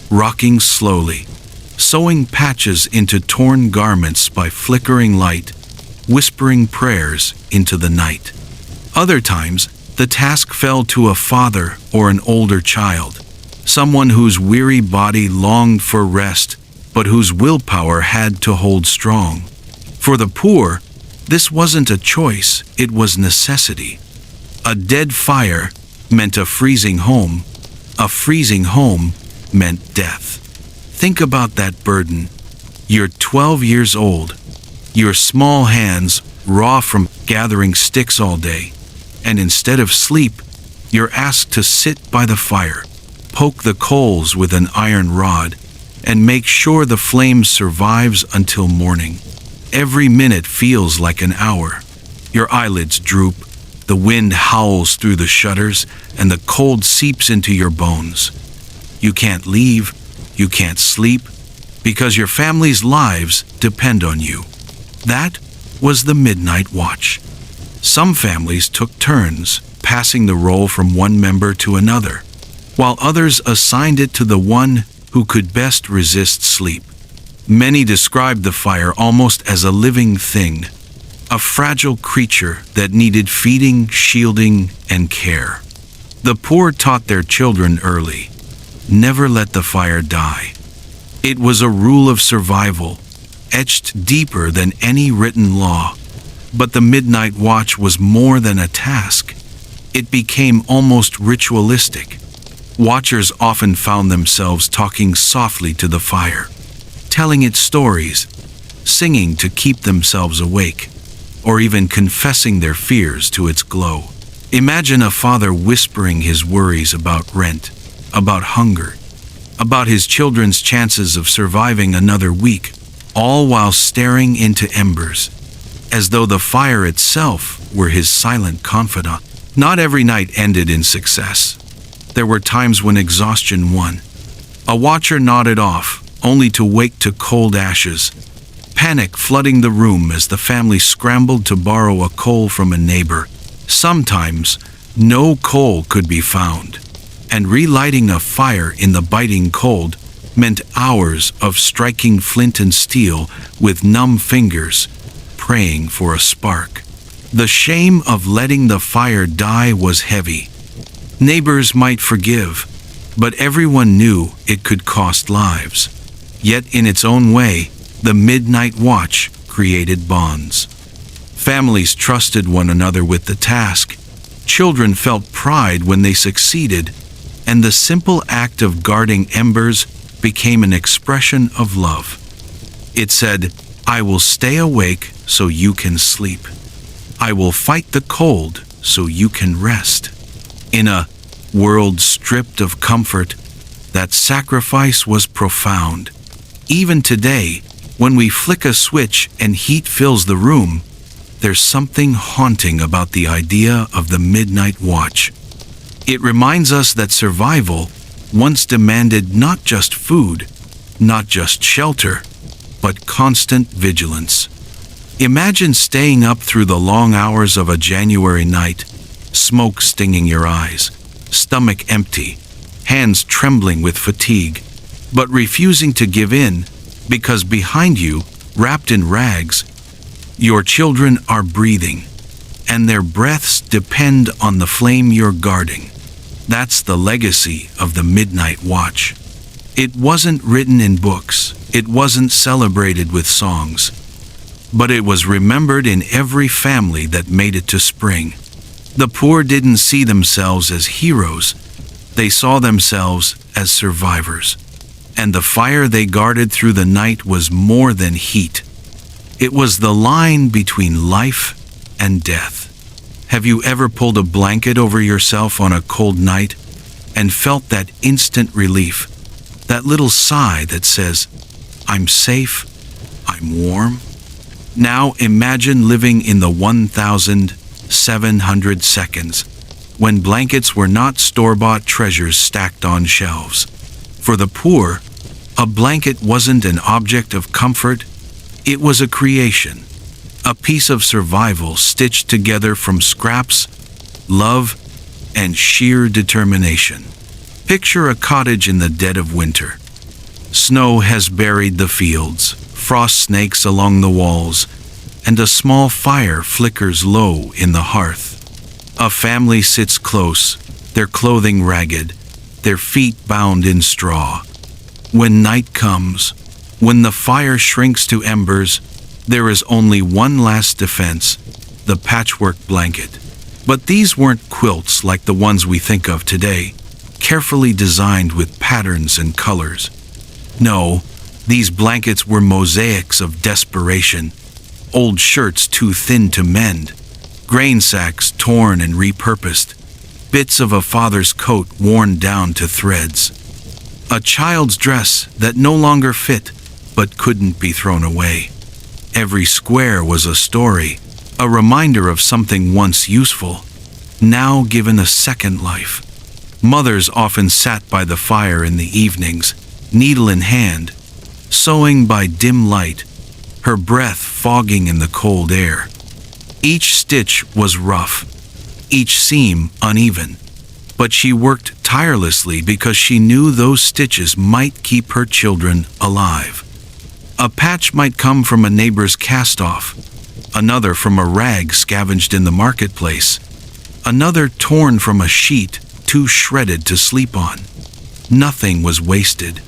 rocking slowly, sewing patches into torn garments by flickering light, whispering prayers into the night. Other times, the task fell to a father or an older child, someone whose weary body longed for rest, but whose willpower had to hold strong. For the poor, this wasn't a choice, it was necessity. A dead fire meant a freezing home. A freezing home meant death. Think about that burden. You're 12 years old. Your small hands raw from gathering sticks all day. And instead of sleep, you're asked to sit by the fire, poke the coals with an iron rod, and make sure the flame survives until morning. Every minute feels like an hour. Your eyelids droop, the wind howls through the shutters, and the cold seeps into your bones. You can't leave, you can't sleep, because your family's lives depend on you. That was the midnight watch. Some families took turns, passing the role from one member to another, while others assigned it to the one who could best resist sleep. Many described the fire almost as a living thing, a fragile creature that needed feeding, shielding, and care. The poor taught their children early, never let the fire die. It was a rule of survival, etched deeper than any written law. But the midnight watch was more than a task. It became almost ritualistic. Watchers often found themselves talking softly to the fire, telling it stories, singing to keep themselves awake, or even confessing their fears to its glow. Imagine a father whispering his worries about rent, about hunger, about his children's chances of surviving another week, all while staring into embers, as though the fire itself were his silent confidant. Not every night ended in success. There were times when exhaustion won. A watcher nodded off, only to wake to cold ashes, panic flooding the room as the family scrambled to borrow a coal from a neighbor. Sometimes, no coal could be found, and relighting a fire in the biting cold meant hours of striking flint and steel with numb fingers, praying for a spark. The shame of letting the fire die was heavy. Neighbors might forgive, but everyone knew it could cost lives. Yet in its own way, the midnight watch created bonds. Families trusted one another with the task. Children felt pride when they succeeded, and the simple act of guarding embers became an expression of love. It said, "I will stay awake so you can sleep. I will fight the cold so you can rest." In a world stripped of comfort, that sacrifice was profound. Even today, when we flick a switch and heat fills the room, there's something haunting about the idea of the midnight watch. It reminds us that survival once demanded not just food, not just shelter, but constant vigilance. Imagine staying up through the long hours of a January night, smoke stinging your eyes, stomach empty, hands trembling with fatigue, but refusing to give in because behind you, wrapped in rags, your children are breathing, and their breaths depend on the flame you're guarding. That's the legacy of the midnight watch. It wasn't written in books, it wasn't celebrated with songs, but it was remembered in every family that made it to spring. The poor didn't see themselves as heroes, they saw themselves as survivors. And the fire they guarded through the night was more than heat. It was the line between life and death. Have you ever pulled a blanket over yourself on a cold night and felt that instant relief? That little sigh that says, "I'm safe, I'm warm"? Now imagine living in the 1700 seconds, when blankets were not store-bought treasures stacked on shelves. For the poor, a blanket wasn't an object of comfort, it was a creation, a piece of survival stitched together from scraps, love, and sheer determination. Picture a cottage in the dead of winter. Snow has buried the fields, frost snakes along the walls, and a small fire flickers low in the hearth. A family sits close, their clothing ragged, their feet bound in straw. When night comes, when the fire shrinks to embers, there is only one last defense, the patchwork blanket. But these weren't quilts like the ones we think of today, carefully designed with patterns and colors. No, these blankets were mosaics of desperation. Old shirts too thin to mend, grain sacks torn and repurposed, bits of a father's coat worn down to threads, a child's dress that no longer fit but couldn't be thrown away. Every square was a story, a reminder of something once useful, now given a second life. Mothers often sat by the fire in the evenings, needle in hand, sewing by dim light, her breath fogging in the cold air. Each stitch was rough, each seam uneven, but she worked tirelessly because she knew those stitches might keep her children alive. A patch might come from a neighbor's cast-off, another from a rag scavenged in the marketplace, another torn from a sheet too shredded to sleep on. Nothing was wasted.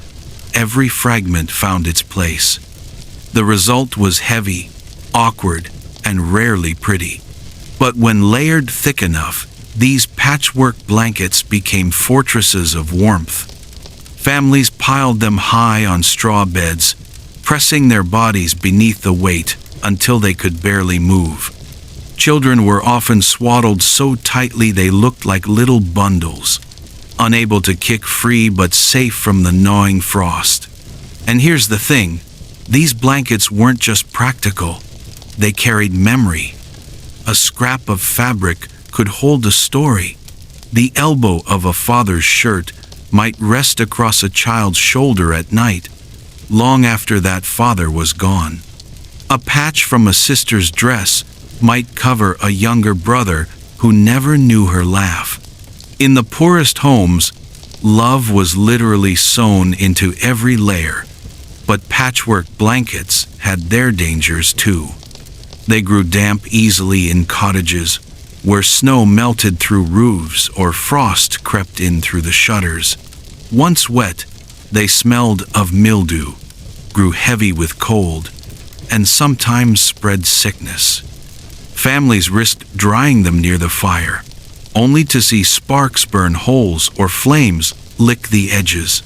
Every fragment found its place. The result was heavy, awkward, and rarely pretty. But when layered thick enough, these patchwork blankets became fortresses of warmth. Families piled them high on straw beds, pressing their bodies beneath the weight until they could barely move. Children were often swaddled so tightly they looked like little bundles, unable to kick free but safe from the gnawing frost. And here's the thing, these blankets weren't just practical, they carried memory. A scrap of fabric could hold a story. The elbow of a father's shirt might rest across a child's shoulder at night, long after that father was gone. A patch from a sister's dress might cover a younger brother who never knew her laugh. In the poorest homes, love was literally sewn into every layer, but patchwork blankets had their dangers too. They grew damp easily in cottages, where snow melted through roofs or frost crept in through the shutters. Once wet, they smelled of mildew, grew heavy with cold, and sometimes spread sickness. Families risked drying them near the fire, only to see sparks burn holes or flames lick the edges.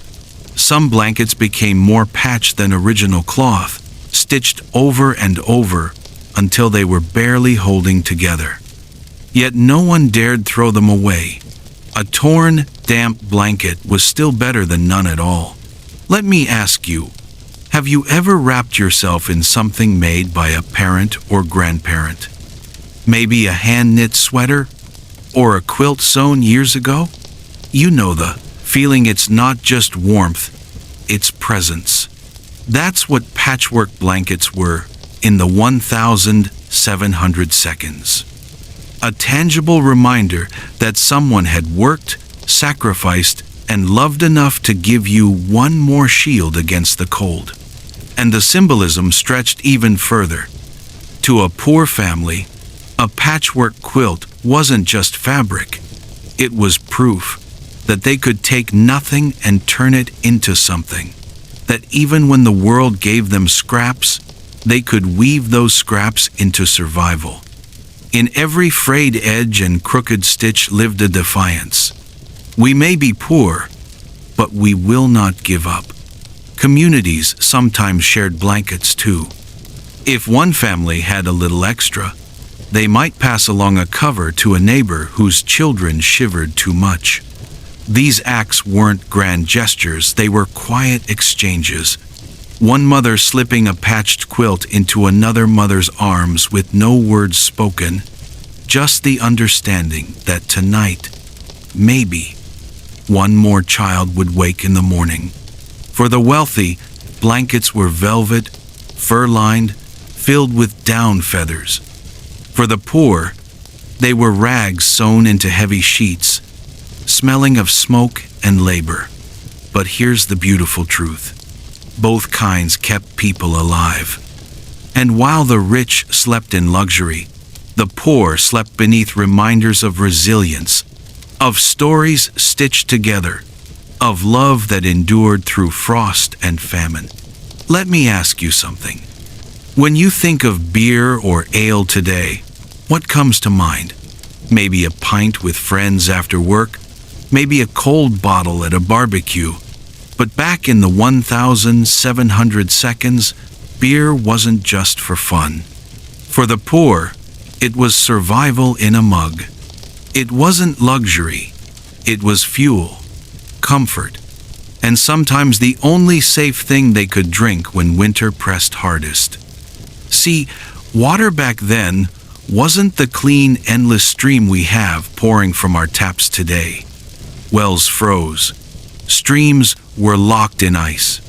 Some blankets became more patched than original cloth, stitched over and over until they were barely holding together. Yet no one dared throw them away. A torn, damp blanket was still better than none at all. Let me ask you, have you ever wrapped yourself in something made by a parent or grandparent? Maybe a hand-knit sweater? Or a quilt sewn years ago? You know the feeling. It's not just warmth, it's presence. That's what patchwork blankets were in the 1,700 seconds. A tangible reminder that someone had worked, sacrificed, and loved enough to give you one more shield against the cold. And the symbolism stretched even further. To a poor family, a patchwork quilt wasn't just fabric. It was proof that they could take nothing and turn it into something. That even when the world gave them scraps, they could weave those scraps into survival. In every frayed edge and crooked stitch lived a defiance. We may be poor, but we will not give up. Communities sometimes shared blankets too. If one family had a little extra, they might pass along a cover to a neighbor whose children shivered too much. These acts weren't grand gestures, they were quiet exchanges. One mother slipping a patched quilt into another mother's arms with no words spoken, just the understanding that tonight, maybe, one more child would wake in the morning. For the wealthy, blankets were velvet, fur-lined, filled with down feathers. For the poor, they were rags sewn into heavy sheets, smelling of smoke and labor. But here's the beautiful truth. Both kinds kept people alive. And while the rich slept in luxury, the poor slept beneath reminders of resilience, of stories stitched together, of love that endured through frost and famine. Let me ask you something. When you think of beer or ale today, what comes to mind? maybe a pint with friends after work, maybe a cold bottle at a barbecue. But back in the 1700 seconds, beer wasn't just for fun. For the poor, it was survival in a mug. It wasn't luxury. It was fuel, comfort, and sometimes the only safe thing they could drink when winter pressed hardest. See, water back then wasn't the clean, endless stream we have pouring from our taps today. Wells froze. Streams were locked in ice.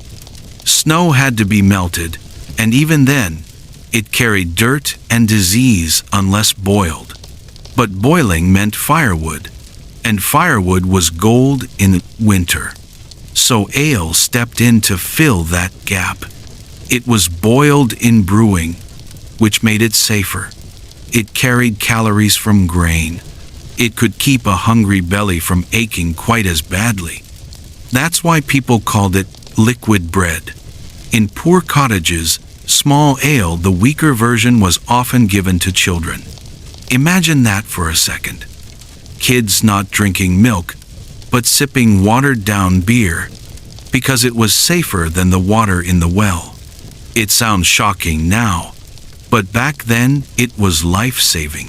Snow had to be melted, and even then, it carried dirt and disease unless boiled. But boiling meant firewood, and firewood was gold in winter. So ale stepped in to fill that gap. It was boiled in brewing, which made it safer. It carried calories from grain. It could keep a hungry belly from aching quite as badly. That's why people called it liquid bread. In poor cottages, small ale, the weaker version, was often given to children. Imagine that for a second. Kids not drinking milk, but sipping watered-down beer, because it was safer than the water in the well. It sounds shocking now, but back then it was life-saving.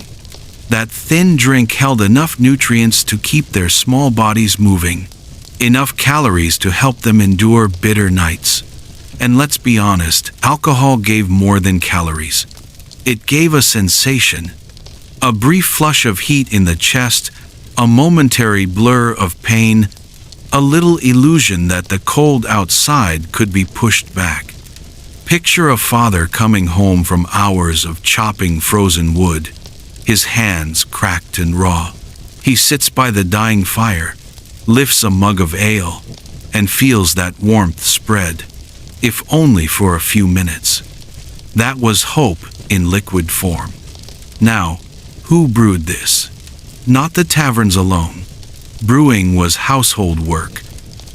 That thin drink held enough nutrients to keep their small bodies moving, enough calories to help them endure bitter nights. And let's be honest, alcohol gave more than calories. It gave a sensation, a brief flush of heat in the chest, a momentary blur of pain, a little illusion that the cold outside could be pushed back. Picture a father coming home from hours of chopping frozen wood, his hands cracked and raw. He sits by the dying fire, lifts a mug of ale, and feels that warmth spread, if only for a few minutes. That was hope in liquid form. Now, who brewed this? Not the taverns alone. Brewing was household work,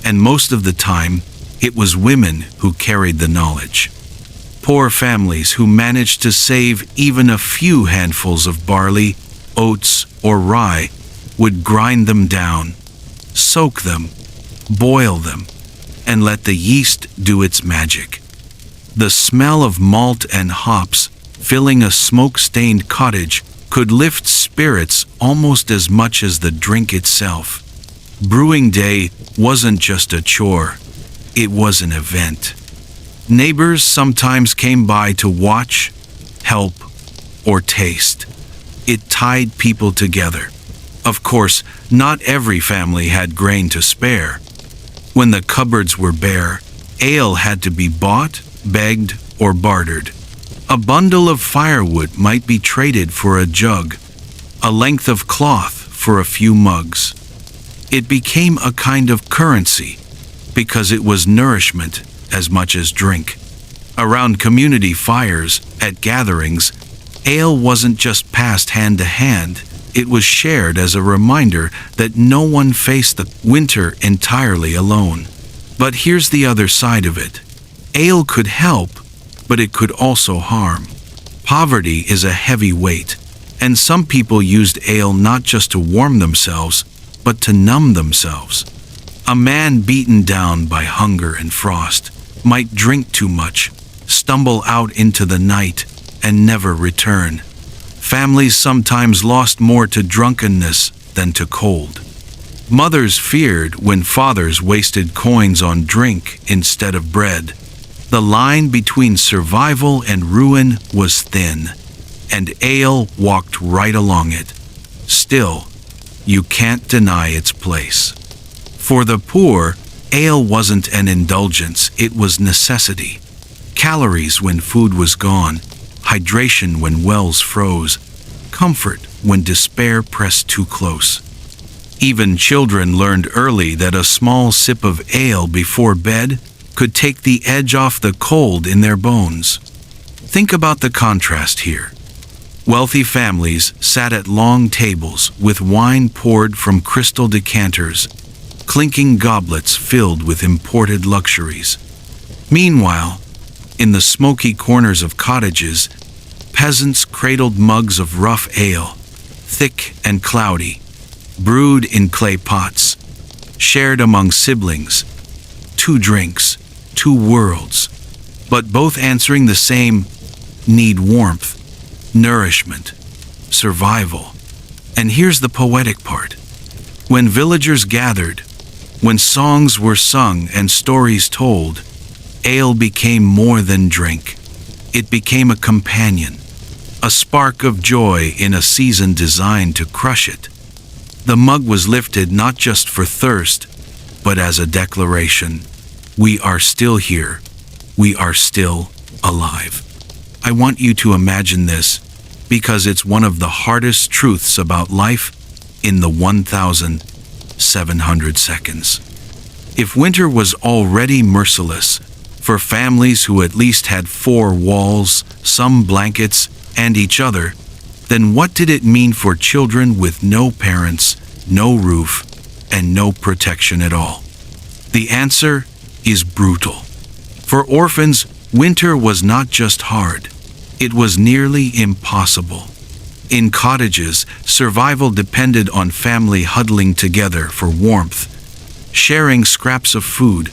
and most of the time, it was women who carried the knowledge. Poor families who managed to save even a few handfuls of barley, oats, or rye would grind them down, soak them, boil them, and let the yeast do its magic. The smell of malt and hops filling a smoke-stained cottage could lift spirits almost as much as the drink itself. Brewing day wasn't just a chore, it was an event. Neighbors sometimes came by to watch, help, or taste. It tied people together. Of course, not every family had grain to spare. When the cupboards were bare, ale had to be bought, begged, or bartered. A bundle of firewood might be traded for a jug, a length of cloth for a few mugs. It became a kind of currency because it was nourishment as much as drink. Around community fires, at gatherings, ale wasn't just passed hand to hand, it was shared as a reminder that no one faced the winter entirely alone. But here's the other side of it. Ale could help, but it could also harm. Poverty is a heavy weight, and some people used ale not just to warm themselves, but to numb themselves. A man beaten down by hunger and frost might drink too much, stumble out into the night, and never return. Families sometimes lost more to drunkenness than to cold. Mothers feared when fathers wasted coins on drink instead of bread. The line between survival and ruin was thin, and ale walked right along it. Still, you can't deny its place. For the poor, ale wasn't an indulgence, it was necessity. Calories when food was gone, hydration when wells froze, comfort when despair pressed too close. Even children learned early that a small sip of ale before bed could take the edge off the cold in their bones. Think about the contrast here. Wealthy families sat at long tables with wine poured from crystal decanters, clinking goblets filled with imported luxuries. Meanwhile, in the smoky corners of cottages, peasants cradled mugs of rough ale, thick and cloudy, brewed in clay pots, shared among siblings. 2 drinks, 2 worlds, but both answering the same need: warmth, nourishment, survival. And here's the poetic part. When villagers gathered, when songs were sung and stories told, ale became more than drink. It became a companion, a spark of joy in a season designed to crush it. The mug was lifted not just for thirst, but as a declaration: we are still here. We are still alive. I want you to imagine this, because it's one of the hardest truths about life in the 1,700 seconds. If winter was already merciless for families who at least had 4 walls, some blankets, and each other, then what did it mean for children with no parents, no roof, and no protection at all? The answer is brutal. For orphans, winter was not just hard, it was nearly impossible. In cottages, survival depended on family huddling together for warmth, sharing scraps of food,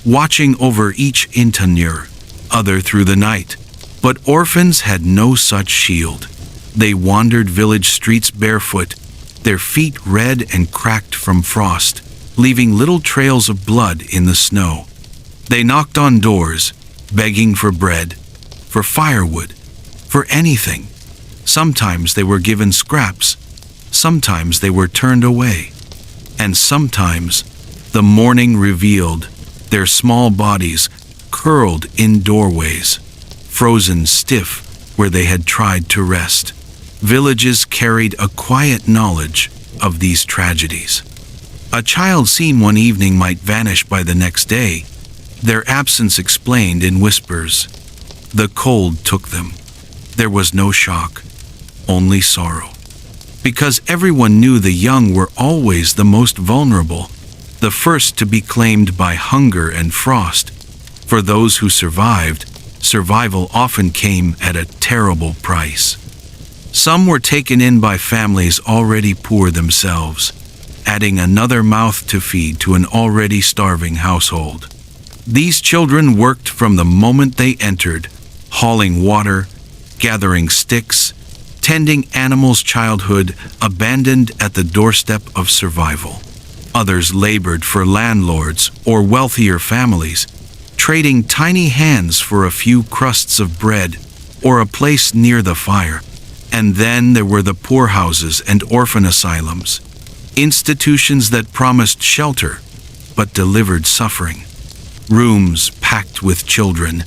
watching over each interior other through the night. But orphans had no such shield. They wandered village streets barefoot, their feet red and cracked from frost, leaving little trails of blood in the snow. They knocked on doors, begging for bread, for firewood, for anything. Sometimes they were given scraps, sometimes they were turned away, and sometimes the morning revealed their small bodies curled in doorways, frozen stiff where they had tried to rest. Villages carried a quiet knowledge of these tragedies. A child seen one evening might vanish by the next day, their absence explained in whispers. The cold took them. There was no shock, only sorrow. Because everyone knew the young were always the most vulnerable, the first to be claimed by hunger and frost. For those who survived, survival often came at a terrible price. Some were taken in by families already poor themselves, adding another mouth to feed to an already starving household. These children worked from the moment they entered, hauling water, gathering sticks, tending animals. Childhood abandoned at the doorstep of survival. Others labored for landlords or wealthier families, trading tiny hands for a few crusts of bread or a place near the fire. And then there were the poorhouses and orphan asylums, institutions that promised shelter but delivered suffering. Rooms packed with children,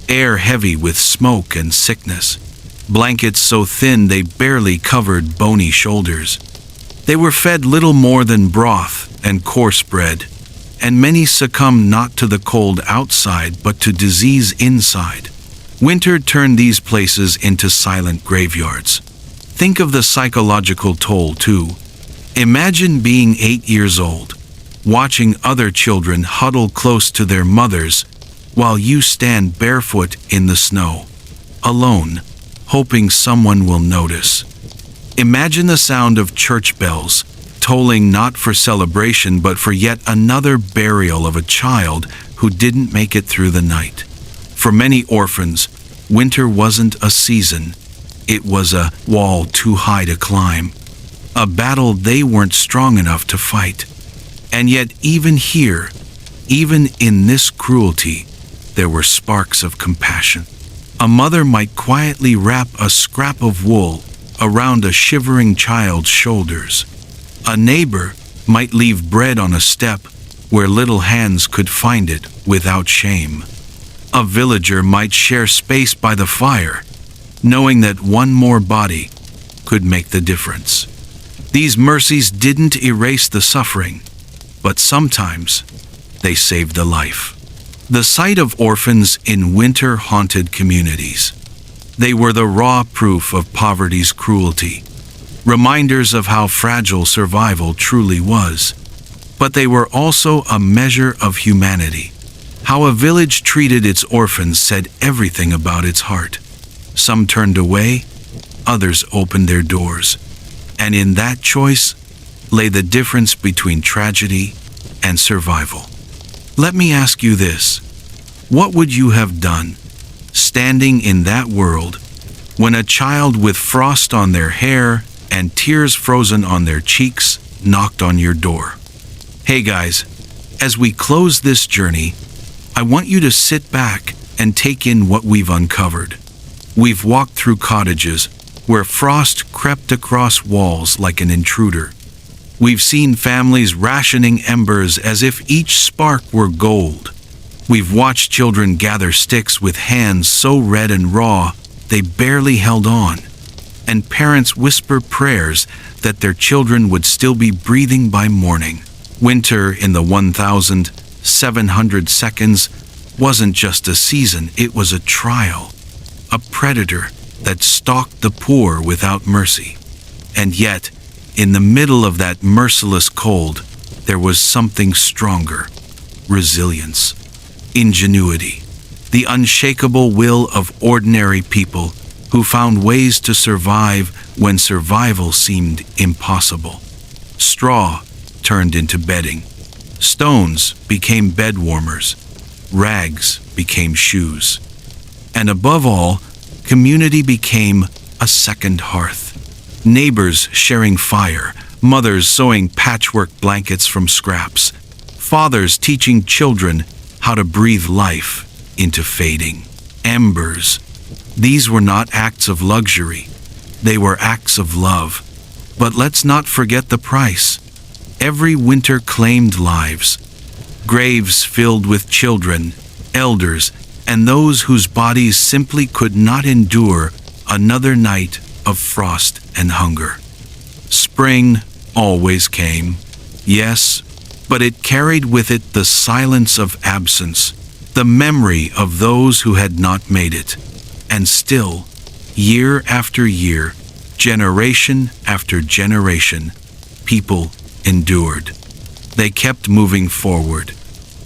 air heavy with smoke and sickness, blankets so thin they barely covered bony shoulders. They were fed little more than broth and coarse bread, and many succumbed not to the cold outside but to disease inside. Winter turned these places into silent graveyards. Think of the psychological toll, too. Imagine being 8 years old, watching other children huddle close to their mothers while you stand barefoot in the snow, alone, hoping someone will notice. Imagine the sound of church bells, tolling not for celebration but for yet another burial of a child who didn't make it through the night. For many orphans, winter wasn't a season. It was a wall too high to climb, a battle they weren't strong enough to fight. And yet even here, even in this cruelty, there were sparks of compassion. A mother might quietly wrap a scrap of wool around a shivering child's shoulders. A neighbor might leave bread on a step where little hands could find it without shame. A villager might share space by the fire, knowing that one more body could make the difference. These mercies didn't erase the suffering, but sometimes they saved a life. The sight of orphans in winter-haunted communities. They were the raw proof of poverty's cruelty, reminders of how fragile survival truly was. But they were also a measure of humanity. How a village treated its orphans said everything about its heart. Some turned away, others opened their doors. And in that choice lay the difference between tragedy and survival. Let me ask you this. What would you have done standing in that world when a child with frost on their hair and tears frozen on their cheeks knocked on your door? Hey guys, as we close this journey, I want you to sit back and take in what we've uncovered. We've walked through cottages where frost crept across walls like an intruder. We've seen families rationing embers as if each spark were gold. We've watched children gather sticks with hands so red and raw they barely held on, and parents whisper prayers that their children would still be breathing by morning. Winter in the 1,700 seconds wasn't just a season, it was a trial, a predator that stalked the poor without mercy. And yet, in the middle of that merciless cold, there was something stronger: resilience, ingenuity, the unshakable will of ordinary people who found ways to survive when survival seemed impossible. Straw turned into bedding, stones became bed warmers, rags became shoes, and above all, community became a second hearth. Neighbors sharing fire, mothers sewing patchwork blankets from scraps, fathers teaching children how to breathe life into fading embers. These were not acts of luxury, they were acts of love. But let's not forget the price. Every winter claimed lives, graves filled with children, elders, and those whose bodies simply could not endure another night of frost and hunger. Spring always came, yes, but it carried with it the silence of absence, the memory of those who had not made it. And still, year after year, generation after generation, people endured. They kept moving forward,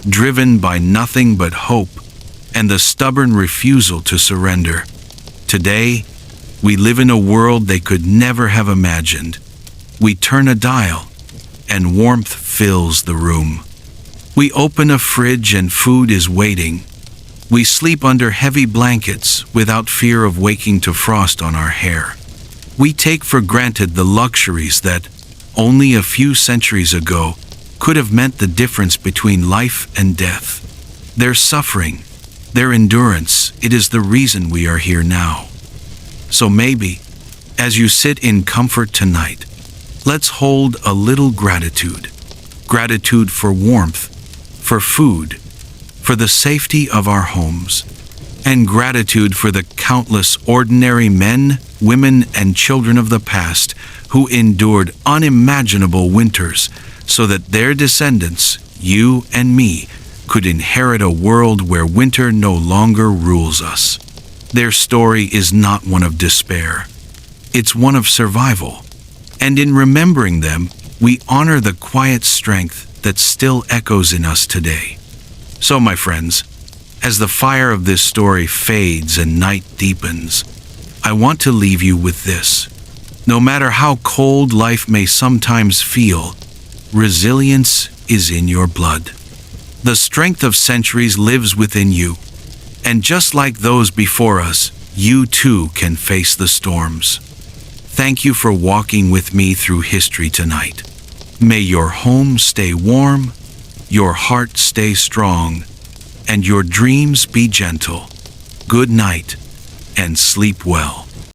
driven by nothing but hope and the stubborn refusal to surrender. Today, we live in a world they could never have imagined. We turn a dial, and warmth fills the room. We open a fridge and food is waiting. We sleep under heavy blankets without fear of waking to frost on our hair. We take for granted the luxuries that, only a few centuries ago, could have meant the difference between life and death. Their suffering, their endurance, it is the reason we are here now. So maybe, as you sit in comfort tonight, let's hold a little gratitude. Gratitude for warmth, for food, for the safety of our homes, and gratitude for the countless ordinary men, women, and children of the past who endured unimaginable winters so that their descendants, you and me, could inherit a world where winter no longer rules us. Their story is not one of despair. It's one of survival. And in remembering them, we honor the quiet strength that still echoes in us today. So, my friends, as the fire of this story fades and night deepens, I want to leave you with this. No matter how cold life may sometimes feel, resilience is in your blood. The strength of centuries lives within you, and just like those before us, you too can face the storms. Thank you for walking with me through history tonight. May your home stay warm, your heart stay strong, and your dreams be gentle. Good night, and sleep well.